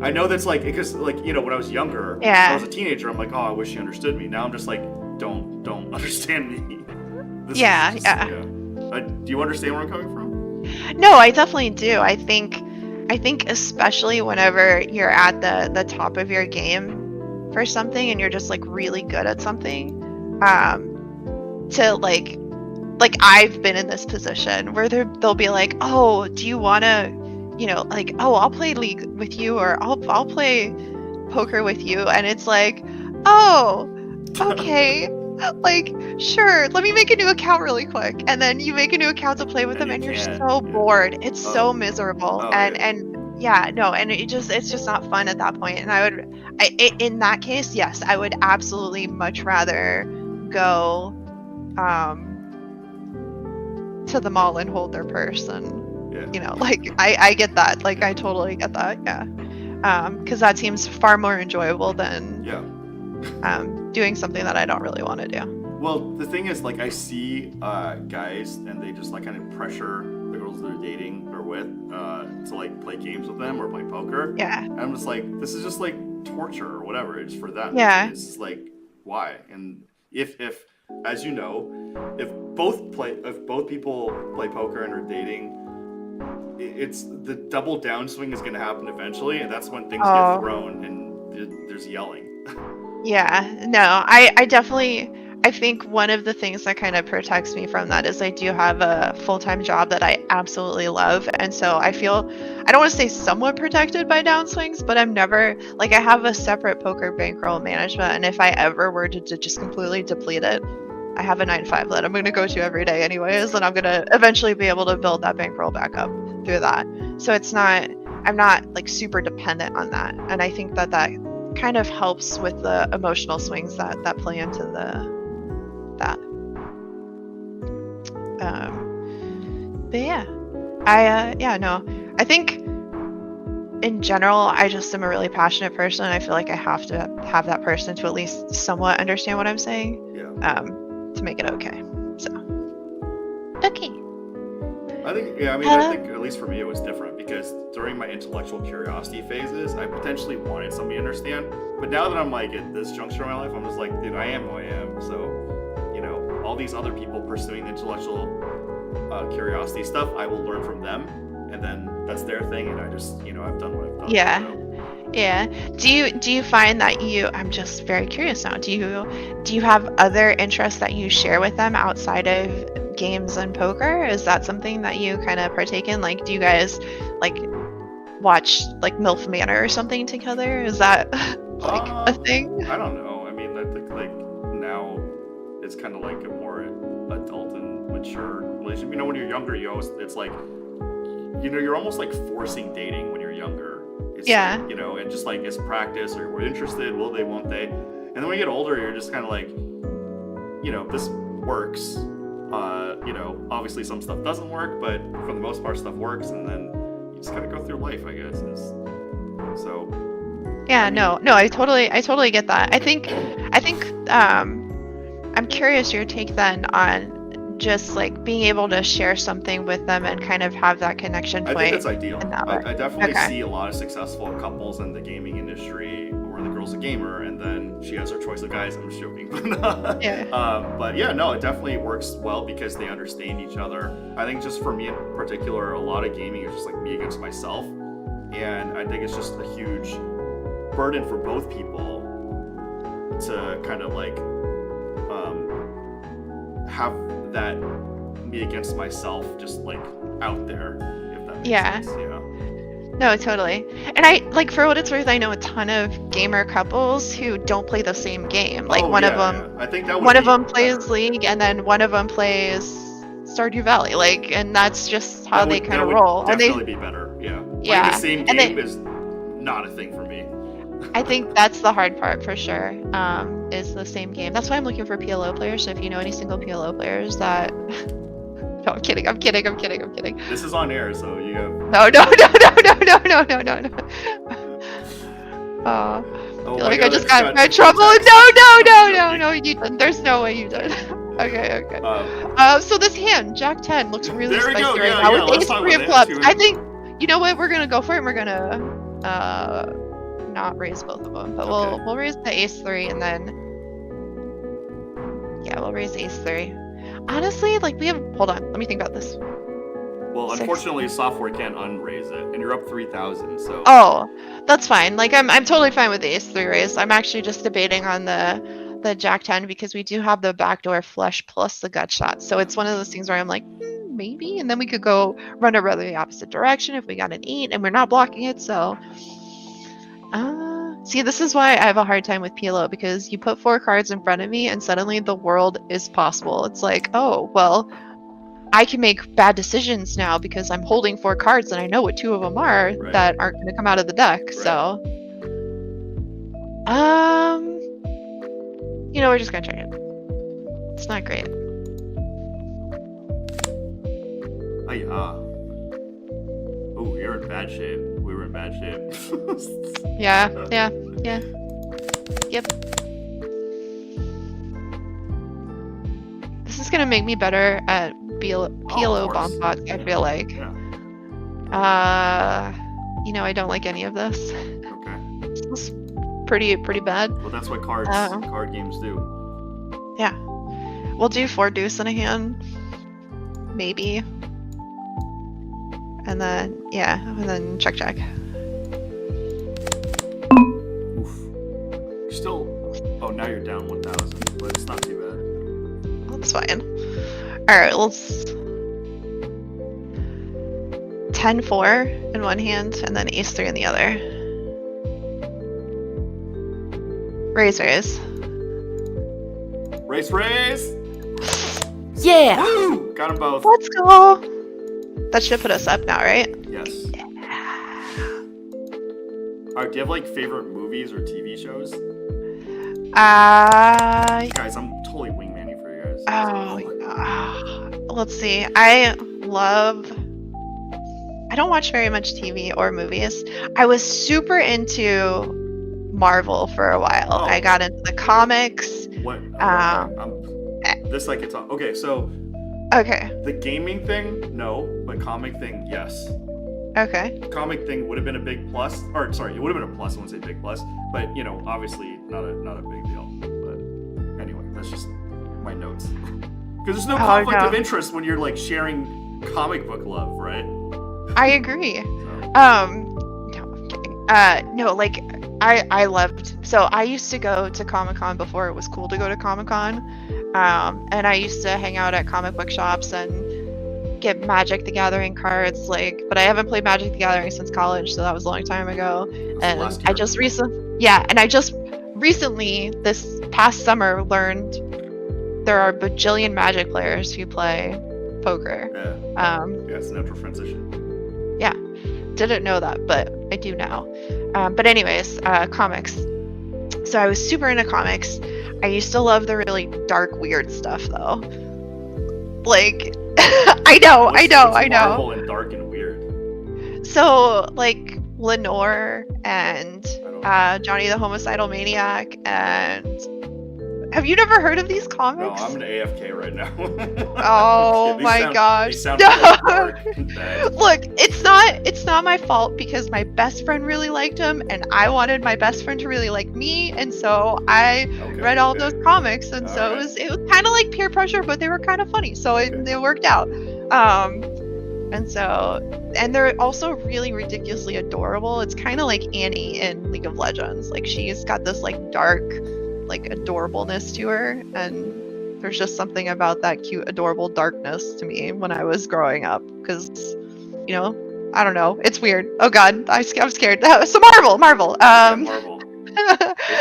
I know that's like, because like when I was younger, when I was a teenager, I'm like, oh, I wish she understood me. Now I'm just like, don't understand me. Do you understand where I'm coming from? No, I definitely do. I think especially whenever you're at the top of your game for something and you're just like really good at something, to like I've been in this position where they'll be like, oh, do you want to, like, oh, I'll play League with you, or I'll play poker with you, and it's like, oh, okay. Like, sure, let me make a new account really quick, and then you make a new account to play with them, and you're so bored. It's so miserable, and it's just not fun at that point. And in that case, yes, I would absolutely much rather go to the mall and hold their purse, and like I get that, like I totally get that, because that seems far more enjoyable than doing something that I don't really want to do. Well, the thing is, like, I see guys and they just like kind of pressure the girls they're dating or with to like play games with them or play poker. Yeah. And I'm just like, this is just like torture or whatever. It's for them. Yeah. It's just like, why? And if as you know, if both people play poker and are dating, it's the double downswing is going to happen eventually, and that's when things get thrown and there's yelling. Yeah, no, I definitely, I think one of the things that kind of protects me from that is I do have a full-time job that I absolutely love, and so I feel, I don't want to say somewhat protected by downswings, but I'm never, like, I have a separate poker bankroll management, and if I ever were to just completely deplete it, I have a 9-to-5 that I'm going to go to every day anyways, and I'm going to eventually be able to build that bankroll back up through that. So I'm not like super dependent on that, and I think that kind of helps with the emotional swings that play into that. But yeah, I think in general, I just am a really passionate person. I feel like I have to have that person to at least somewhat understand what I'm saying. Yeah. To to make it okay. So, okay. I think, yeah, I mean, I think at least for me it was different because during my intellectual curiosity phases, I potentially wanted somebody to understand. But now that I'm like at this juncture in my life, I'm just like, dude, I am who I am. So, you know, all these other people pursuing the intellectual curiosity stuff, I will learn from them, and then that's their thing, and I just, you know, I've done what I've done. Yeah. So. Yeah. Do you find that I'm just very curious now. Do you have other interests that you share with them outside of games and poker? Is that something that you kind of partake in? Like, do you guys like watch like MILF Manor or something together? Is that like a thing? I don't know. I mean, I think like now it's kind of like a more adult and mature relationship. You know, when you're younger, it's like, you know, you're almost like forcing dating when you're younger. It's Yeah. like, you know, and just like it's practice, or we're interested, will they, won't they? And then when you get older, you're just kind of like, you know, this works. You know, obviously some stuff doesn't work, but for the most part, stuff works, and then you just gotta go through life, I guess. So. Yeah, no, I totally get that. I think, I'm curious your take then on just like being able to share something with them and kind of have that connection point. I think that's ideal. in that way. I definitely Okay. see a lot of successful couples in the gaming industry where the girl's a gamer and then she has her choice of guys. I'm just joking. Yeah. But yeah, no, it definitely works well because they understand each other. I think just for me in particular, a lot of gaming is just like me against myself. And I think it's just a huge burden for both people to kind of like have that me against myself just like out there, if that makes sense. Yeah. No, totally. And I like, for what it's worth, I know a ton of gamer couples who don't play the same game. Like one of them, I think that would one of be them plays better. League, and then one of them plays Stardew Valley. Like, and that's just how That they would- kind that of would roll. And Definitely be better. Yeah. Yeah, Playing the same and game is not a thing for me. I think that's the hard part for sure. Is the same game. That's why I'm looking for PLO players. So if you know any single PLO players that, no, I'm kidding. This is on air, so you have. No. I Oh feel my like God, I just I've got in my two trouble. texts. No, you didn't. There's no way you did. Okay. So this hand, Jack 10, looks really There we spicy go, right yeah, now yeah, with let's ace talk 3 of about clubs. that, too. I think, you know what, we're gonna go for it and we're gonna not raise both of them, but Okay. we'll raise the ace 3 and then, yeah, we'll raise ace 3. Honestly, like hold on, let me think about this. Well, Six. unfortunately, software can't unraise it, and you're up 3,000. So. Oh, that's fine. Like I'm totally fine with the ace 3 raise. I'm actually just debating on the Jack 10 because we do have the backdoor flush plus the gut shot. So it's one of those things where I'm like, maybe, and then we could go run a rather the opposite direction if we got an 8 and we're not blocking it. So, see, this is why I have a hard time with PLO, because you put 4 cards in front of me and suddenly the world is possible. It's like, oh, well, I can make bad decisions now because I'm holding 4 cards and I know what 2 of them are Right. that aren't going to come out of the deck. Right. So, you know, we're just gonna check it. It's not great. Oh, you're in bad shape. We were in bad shape. Yeah. Yep. This is gonna make me better at PLO course. bomb pots, I feel like. Yeah. You know, I don't like any of this. Okay. This is pretty bad. Well, that's what card games do. Yeah. We'll do 4 deuce in a hand. Maybe. And then, yeah, and then check. Oof. You're still. Oh, now you're down 1,000, but it's not too bad. That's fine. Alright, let's 10-4 in one hand, and then ace 3 in the other. Raise. Race! Yeah. Woo! Got them both. Let's go! That should put us up now, right? Yes. Alright, do you have like favorite movies or TV shows? Guys, I'm totally wingmanning for you guys. Let's see. I don't watch very much TV or movies. I was super into Marvel for a while. Oh. I got into the comics. What? Um, This I could talk. Okay, so Okay. the gaming thing, no, but comic thing, yes. Okay. Comic thing would have been a big plus, or sorry, it would have been a plus. I wouldn't say big plus, but obviously not a big deal. But anyway, that's just my notes. Because there's no conflict of interest when you're like sharing comic book love, right? I agree. So, No, I'm kidding. No, like I loved. So I used to go to Comic-Con before it was cool to go to Comic-Con, and I used to hang out at comic book shops and get Magic the Gathering cards. But I haven't played Magic the Gathering since college, so that was a long time ago. And I just recently, this past summer, learned there are a bajillion Magic players who play poker. yeah, it's a natural transition. Didn't know that, but I do now. But anyways, comics. So I was super into comics. I used to love the really dark, weird stuff, though. Like, I know. Marvel and dark and weird. So, like, Lenore and Johnny the Homicidal Maniac, and have you never heard of these No, comics? I'm an AFK right now. Oh my gosh. They sound No. really dark and bad. Look, it's not my fault because my best friend really liked him, and I wanted my best friend to really like me, and so I read all those comics, and so Alright. it was kind of like peer pressure, but they were kind of funny, so it worked out. And they're also really ridiculously adorable. It's kind of like Annie in League of Legends. Like, she's got this like dark, like adorableness to her, and there's just something about that cute, adorable darkness to me when I was growing up, because I don't know, it's weird. Oh god, I'm scared. So Marvel. Marvel. If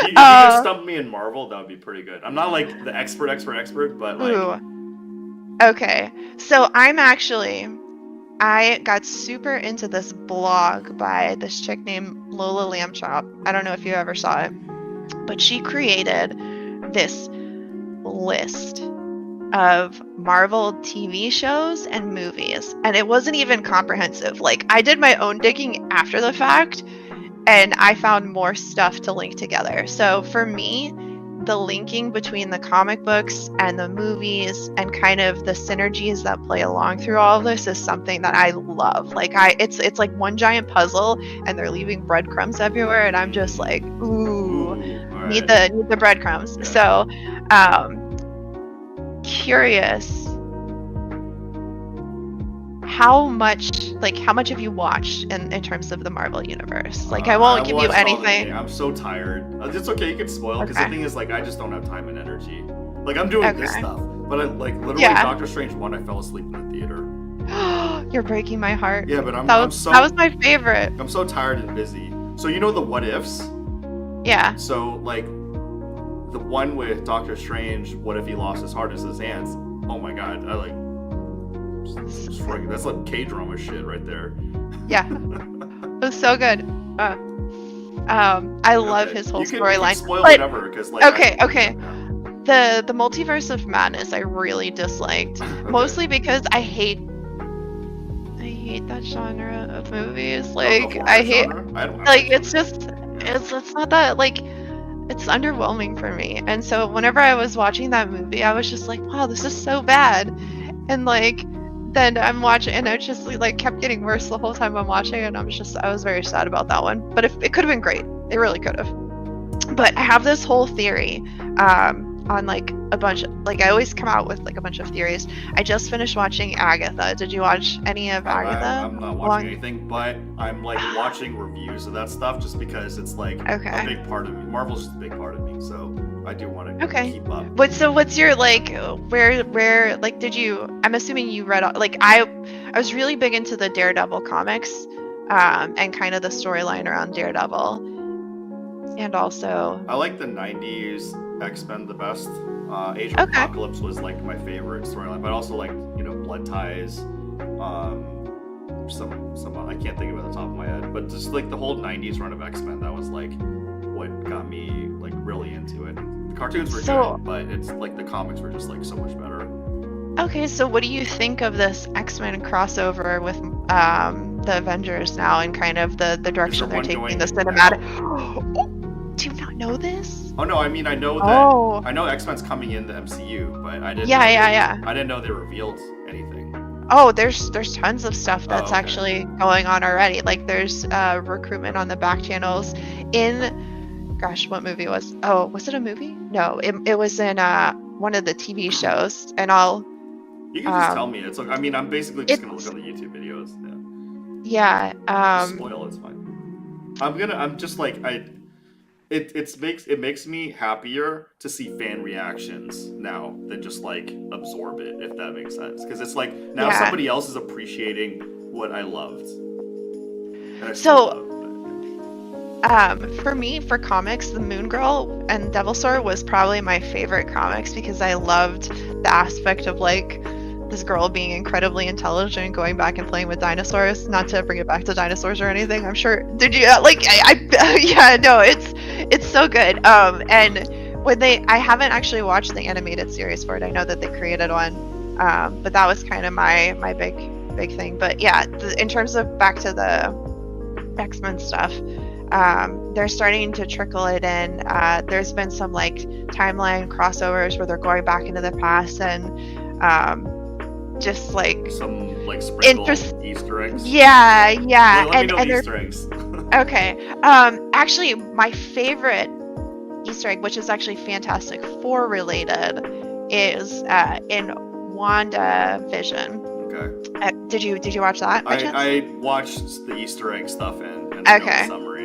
you could stump me in Marvel, that would be pretty good. I'm not like the expert, but like. Ooh. Okay, so I got super into this blog by this chick named Lola Lambchop. I don't know if you ever saw it, but she created this list of Marvel TV shows and movies, and it wasn't even comprehensive. Like, I did my own digging after the fact, and I found more stuff to link together. So for me, the linking between the comic books and the movies and kind of the synergies that play along through all of this is something that I love. Like, it's like one giant puzzle, and they're leaving breadcrumbs everywhere, and I'm just like, ooh, need the breadcrumbs. Yeah. So, curious, how much have you watched in terms of the Marvel universe? Like, I won't give you anything. I'm so tired. It's okay, you can spoil, because the thing is, like, I just don't have time and energy. Like, I'm doing this stuff, but literally Doctor Strange 1, I fell asleep in the theater. You're breaking my heart. Yeah, but that was my favorite. I'm so tired and busy. So the what ifs? Yeah. So, like, the one with Doctor Strange, what if he lost his heart in his hands? Oh my god, that's like K-drama shit right there. Yeah. It was so good. I love his whole storyline. You can spoil whatever, because like. Okay. The Multiverse of Madness I really disliked, mostly because I hate that genre of movies. Like, I hate. Like, it's not that, like, it's underwhelming for me. And so whenever I was watching that movie, I was just like, wow, this is so bad. And like, then I'm watching, and it just like kept getting worse the whole time I'm watching, and I was very sad about that one. But it could have been great. It really could have. But I have this whole theory on like a bunch of, like, I always come out with like a bunch of theories. I just finished watching Agatha. Did you watch any of Agatha? I'm not watching anything, but I'm like watching reviews of that stuff just because it's like a big part of me. Marvel's just a big part of me, so I do want to keep up. What's your, like, where like, did you, I'm assuming you read, like, I was really big into the Daredevil comics, and kind of the storyline around Daredevil. And also, I like the 90s X-Men the best. Age of Apocalypse was like my favorite storyline, but also like, Blood Ties, some I can't think of it at the top of my head, but just like the whole 90s run of X-Men, that was like what got me like really into it. The cartoons were good, but it's like the comics were just like so much better. Okay, so what do you think of this X-Men crossover with the Avengers now, and kind of the direction they're taking the cinematic? Do you not know this? Oh no, I mean I know that Oh. I know X-Men's coming in the MCU, but I didn't. Yeah. I didn't know they revealed anything. Oh, there's tons of stuff that's okay. actually going on already. Like there's recruitment on the back channels in, gosh, what movie was? Oh, was it a movie? No, it was in one of the TV shows. And You can just tell me. It's like, I mean, I'm basically just gonna look at the YouTube videos. Yeah. Just spoil, it's fine. I'm just like it makes me happier to see fan reactions now than just like absorb it, if that makes sense. Because it's like now somebody else is appreciating what I loved. And I still love it. For me, for comics, The Moon Girl and Devil Sword was probably my favorite comics because I loved the aspect of like this girl being incredibly intelligent, going back and playing with dinosaurs. Not to bring it back to dinosaurs or anything. I'm sure. Did you like? Yeah, no, it's so good. And when I haven't actually watched the animated series for it. I know that they created one, but that was kind of my big thing. But yeah, in terms of back to the X-Men stuff. They're starting to trickle it in. There's been some like timeline crossovers where they're going back into the past and just like some like sprinkled Easter eggs. Yeah. Let me know the Easter eggs. Okay. Actually, my favorite Easter egg, which is actually Fantastic Four related, is in WandaVision. Okay. Did you watch that by chance? I watched the Easter egg stuff and okay. The summary,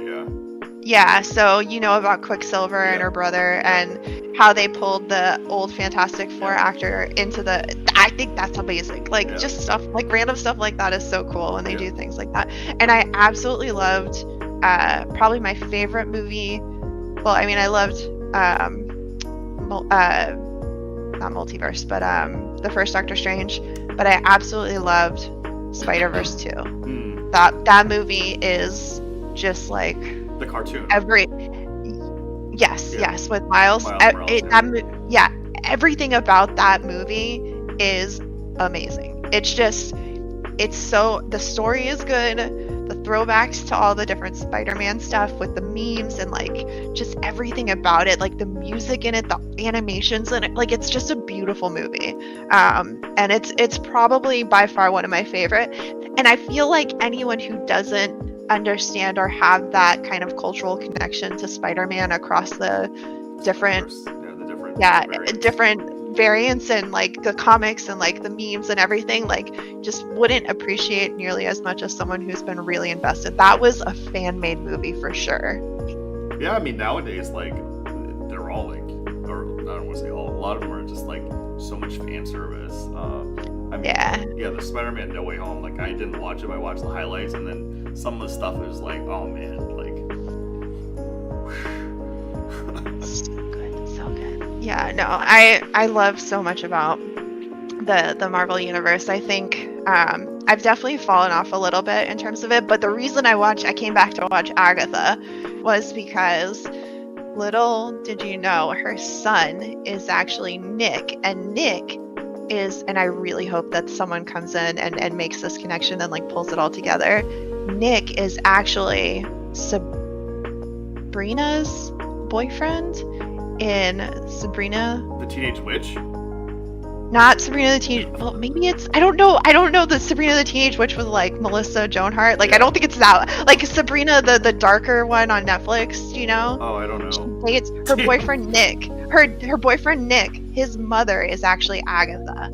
Yeah, so you know about Quicksilver and her brother and how they pulled the old Fantastic Four actor into the... I think that's amazing. Like, just stuff, like random stuff like that is so cool when they do things like that. And I absolutely loved, probably my favorite movie... Well, I mean, I loved, not Multiverse, but the first Doctor Strange. But I absolutely loved Spider-Verse 2. That movie is just like... The cartoon. Yes, with Miles. Everything about that movie is amazing. It's so, the story is good, the throwbacks to all the different Spider-Man stuff with the memes and like just everything about it, like the music in it, the animations in it, like it's just a beautiful movie. And it's probably by far one of my favorite. And I feel like anyone who doesn't understand or have that kind of cultural connection to Spider-Man across the different variants and like the comics and like the memes and everything, like just wouldn't appreciate nearly as much as someone who's been really invested. That was a fan-made movie for sure. Yeah, I mean nowadays like they're all like, or I don't want to say all, a lot of them are just like so much fan service. I mean, the Spider-Man No Way Home, like I didn't watch it, I watched the highlights, and then some of the stuff is like, oh man, like so good. Yeah, no, I love so much about the Marvel universe. I think I've definitely fallen off a little bit in terms of it, but the reason I came back to watch Agatha was because little did you know, her son is actually Nick, and Nick is, and I really hope that someone comes in and makes this connection and like pulls it all together. Nick is actually Sabrina's boyfriend in Sabrina the Teenage Witch. Not Sabrina the Teenage... Well, maybe it's... I don't know that Sabrina the Teenage Witch was like Melissa Joan Hart. Like, I don't think it's that... Like, Sabrina, the darker one on Netflix, you know? Oh, I don't know. It's her boyfriend, Nick. Her boyfriend, Nick, his mother is actually Agatha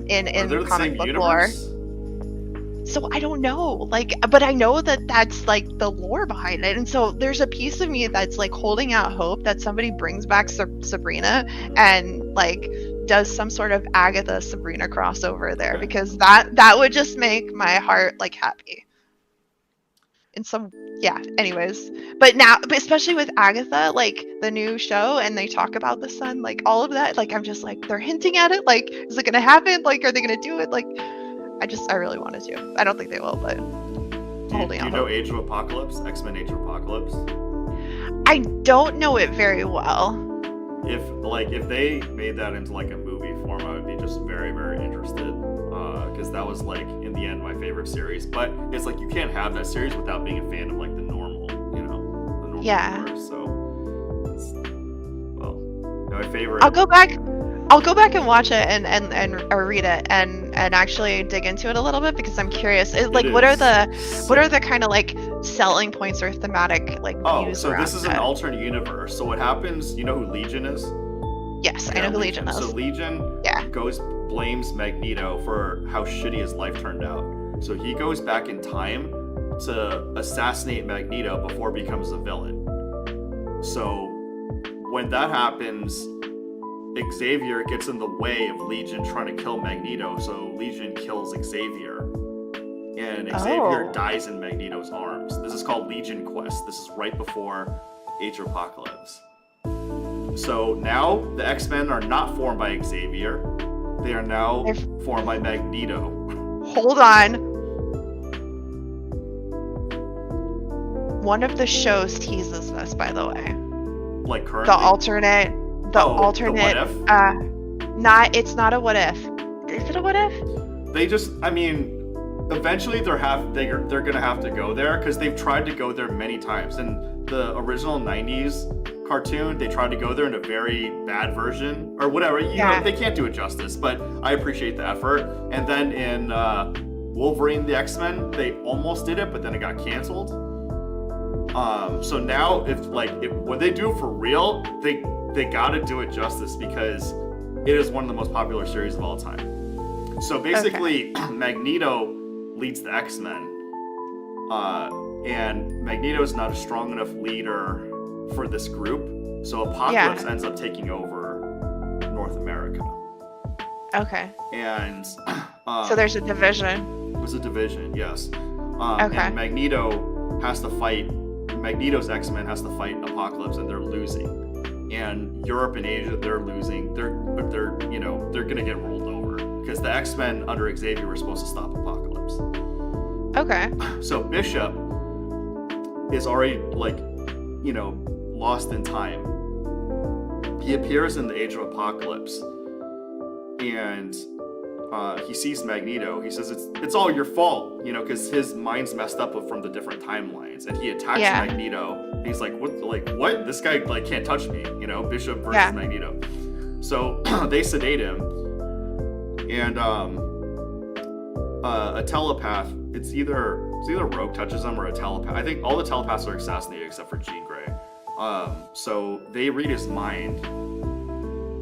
in the comic book lore. So I don't know. Like, but I know that that's, like, the lore behind it. And so there's a piece of me that's, like, holding out hope that somebody brings back Sabrina and, like... does some sort of Agatha Sabrina crossover there, because that would just make my heart like happy. Anyways, but especially with Agatha, like the new show, and they talk about the son, like all of that, like I'm just like, they're hinting at it, like is it gonna happen, like are they gonna do it, like I really wanted to. I don't think they will, but do you know Age of Apocalypse, X-Men Age of Apocalypse? I don't know it very well. If they made that into like a movie form, I would be just very, very interested, because that was like in the end my favorite series. But it's like you can't have that series without being a fan of like the normal universe. So My favorite. I'll go back and watch it and or read it and actually dig into it a little bit because I'm curious. What are the kind of like selling points or thematic like views so around this is it? an alternate universe. So what happens? You know who Legion is? Yes, I know who Legion is. So Legion blames Magneto for how shitty his life turned out. So he goes back in time to assassinate Magneto before he becomes a villain. So when that happens, Xavier gets in the way of Legion trying to kill Magneto, so Legion kills Xavier. And Xavier dies in Magneto's arms. This is called Legion Quest. This is right before Age of Apocalypse. So now the X-Men are not formed by Xavier. They are now formed by Magneto. Hold on. One of the shows teases this, by the way. Like currently? The alternate. The what if? It's not a what if. Is it a what if? They just, eventually they're gonna have to go there because they've tried to go there many times. In the original 90s cartoon, they tried to go there in a very bad version or whatever. You know, they can't do it justice, but I appreciate the effort. And then in Wolverine the X-Men, they almost did it, but then it got canceled. So now if when they do it for real, they gotta do it justice because it is one of the most popular series of all time. So basically, Magneto leads the X-Men, and Magneto is not a strong enough leader for this group, so Apocalypse ends up taking over North America. Okay. And so there's a division. There's a division, yes. Okay. And Magneto's X-Men has to fight Apocalypse, and they're losing. And Europe and Asia, they're losing. They're gonna get rolled over because the X-Men under Xavier were supposed to stop Apocalypse. Okay. So Bishop is already lost in time. He appears in the Age of Apocalypse, and he sees Magneto. He says it's all your fault, because his mind's messed up from the different timelines, and he attacks Magneto. And he's like, what? This guy can't touch me, Bishop versus Magneto. So they sedate him, and a telepath. It's either Rogue touches him or a telepath. I think all the telepaths are assassinated except for Jean Grey. So they read his mind,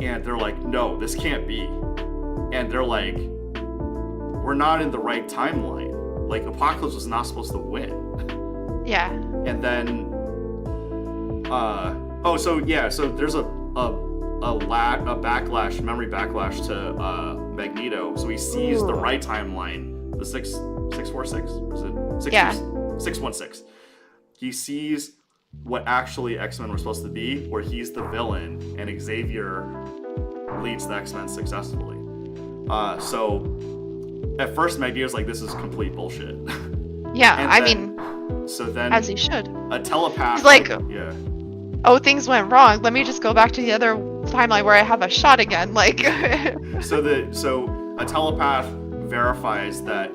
and they're like, no, this can't be. And they're like, we're not in the right timeline. Apocalypse was not supposed to win. Yeah. And then, so there's a memory backlash to Magneto. So he sees the right timeline, the 646, or is it 616? He sees what actually X-Men were supposed to be, where he's the villain and Xavier leads the X-Men successfully. So at first Magneto's like, this is complete bullshit. Yeah, so then as he should. A telepath. He's like, oh, things went wrong. Let me just go back to the other timeline where I have a shot again. So a telepath verifies that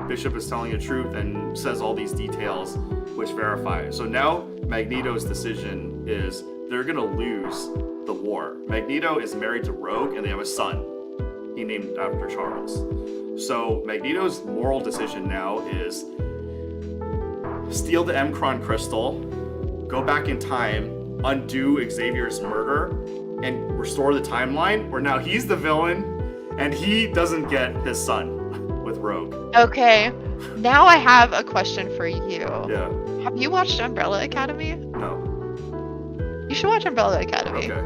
Bishop is telling the truth and says all these details, which verify. So now Magneto's decision is they're gonna lose the war. Magneto is married to Rogue, and they have a son. He named after Charles. So Magneto's moral decision now is steal the M'Kron crystal, go back in time, undo Xavier's murder, and restore the timeline where now he's the villain and he doesn't get his son with Rogue. Okay, now I have a question for you. Yeah. Have you watched Umbrella Academy? No. You should watch Umbrella Academy. Okay.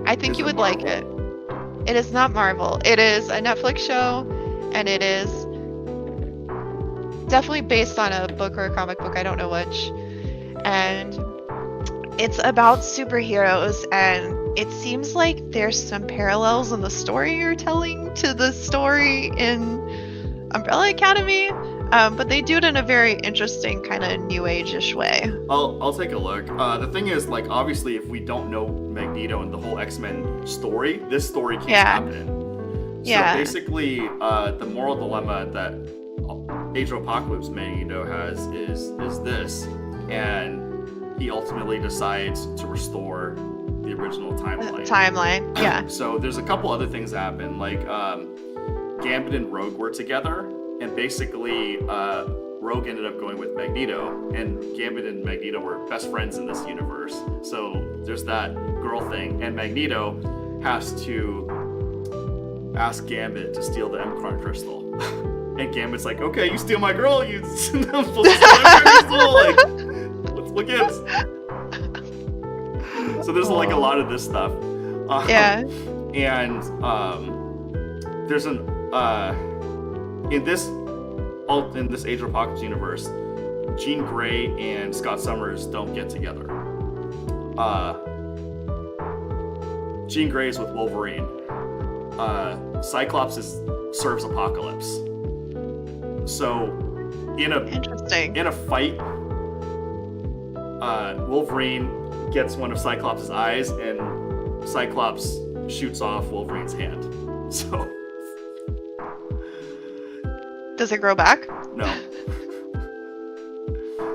I think you would like it. It is not Marvel. It is a Netflix show, and it is definitely based on a book or a comic book, I don't know which. And it's about superheroes, and it seems like there's some parallels in the story you're telling to the story in Umbrella Academy, but they do it in a very interesting kind of new age-ish way. I'll take a look. The thing is, obviously, if we don't know Magneto and the whole X-Men story, this story can't happen. So basically, the moral dilemma that Age of Apocalypse Magneto has is this, and he ultimately decides to restore the original timeline. Timeline, yeah. So there's a couple other things that happen, like Gambit and Rogue were together, and basically Rogue ended up going with Magneto, and Gambit and Magneto were best friends in this universe. So there's that girl thing, and Magneto has to ask Gambit to steal the M-Cron crystal. And Gambit's like, okay, you steal my girl, I'm supposed to steal my crystal, like, what gives? So there's like a lot of this stuff. Yeah. And there's an in this Age of Apocalypse universe, Jean Grey and Scott Summers don't get together. Jean Grey is with Wolverine. Cyclops serves Apocalypse. So in a fight, Wolverine gets one of Cyclops' eyes, and Cyclops shoots off Wolverine's hand. So does it grow back? No.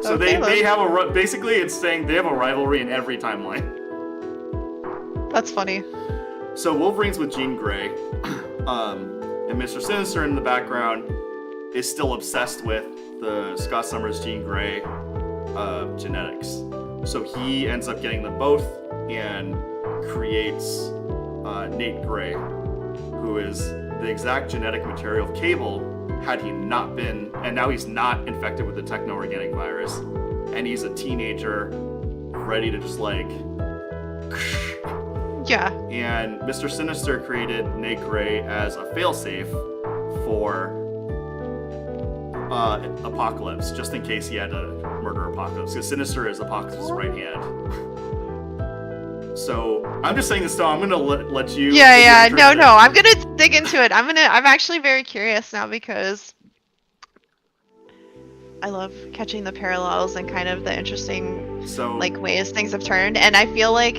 So Okay, they have basically it's saying they have a rivalry in every timeline. That's funny. So Wolverine's with Jean Grey, and Mr. Sinister in the background is still obsessed with the Scott Summers Jean Grey genetics. So he ends up getting them both and creates Nate Grey, who is the exact genetic material of Cable had he not been, and now he's not infected with the techno-organic virus, and he's a teenager ready to just like... Yeah. And Mr. Sinister created Nate Grey as a failsafe for Apocalypse, just in case he had to murder Apocalypse, because Sinister is Apocalypse's right hand. So I'm just saying this stuff. I'm gonna let you. Yeah. No. I'm gonna dig into it. I'm actually very curious now because I love catching the parallels and kind of the interesting ways things have turned, and I feel like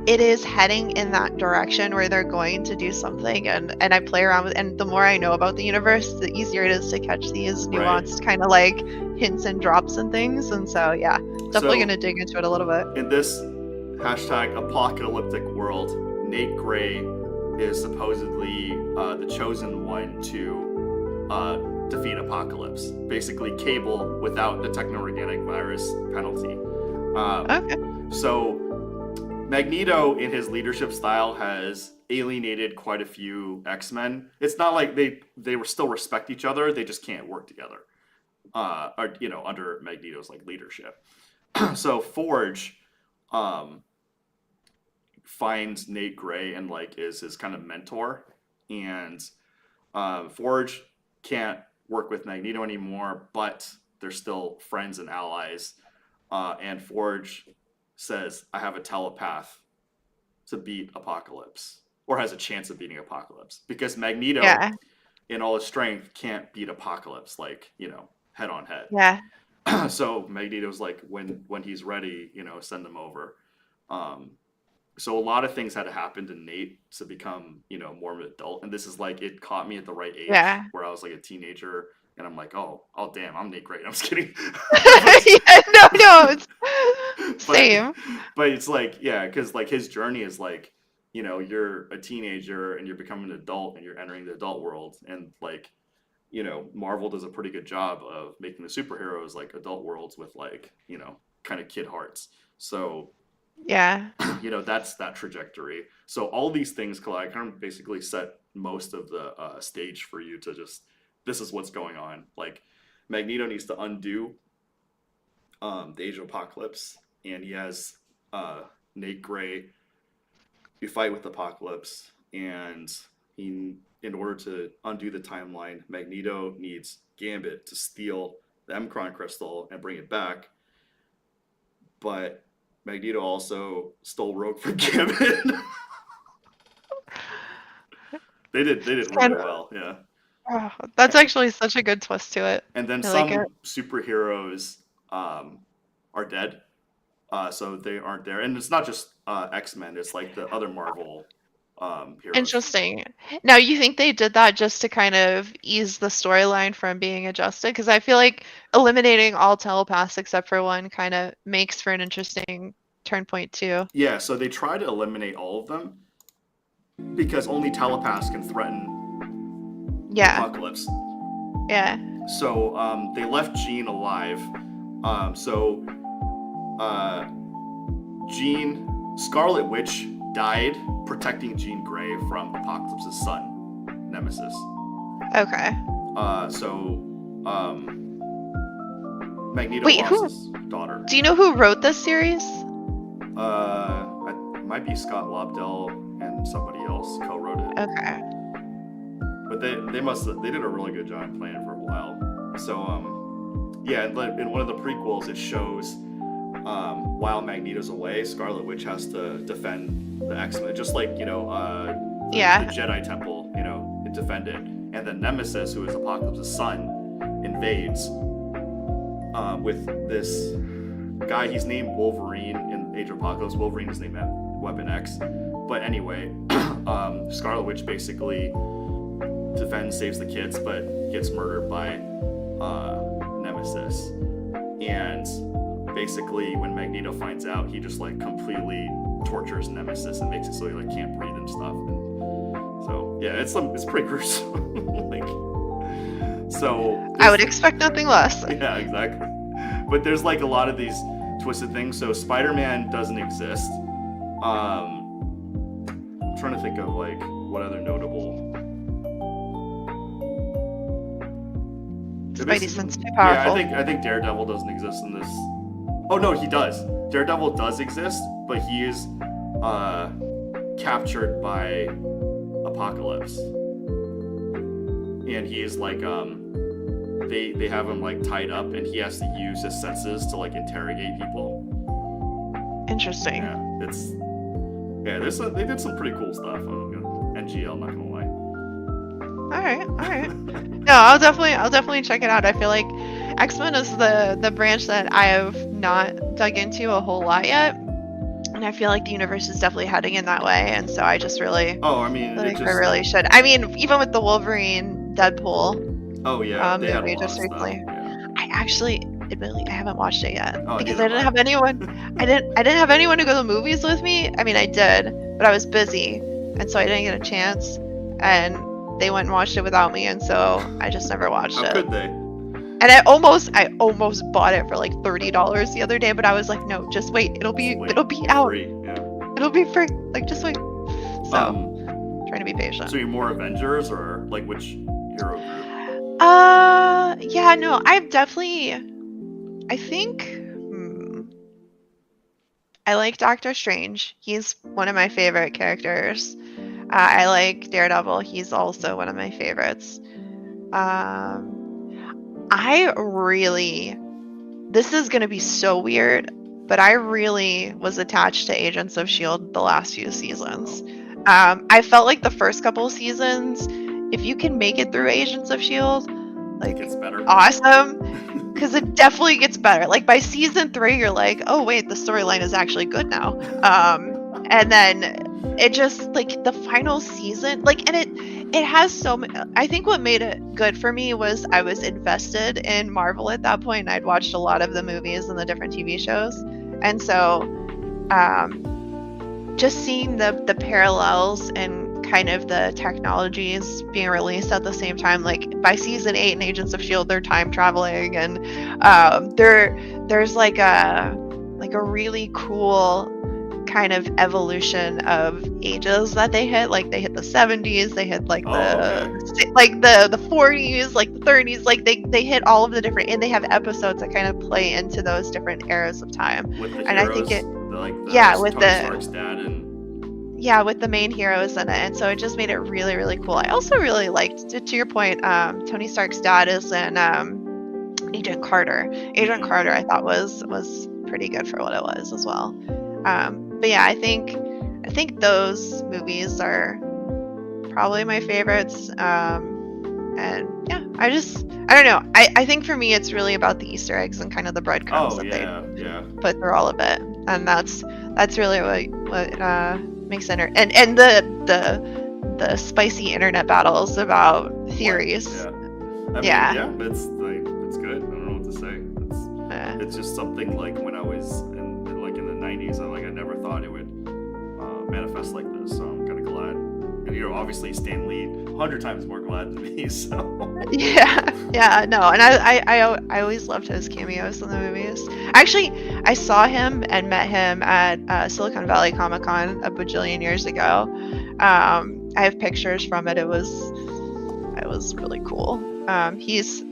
it is heading in that direction where they're going to do something, and I play around with, and the more I know about the universe, the easier it is to catch these nuanced kind of like hints and drops and things, and so yeah, definitely gonna dig into it a little bit. In this #apocalyptic world, Nate Grey is supposedly the chosen one to defeat Apocalypse. Basically, Cable without the techno-organic virus penalty. Okay. So Magneto, in his leadership style, has alienated quite a few X-Men. It's not like they still respect each other; they just can't work together. Under Magneto's like leadership. So Forge finds Nate Grey and like is his kind of mentor, and Forge can't work with Magneto anymore, but they're still friends and allies. And Forge says, I have a telepath to beat Apocalypse, or has a chance of beating Apocalypse, because Magneto, in all his strength, can't beat Apocalypse, like, head on head. Yeah. So Magneto's like, when he's ready, send him over. So a lot of things had to happen to Nate to become, more of an adult. And this is like, it caught me at the right age where I was like a teenager. And I'm like, oh damn, I'm Nate Grey. I'm just kidding. No, it's same. But it's like, yeah, because like his journey is like, you're a teenager and you're becoming an adult and you're entering the adult world. And like, Marvel does a pretty good job of making the superheroes like adult worlds with like, kind of kid hearts. So yeah, that's that trajectory. So all these things collide, kind of basically set most of the stage for you to just, this is what's going on. Like Magneto needs to undo the Age of Apocalypse, and he has Nate Grey fight with Apocalypse, and in order to undo the timeline, Magneto needs Gambit to steal the M-Cron crystal and bring it back. But Magneto also stole Rogue from Gambit. They did really well, yeah. Oh, that's actually such a good twist to it. And then some superheroes are dead, so they aren't there. And it's not just X-Men; it's like the other Marvel heroes. Interesting. Now, you think they did that just to kind of ease the storyline from being adjusted? Because I feel like eliminating all telepaths except for one kind of makes for an interesting turn point too. Yeah, so they try to eliminate all of them because only telepaths can threaten Yeah, Apocalypse. yeah. So they left Jean alive. So Jean, Scarlet Witch, died protecting Jean Grey from Apocalypse's son, Nemesis. Okay. Magneto Wait, lost his daughter. Do you know who wrote this series? It might be Scott Lobdell and somebody else co-wrote it. Okay. But they did a really good job playing it for a while. So yeah, in one of the prequels it shows while Magneto's away, Scarlet Witch has to defend the X-Men, just like the Jedi Temple, it defended, and then Nemesis, who is Apocalypse's son, invades with this guy. He's named Wolverine in Age of Apocalypse. Wolverine is named Weapon X. But anyway, Scarlet Witch basically defends, saves the kids, but gets murdered by Nemesis. And basically, when Magneto finds out, he just completely tortures Nemesis and makes it so he can't breathe and stuff. And so yeah, it's pretty gruesome. I would expect nothing less. Yeah, exactly. But there's a lot of these twisted things. So Spider-Man doesn't exist. I'm trying to think of what other notable. Spidey sense too powerful. Yeah, I think Daredevil doesn't exist in this. Oh no, he does. Daredevil does exist, but he is captured by Apocalypse, and he is they have him tied up, and he has to use his senses to interrogate people. Interesting. Yeah, they did some pretty cool stuff. NGL, not gonna lie. All right. No, I'll definitely check it out. I feel like X-Men is the branch that I have not dug into a whole lot yet, and I feel like the universe is definitely heading in that way. And so I just really, I really should. I mean, even with the Wolverine, Deadpool. Oh yeah, they movie had a lot just of recently. stuff, yeah. I actually, admittedly, I haven't watched it yet because neither I didn't have anyone. I didn't have anyone to go to the movies with me. I mean, I did, but I was busy, and so I didn't get a chance. And they went and watched it without me, and so I just never watched it. How could they? And I almost bought it for $30 the other day, but I was like, no, just wait. It'll be out. Free, yeah. It'll be free. Just wait. So trying to be patient. So you're more Avengers or which hero group? Yeah, no, I think I like Doctor Strange. He's one of my favorite characters. I like Daredevil. He's also one of my favorites. This is going to be so weird, but I really was attached to Agents of S.H.I.E.L.D. the last few seasons. I felt like the first couple seasons, if you can make it through Agents of S.H.I.E.L.D., it gets better. Awesome. Because it definitely gets better. By season 3, you're like, oh wait, the storyline is actually good now. And then it just the final season, and it has so many. I think what made it good for me was I was invested in Marvel at that point, and I'd watched a lot of the movies and the different TV shows, and so just seeing the parallels and kind of the technologies being released at the same time. By season 8 in Agents of S.H.I.E.L.D., they're time traveling, and there's a really cool kind of evolution of ages that they hit. They hit the 70s, they hit the 40s, the 30s. They hit all of the different, and they have episodes that kind of play into those different eras of time. With the and heroes, I think it, with Tony the Stark's dad and with the main heroes in it, and so it just made it really, really cool. I also really liked, to your point, Tony Stark's dad is in Agent Carter. Agent Carter, I thought was pretty good for what it was as well. But yeah, I think those movies are probably my favorites. And yeah, I don't know. I think for me, it's really about the Easter eggs and kind of the breadcrumbs that they put through all of it, and that's really what makes it. And the spicy internet battles about theories. Yeah, it's good. I don't know what to say. It's just something when I was in the '90s, and like I never thought it would manifest like this. So I'm kind of glad. And obviously Stan Lee, 100 times more glad than me. So Yeah, no, and I always loved his cameos in the movies. Actually, I saw him and met him at Silicon Valley Comic Con a bajillion years ago. I have pictures from it. It was really cool. He's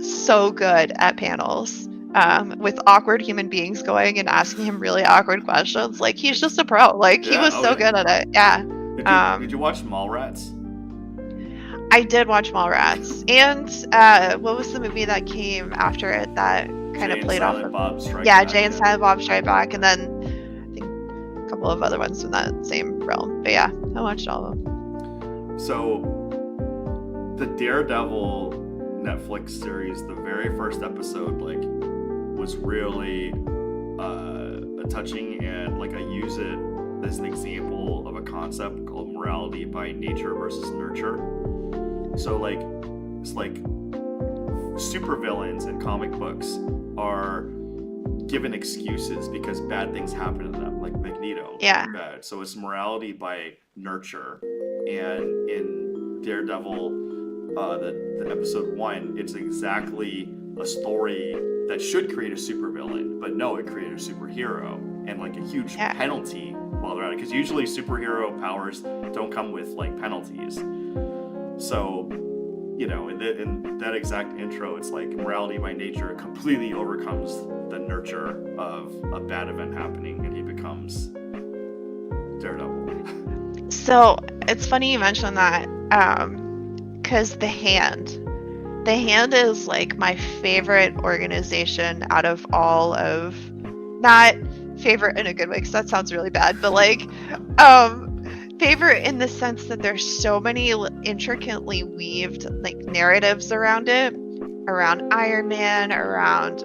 so good at panels. With awkward human beings going and asking him really awkward questions. Like, he's just a pro. Like, he was so good at it. Yeah. Did you watch Mallrats? I did watch Mallrats. And what was the movie that came after it that kind of played off of Bob Strike Yeah, Back, Jay and Silent Bob Strike Back, and then I think a couple of other ones from that same realm. But yeah, I watched all of them. So the Daredevil Netflix series, the very first episode, like, was really touching, and like I use it as an example of a concept called morality by nature versus nurture. So like it's like supervillains in comic books are given excuses because bad things happen to them, like Magneto. Yeah. Bad. So it's morality by nurture, and in Daredevil, the episode 1, it's exactly a story that should create a supervillain, but no, it created a superhero, and like a huge penalty while they're at it, because usually superhero powers don't come with like penalties. So, in that exact intro, it's like morality by nature completely overcomes the nurture of a bad event happening, and he becomes Daredevil. So it's funny you mentioned that, because The Hand is like my favorite organization out of all of, not favorite in a good way, because that sounds really bad, but like favorite in the sense that there's so many intricately weaved like narratives around it, around Iron Man, around,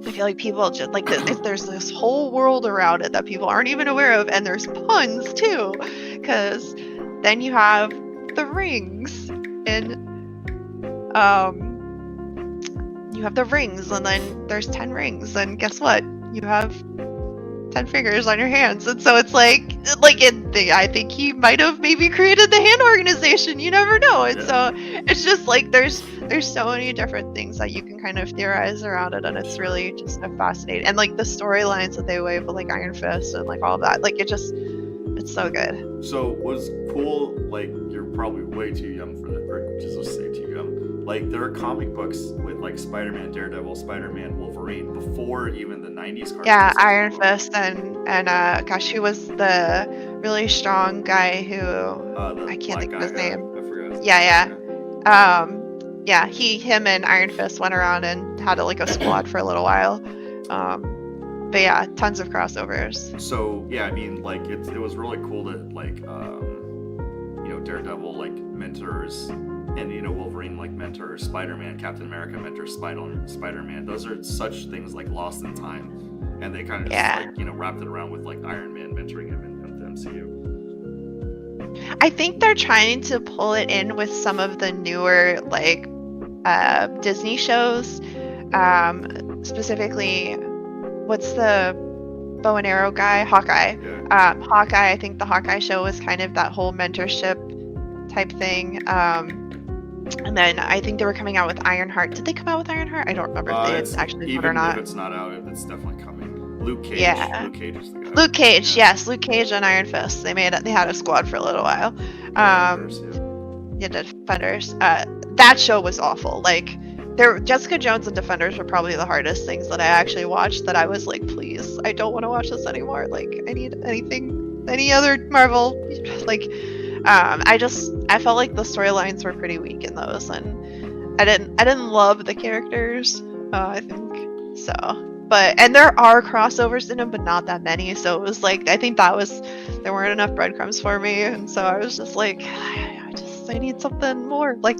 I feel like people just like there's this whole world around it that people aren't even aware of, and there's puns too, because then you have the rings, and you have the rings, and then there's 10 rings, and guess what? You have 10 fingers on your hands, and so it's like I think he might have maybe created the hand organization. You never know, and so it's just like there's so many different things that you can kind of theorize around it, and it's really just fascinating. And like the storylines that they wave with like Iron Fist and like all that, like it's so good. So what's cool, like, you're probably way too young for that, or just let's say too young. Like, there are comic books with like Spider-Man, Daredevil, Spider-Man, Wolverine before even the 90s cartoons. Yeah, Iron Fist and gosh, who was the really strong guy who I can't think of his name. I forgot. Yeah, him and Iron Fist went around and had like a squad for a little while. But yeah, tons of crossovers. So yeah, I mean, like it was really cool that like Daredevil like mentors, and Wolverine like mentors Spider-Man, Captain America mentors Spider-Man. Those are such things like lost in time, and they kind of just like wrapped it around with like Iron Man mentoring him in the MCU. I think they're trying to pull it in with some of the newer like Disney shows, specifically. What's the bow and arrow guy? Hawkeye. Yeah. Hawkeye, I think the Hawkeye show was kind of that whole mentorship type thing. And then I think they were coming out with Ironheart. Did they come out with Ironheart? I don't remember if they actually did or not. Even if it's not out, it's definitely coming. Luke Cage. Yeah. Luke Cage is the guy. Luke Cage, yes. Luke Cage and Iron Fist. They had a squad for a little while. Defenders. That show was awful. Like, Jessica Jones and Defenders were probably the hardest things that I actually watched, that I was like, please, I don't want to watch this anymore. Like, I need any other Marvel. Like, I felt like the storylines were pretty weak in those, and I didn't love the characters, I think so. And there are crossovers in them, but not that many, so it was like, I think there weren't enough breadcrumbs for me, and so I was just like, I need something more, like,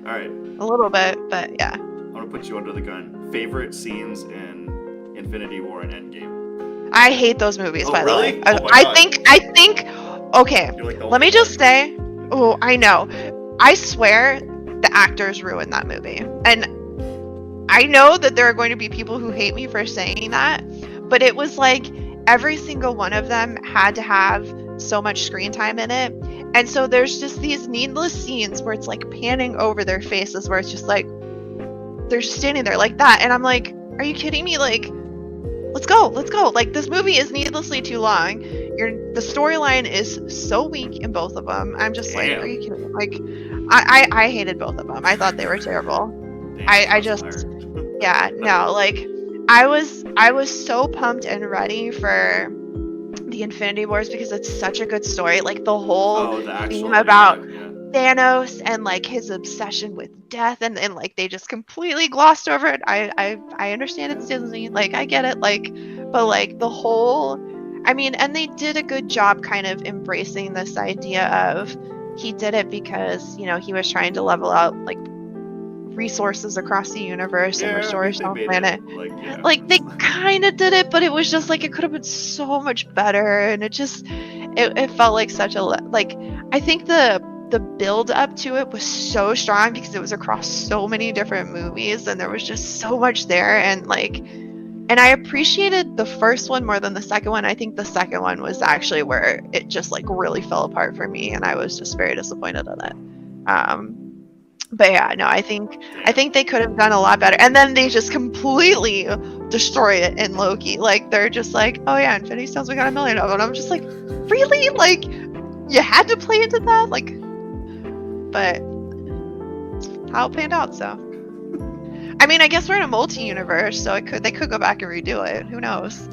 all right, a little bit, but yeah. I'm gonna put you under the gun. Favorite scenes in Infinity War and Endgame? I hate those movies, by really? the way. Oh my I God. think okay, Like let me just say, oh, I know. I swear the actors ruined that movie. And I know that there are going to be people who hate me for saying that, but it was like every single one of them had to have so much screen time in it. And so there's just these needless scenes where it's like panning over their faces, where it's just like they're just standing there like that, and I'm like, are you kidding me? Like, let's go. Like, this movie is needlessly too long. The storyline is so weak in both of them. I'm just like, are you kidding me? Like, I hated both of them. I thought they were terrible. Damn, I shots just, fired. yeah, no, like, I was so pumped and ready for the Infinity Wars because it's such a good story. Like, the whole The actual theme about yeah. Thanos and like his obsession with death, and like they just completely glossed over it. I understand it's Disney, like I get it, like, but like the whole, I mean, and they did a good job kind of embracing this idea of he did it because, you know, he was trying to level out like resources across the universe and restore his own planet. Like they kind of did it, but it was just like it could have been so much better, and it felt like such a like, I think the build up to it was so strong because it was across so many different movies, and there was just so much there, and like, and I appreciated the first one more than the second one. I think the second one was actually where it just like really fell apart for me, and I was just very disappointed in it. But yeah, no, I think they could have done a lot better, and then they just completely destroy it in Loki. Like, they're just like, oh yeah, Infinity Stones, we got 1 million of them, and I'm just like, really? Like, you had to play into that? Like, but how it panned out. So I mean, I guess we're in a multi-universe, so they could go back and redo it. Who knows?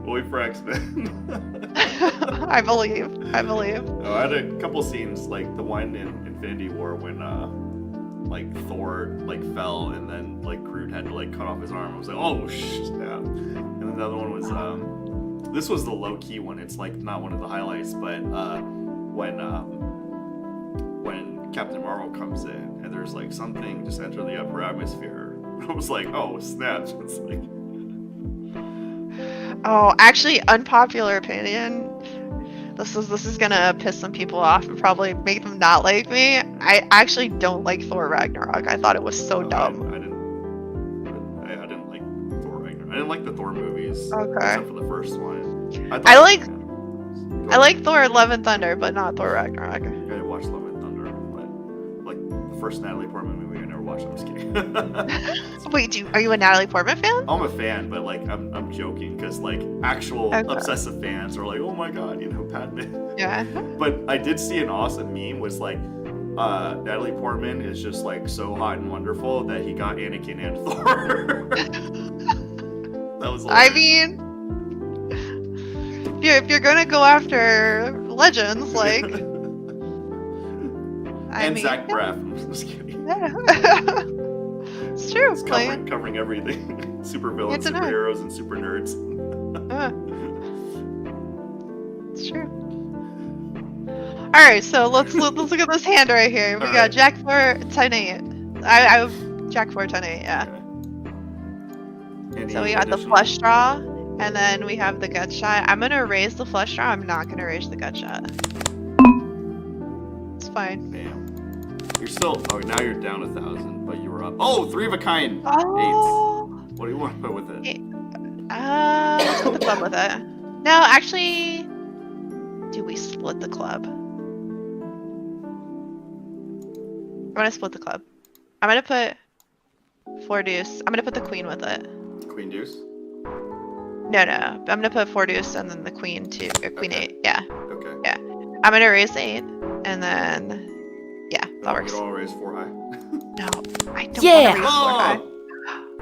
Wait for X-Men. I believe. I had a couple scenes, like the one in Infinity War when like Thor like fell and then like Groot had to like cut off his arm. I was like, oh snap. And then the other one was this was the low key one. It's like not one of the highlights, but when Captain Marvel comes in and there's like something just enter the upper atmosphere. I was like, oh snap. It's like, oh, actually, unpopular opinion. This is gonna piss some people off and probably make them not like me. I actually don't like Thor Ragnarok. I thought it was so dumb. I didn't like Thor Ragnarok. I didn't like the Thor movies. Okay. Except for the first one. I like Thor Love and Thunder, but not Thor Ragnarok. I didn't watch Love and Thunder, but like the first Natalie Portman movie, I never watched. I'm just kidding. Wait, are you a Natalie Portman fan? I'm a fan, but like I'm joking because like actual obsessive fans are like, oh my god, you know, Padme. Yeah. But I did see an awesome meme was like Natalie Portman is just like so hot and wonderful that he got Anakin and Thor. That was hilarious. I mean, if you're gonna go after legends, like, and Zach Braff. I'm just kidding. Yeah. It's true. It's covering everything. Super villains, superheroes, and super nerds. It's true. All right, so let's look at this hand right here. We got Jack 4, 10-8. I have Jack 4, 10-8. Yeah. Okay. So we got the flush draw, and then we have the gut shot. I'm gonna raise the flush draw. I'm not gonna raise the gut shot. It's fine. Damn. You're still. Oh, now you're down 1,000, but you were up. Oh, 3 of a kind. Oh. 8s. What do you want to put with it? Let's put the club with it. No, actually, do we split the club? I'm gonna split the club. I'm gonna put 4 deuce. I'm gonna put the queen with it. Queen deuce? No. I'm gonna put 4 deuce and then the queen 2, or queen 8. Yeah. Okay. Yeah. I'm gonna raise 8, and then yeah, that works. You don't raise 4 high. No, I don't Yeah. want to raise 4 high.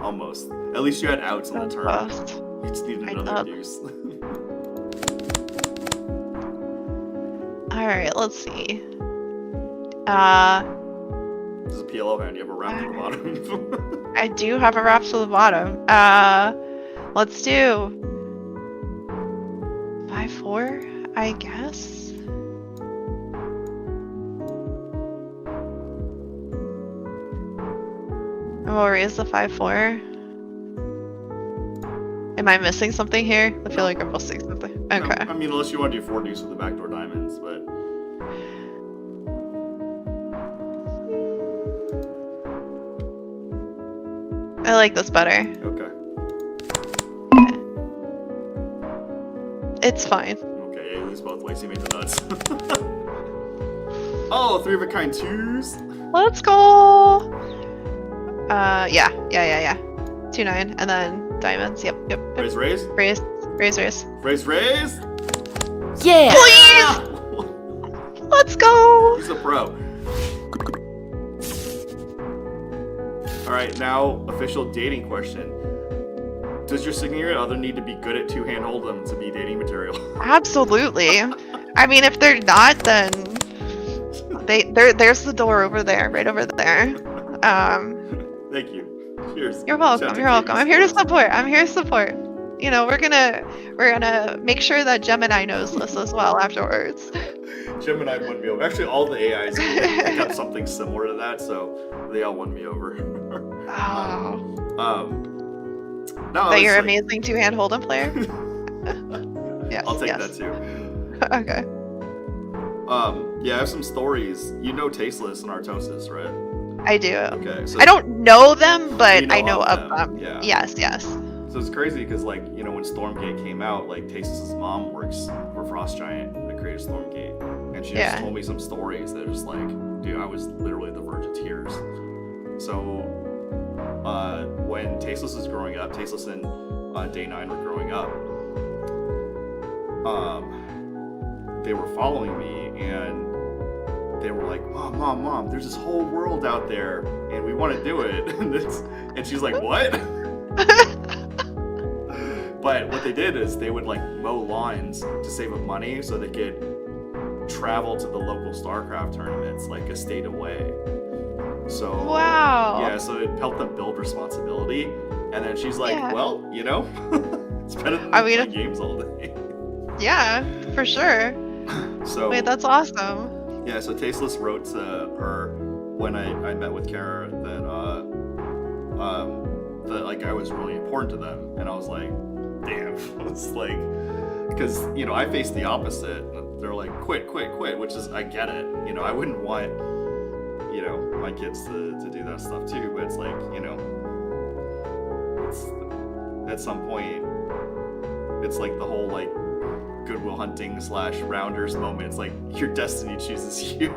Almost. At least you had outs on the turn. Almost. You just needed another deuce. All right, let's see. This is a PLO hand. You have a wrap at the bottom. I do have a wrap to the bottom. Let's do 5-4, I guess. And we'll raise the 5-4. Am I missing something here? I feel like I'm missing something. Okay. No, I mean, unless you want to do 4 deuce with the backdoor diamonds, but. I like this better. Okay. It's fine. Okay, yeah, use both ways. You made the nuts. Oh, 3 of a kind 2s. Let's go. Yeah. 2-9, and then diamonds. Yep. Raise, raise. Raise. Raise, raise. Yeah! Please! Let's go! He's a pro. Alright, now official dating question. Does your significant other need to be good at two-hand Holdem to be dating material? Absolutely. I mean, if they're not, then there's the door over there, right over there. Thank you. Cheers. You're welcome. Shout out You're welcome. I'm here to Katie's. support. You know, we're gonna make sure that Gemini knows this as well afterwards. Gemini won me over. Actually, all the AIs pick up something similar to that, so they all won me over. Oh. No, That it's you're like- amazing two-hand Hold'em player? Yes. I'll take yes. that too. Okay. Yeah, I have some stories. You know Tasteless and Artosis, right? I do. Okay, so I don't know them, but You know I know of of them, them. yeah. Yes. So it's crazy because, like, you know, when Stormgate came out, like, Tasteless's mom works for Frost Giant that created Stormgate, and she Yeah. just told me some stories that are just like, dude, I was literally at the verge of tears. So, when Tasteless was growing up, Tasteless and Day 9 were growing up, they were following me, and they were like, Mom, there's this whole world out there, and we want to do it. And she's like, what? But what they did is they would like mow lawns to save up money so they could travel to the local StarCraft tournaments like a state away. So Wow. yeah, so it helped them build responsibility. And then she's like, Yeah. well, you know, it's better than I mean, playing games all day. Yeah, for sure. So Wait, that's awesome. yeah, so Tasteless wrote to her when I met with Kara that like I was really important to them, and I was like, damn. It's like, because, you know, I face the opposite. They're like, quit, which is, I get it. You know, I wouldn't want, you know, my kids to do that stuff too, but it's like, you know, it's, at some point, it's like the whole, like, Goodwill Hunting / Rounders moment. It's like, your destiny chooses you.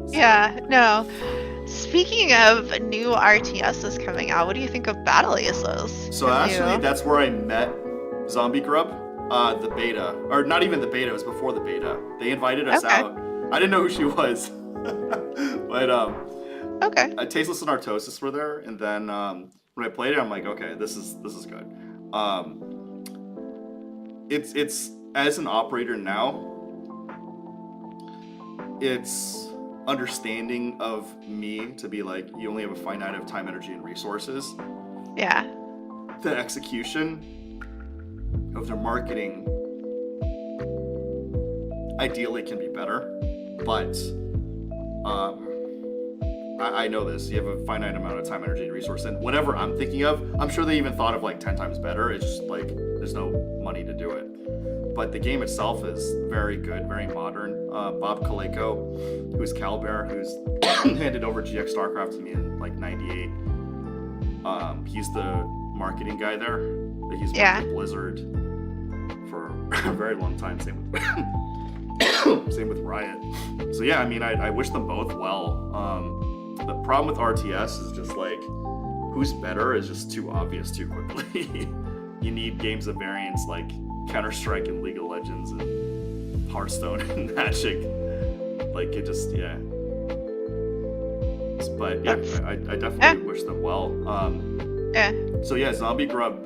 Yeah, no. Speaking of new RTSs coming out, what do you think of Battle Aces? So actually, that's where I met Zombie Grub, the beta, or not even the beta. It was before the beta. They invited us Okay. out. I didn't know who she was, but Okay. Tasteless and Artosis were there, and then when I played it, I'm like, okay, this is good. It's as an operator now, it's understanding of me to be like, you only have a finite of time, energy, and resources. Yeah. The execution of their marketing ideally can be better, but I know this. You have a finite amount of time, energy, and resource, and whatever I'm thinking of, I'm sure they even thought of like 10 times better. It's just like there's no money to do it. But the game itself is very good, very modern. Bob Kaleko, who's Calbear, who's handed over GX StarCraft to me in like '98. He's the marketing guy there. He's worked with Blizzard for a very long time. Same with Riot. So yeah, I mean, I wish them both well. The problem with RTS is just like, who's better is just too obvious too quickly. You need games of variance like Counter-Strike and League of Legends and Hearthstone and Magic. Like, it just, yeah. But yeah, I definitely wish them well. Yeah. So yeah, Zombie Grub,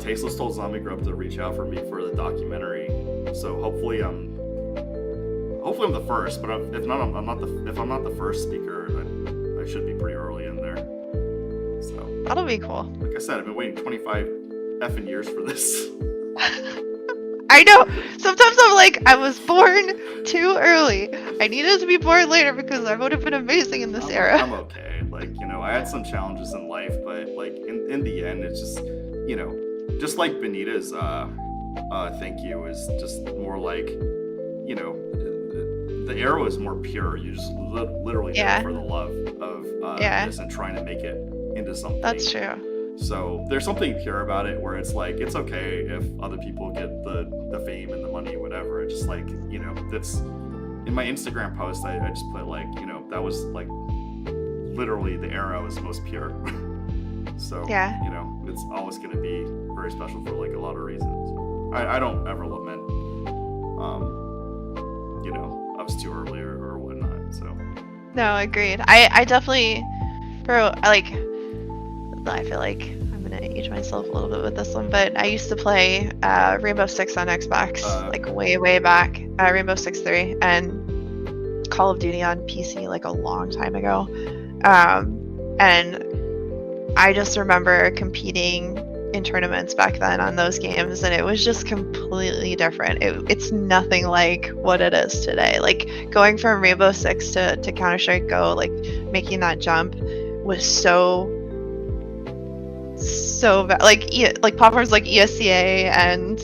Tasteless told Zombie Grub to reach out for me for the documentary. So hopefully I'm the first, but if not, I'm not the first speaker, then I should be pretty early in there. So That'll be cool. like I said, I've been waiting 25 effing years for this. I know. Sometimes I'm like, I was born too early. I needed to be born later because I would have been amazing in this era. I'm okay. Like, you know, I had some challenges in life, but like in the end, it's just, you know, just like Benita's thank you is just more like, you know, the era is more pure. You just literally do it for the love of this and trying to make it into something. That's true. So there's something pure about it where it's like, it's okay if other people get the fame and the money, whatever. It's just like, you know, that's in my Instagram post, I just put like, you know, that was like literally the era I was most pure. So, Yeah. you know, it's always going to be very special for like a lot of reasons. I don't ever lament, you know, I was too early or whatnot. So, No, agreed. I definitely, bro, I feel like I'm gonna age myself a little bit with this one, but I used to play Rainbow Six on Xbox, like way back, Rainbow Six 3, and Call of Duty on PC like a long time ago. And I just remember competing in tournaments back then on those games, and it was just completely different. It's nothing like what it is today. Like going from Rainbow Six to Counter-Strike Go, like making that jump was so like platforms like ESCA and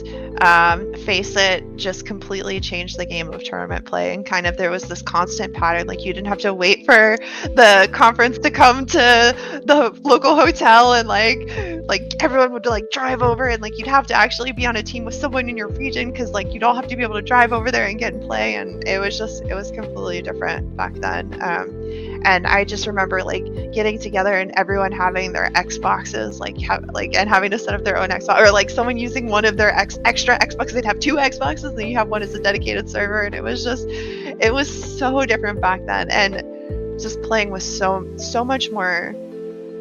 Face It just completely changed the game of tournament play, and kind of there was this constant pattern. Like you didn't have to wait for the conference to come to the local hotel, and like everyone would like drive over, and like you'd have to actually be on a team with someone in your region because like you'd all have to be able to drive over there and get and play, and it was completely different back then. And I just remember like getting together and everyone having their Xboxes, and having to set up their own Xbox, or like someone using one of their extra Xboxes. They'd have two Xboxes, then you have one as a dedicated server, and it was so different back then. And just playing was so much more,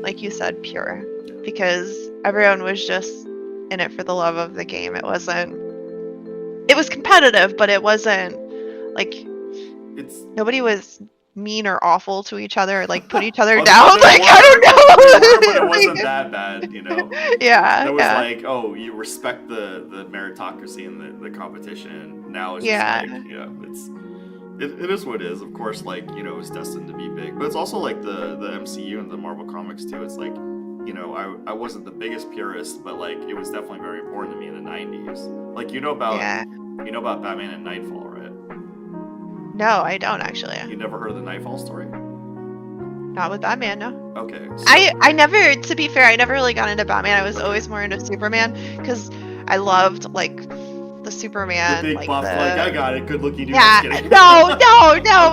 like you said, pure, because everyone was just in it for the love of the game. It was competitive, but it wasn't like nobody was mean or awful to each other, or like put each other down. Like I don't know. But it wasn't that bad, you know. Yeah. It was like, oh, you respect the meritocracy and the competition. Now it's just like, it is what it is. Of course, like, you know, it's destined to be big, but it's also like the MCU and the Marvel comics too. It's like, you know, I wasn't the biggest purist, but like it was definitely very important to me in the 90s. Like you know about Batman and Nightfall, right? No, I don't actually. You never heard of the Nightfall story? Not with Batman, no. Okay. So I never, to be fair, I never really got into Batman. I was always more into Superman because I loved like the Superman, the big like buff, like I got it, good looking dude. Yeah, no,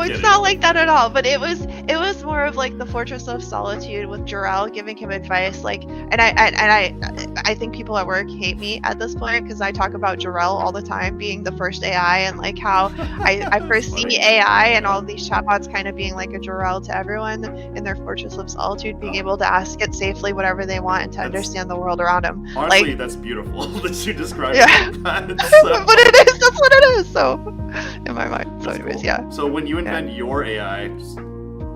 it's not like that at all. But it was more of like the Fortress of Solitude with Jor-El giving him advice, like, and I think people at work hate me at this point because I talk about Jor-El all the time being the first AI, and like how I first see AI and all of these chatbots kind of being like a Jor-El to everyone in their Fortress of Solitude, being able to ask it safely whatever they want and to understand the world around them. Honestly, like, that's beautiful that you described it. So. But it is, that's what it is, so in my mind. So anyways, cool. yeah. So when you invent your AI, just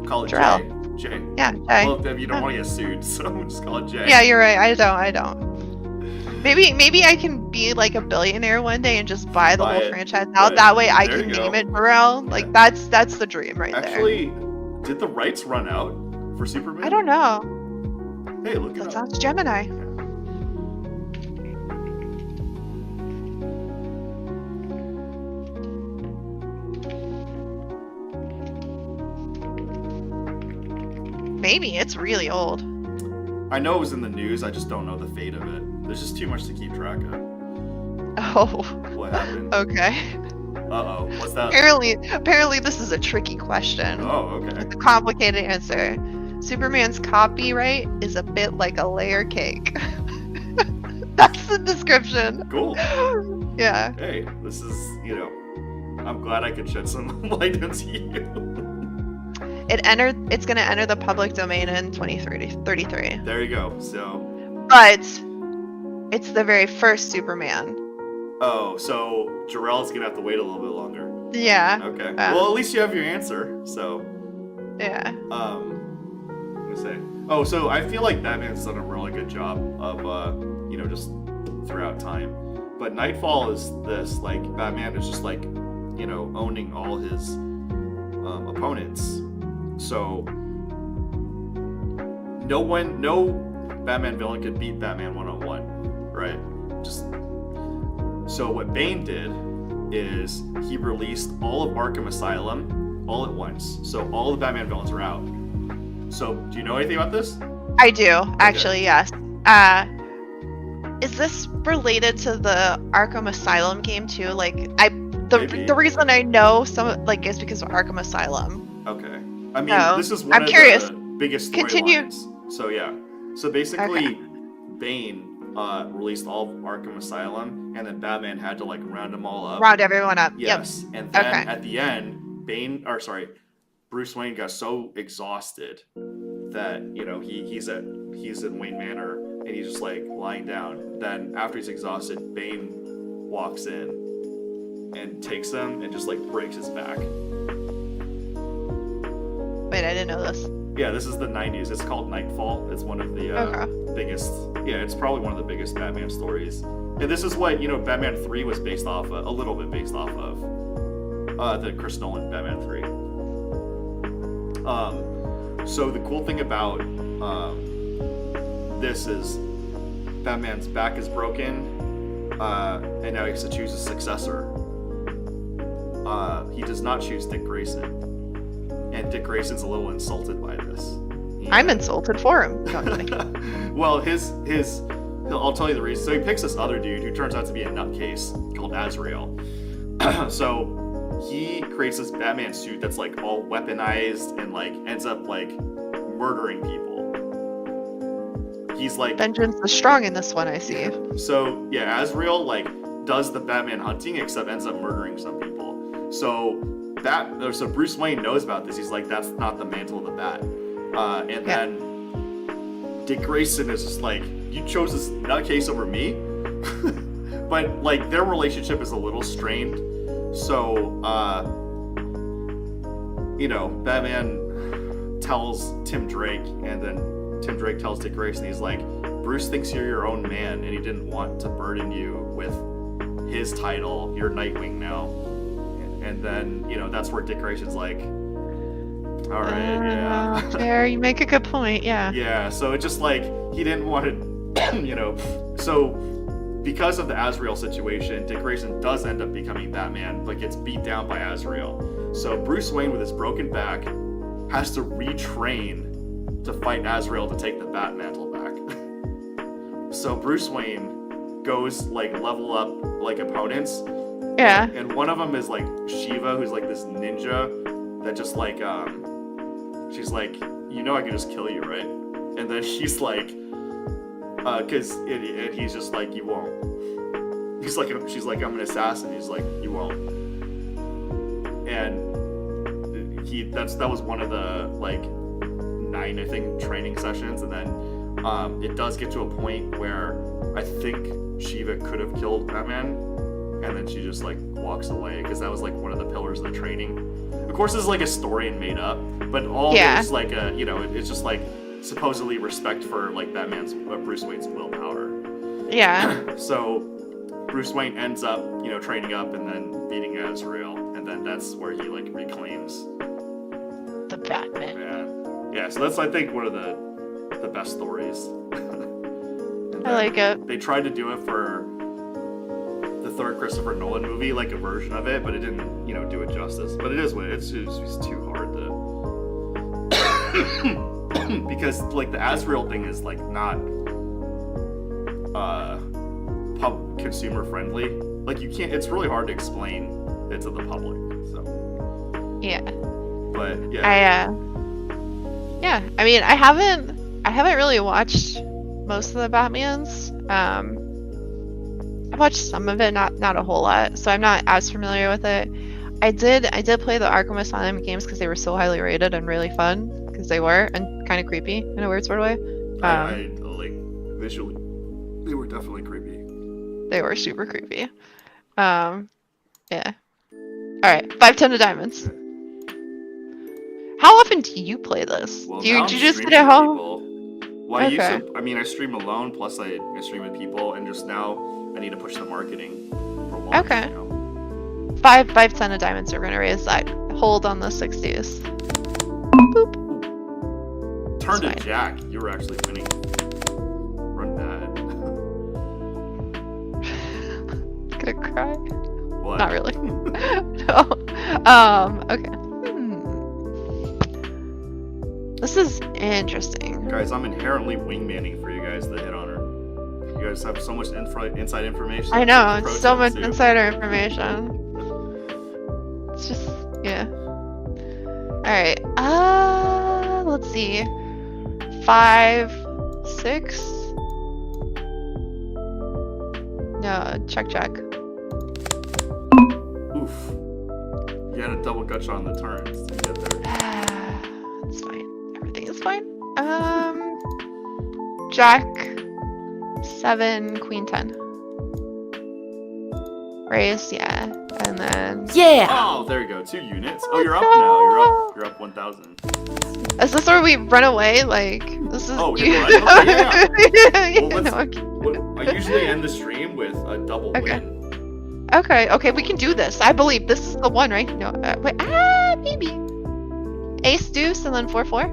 call it Jor-El. Jay. Yeah, Jay. Well, if you don't want to get sued, so just call it Jay. Yeah, you're right. I don't. Maybe I can be like a billionaire one day and just buy the whole franchise out. That way I can name it Jor-El. Like that's the dream right there. Actually, did the rights run out for Superman? I don't know. Hey, look it Let's up. ask Gemini. Maybe it's really old. I know it was in the news. I just don't know the fate of it. There's just too much to keep track of. Oh. What happened? Okay. Uh-oh. What's that? Apparently this is a tricky question. Oh, okay. With a complicated answer. Superman's copyright is a bit like a layer cake. That's the description. Cool. Yeah. Hey, this is, you know, I'm glad I could shed some light into you. It's gonna enter the public domain in 2033. There you go. So. But it's the very first Superman. Oh, so Jor-El's gonna have to wait a little bit longer. Yeah. Okay. Well, at least you have your answer. So. Yeah. Let me say. Oh, so I feel like Batman's done a really good job of, you know, just throughout time. But Nightfall is this, like, Batman is just like, you know, owning all his opponents. So no Batman villain could beat Batman one-on-one, right? Just so what Bane did is he released all of Arkham Asylum all at once. So all the Batman villains are out. So do you know anything about this? I do, actually, yes. Is this related to the Arkham Asylum game too? Like, Maybe. the reason I know some like is because of Arkham Asylum. Okay. I mean, No. this is one I'm of curious. the biggest Continue. storylines. So yeah. So basically, Bane released all of Arkham Asylum, and then Batman had to like round them all up. Round everyone up. Yes. And then Okay. at the end, Bruce Wayne got so exhausted that he's in Wayne Manor and he's just like lying down. Then after he's exhausted, Bane walks in and takes him and just like breaks his back. Wait, I didn't know this. Yeah, this is the 90s. It's called Nightfall. It's one of the biggest. Yeah, it's probably one of the biggest Batman stories. And this is what Batman 3 was based off of, a little bit based off of the Chris Nolan Batman 3. So the cool thing about this is Batman's back is broken, and now he has to choose a successor. He does not choose Dick Grayson, and Dick Grayson's a little insulted by this. I'm insulted for him. Well, I'll tell you the reason. So he picks this other dude who turns out to be a nutcase called Azrael. So he creates this Batman suit that's like all weaponized and like ends up like murdering people. He's like Vengeance is strong in this one, I see. So yeah, Azrael like does the Batman hunting except ends up murdering some people. So Bruce Wayne knows about this. He's like, that's not the mantle of the Bat. Then Dick Grayson is just like, you chose this nutcase over me? But like their relationship is a little strained. So Batman tells Tim Drake, and then Tim Drake tells Dick Grayson, he's like, Bruce thinks you're your own man and he didn't want to burden you with his title. You're Nightwing now. And then, that's where Dick Grayson's like, all right, yeah. Fair, you make a good point, yeah. Yeah, so it just like, he didn't want to, so because of the Azrael situation, Dick Grayson does end up becoming Batman, but gets beat down by Azrael. So Bruce Wayne, with his broken back, has to retrain to fight Azrael to take the Bat mantle back. So Bruce Wayne goes like level up like opponents. Yeah. And one of them is like Shiva, who's like this ninja that just like she's like, I can just kill you, right? And then he's like, and he's just like, you won't. She's like, I'm an assassin. He's like, you won't. And that was one of the like 9, I think, training sessions. And then it does get to a point where I think Shiva could have killed Batman, and then she just like walks away because that was like one of the pillars of the training. Of course, this is like a story and made up, but all of it is like a it's just like supposedly respect for like Bruce Wayne's willpower. Yeah. So Bruce Wayne ends up training up and then beating Azrael, and then that's where he like reclaims The Batman. Yeah. So that's, I think, one of the best stories. I like it. They tried to do it for the third Christopher Nolan movie, like a version of it, but it didn't, do it justice. But it is what it's too hard to because like the Azrael thing is like not consumer friendly. Like you can't. It's really hard to explain it to the public. So Yeah. But yeah. I mean, I haven't really watched most of the Batmans. I've watched some of it, not a whole lot, so I'm not as familiar with it. I did play the Arkham Asylum games because they were so highly rated and really fun, because they were, and kind of creepy in a weird sort of way. I like visually, they were definitely creepy. They were super creepy. Yeah. All right, 5-10 of diamonds. How often do you play this? Well, do you now I'm just sit streaming at with home? people. Well, I stream alone, plus I stream with people, and just now I need to push the marketing for launch. Okay. 5-10 of diamonds are gonna raise that. Hold on the 60s. Boop. Turn to That's fine. Jack. You were actually winning. Run bad. Gonna cry. What? Not really. No. Okay. This is interesting. Guys, I'm inherently wingmanning for you guys to hit on her. You guys have so much inside information. I know, Pro it's so tips, much too. insider information. It's just, yeah. Alright, let's see. 5, 6. No, check. Oof. You had a double gut shot on the turns to get there. It's fine. Everything is fine. Jack 7, Queen 10. Raise, yeah. And then Yeah! Oh, there you go. 2 units. Oh, you're up now. You're up 1,000. is this where we run away? Like this is Oh, you. you run? Okay, yeah. Well, No, let's- I usually end the stream with a double Okay. win. okay, we can do this. I believe this is the one, right? No, wait, maybe. Ace deuce and then 4-4.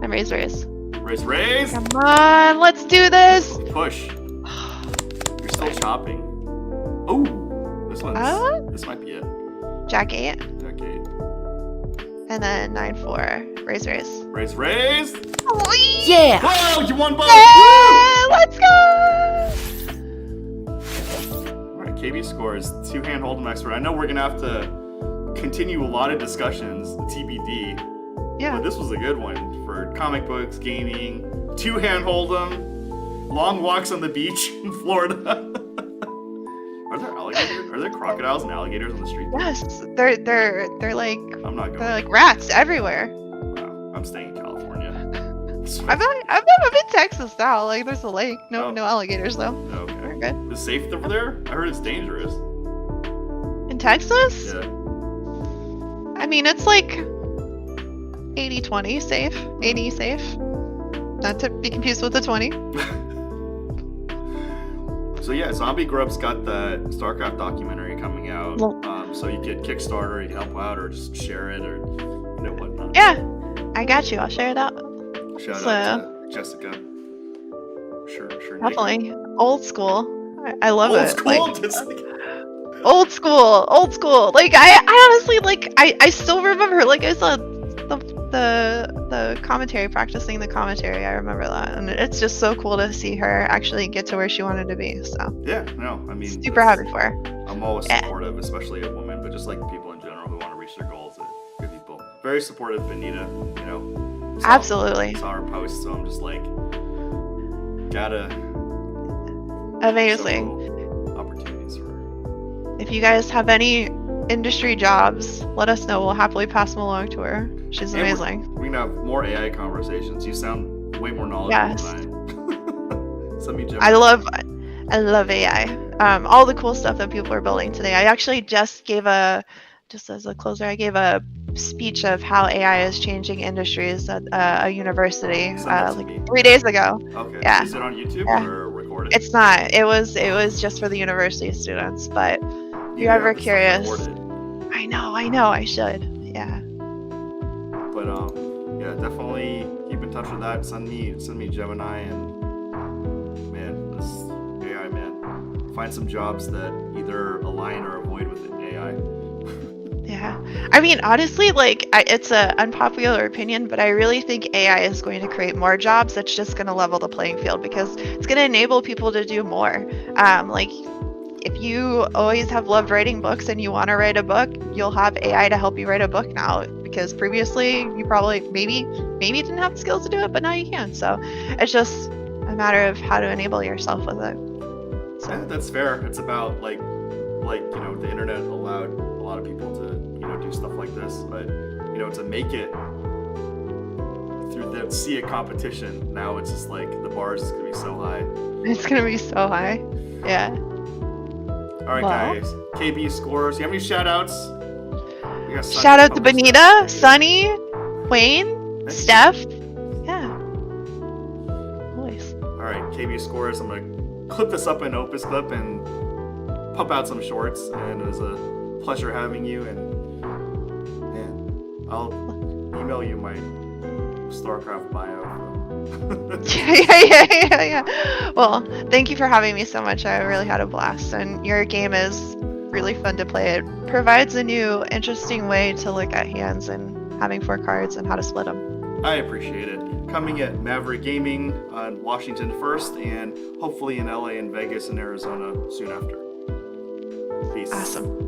And raise. Raise. Come on, let's do this. Push. You're still chopping. Oh, this this might be it. Jack 8 Okay. and then 9-4. Raise. Raise. Yeah! Oh, you won both. Yeah, let's go. All right, KB scores 2-hand Holdem expert. I know we're gonna have to continue a lot of discussions, TBD. Yeah. But this was a good one for comic books, gaming, 2-hand Holdem, long walks on the beach in Florida. Are there alligators? Are there crocodiles and alligators on the street? Yes, they're like I'm not going. they're like rats everywhere. Wow, I'm staying in California. I'm in Texas now. Like there's a lake. No Oh. alligators though. Okay. We're good. Is it safe over there? I heard it's dangerous. In Texas? Yeah. I mean, it's like 80-20 safe. 80 safe. Not to be confused with the 20. So yeah, Zombie Grub's got the StarCraft documentary coming out. Well- So you could Kickstarter, you can help out, or just share it, or you know whatnot. Yeah, I got you. I'll share it out. Shout So- out to Jessica. Sure. Nick. Definitely. Old school. I love Old it. school. Like, Just like- old school. Like I honestly like I still remember, like I saw the commentary, practicing the commentary. I remember that, and it's just so cool to see her actually get to where she wanted to be. So yeah, no, I mean, super happy for her. I'm always Yeah. supportive, especially of women, but just like people in general who want to reach their goals. Good people. Very supportive, Benita. You know. Absolutely. Saw her post, so I'm just like, gotta. Amazing. show opportunities for her. If you guys have any industry jobs, let us know. We'll happily pass them along to her. She's And amazing. We're gonna have more AI conversations. You sound way more knowledgeable Yes. than I. Send me I love AI. All the cool stuff that people are building today. I actually just as a closer, I gave a speech of how AI is changing industries at a university Send that to like me. 3 days ago. Okay. Yeah. Is it on YouTube Yeah. or recorded? It's not. It was just for the university students. But if You you're have ever this stuff curious, recorded. I know. I should. Yeah. But yeah, definitely keep in touch with that. Send me Gemini, and man, this AI, man, find some jobs that either align or avoid with AI. Yeah. I mean, honestly, like, it's an unpopular opinion, but I really think AI is going to create more jobs. That's just going to level the playing field because it's going to enable people to do more. Like, if you always have loved writing books and you want to write a book, you'll have AI to help you write a book now. Because previously, you probably maybe didn't have the skills to do it, but now you can. So it's just a matter of how to enable yourself with it. Yeah, that's fair. It's about like you know, the internet allowed a lot of people to, you know, do stuff like this, but you know, to make it through the sea of competition, now it's just like the bar is just gonna be so high. It's going to be so high. Yeah. All right, Well. guys. KB scores. You have any shout outs? We got Sunny Shout out to Public Benita, Stuff. Sunny, Wayne, Steph. Yeah. Always. All right, KB scores. I'm gonna clip this up in Opus Clip and pump out some shorts. And it was a pleasure having you. And man, I'll email you my StarCraft bio. Yeah. Well, thank you for having me so much. I really had a blast, and your game is really fun to play. It provides a new, interesting way to look at hands and having 4 cards and how to split them. I appreciate it. Coming at Maverick Gaming on Washington 1st, and hopefully in LA and Vegas and Arizona soon after. Peace. Awesome.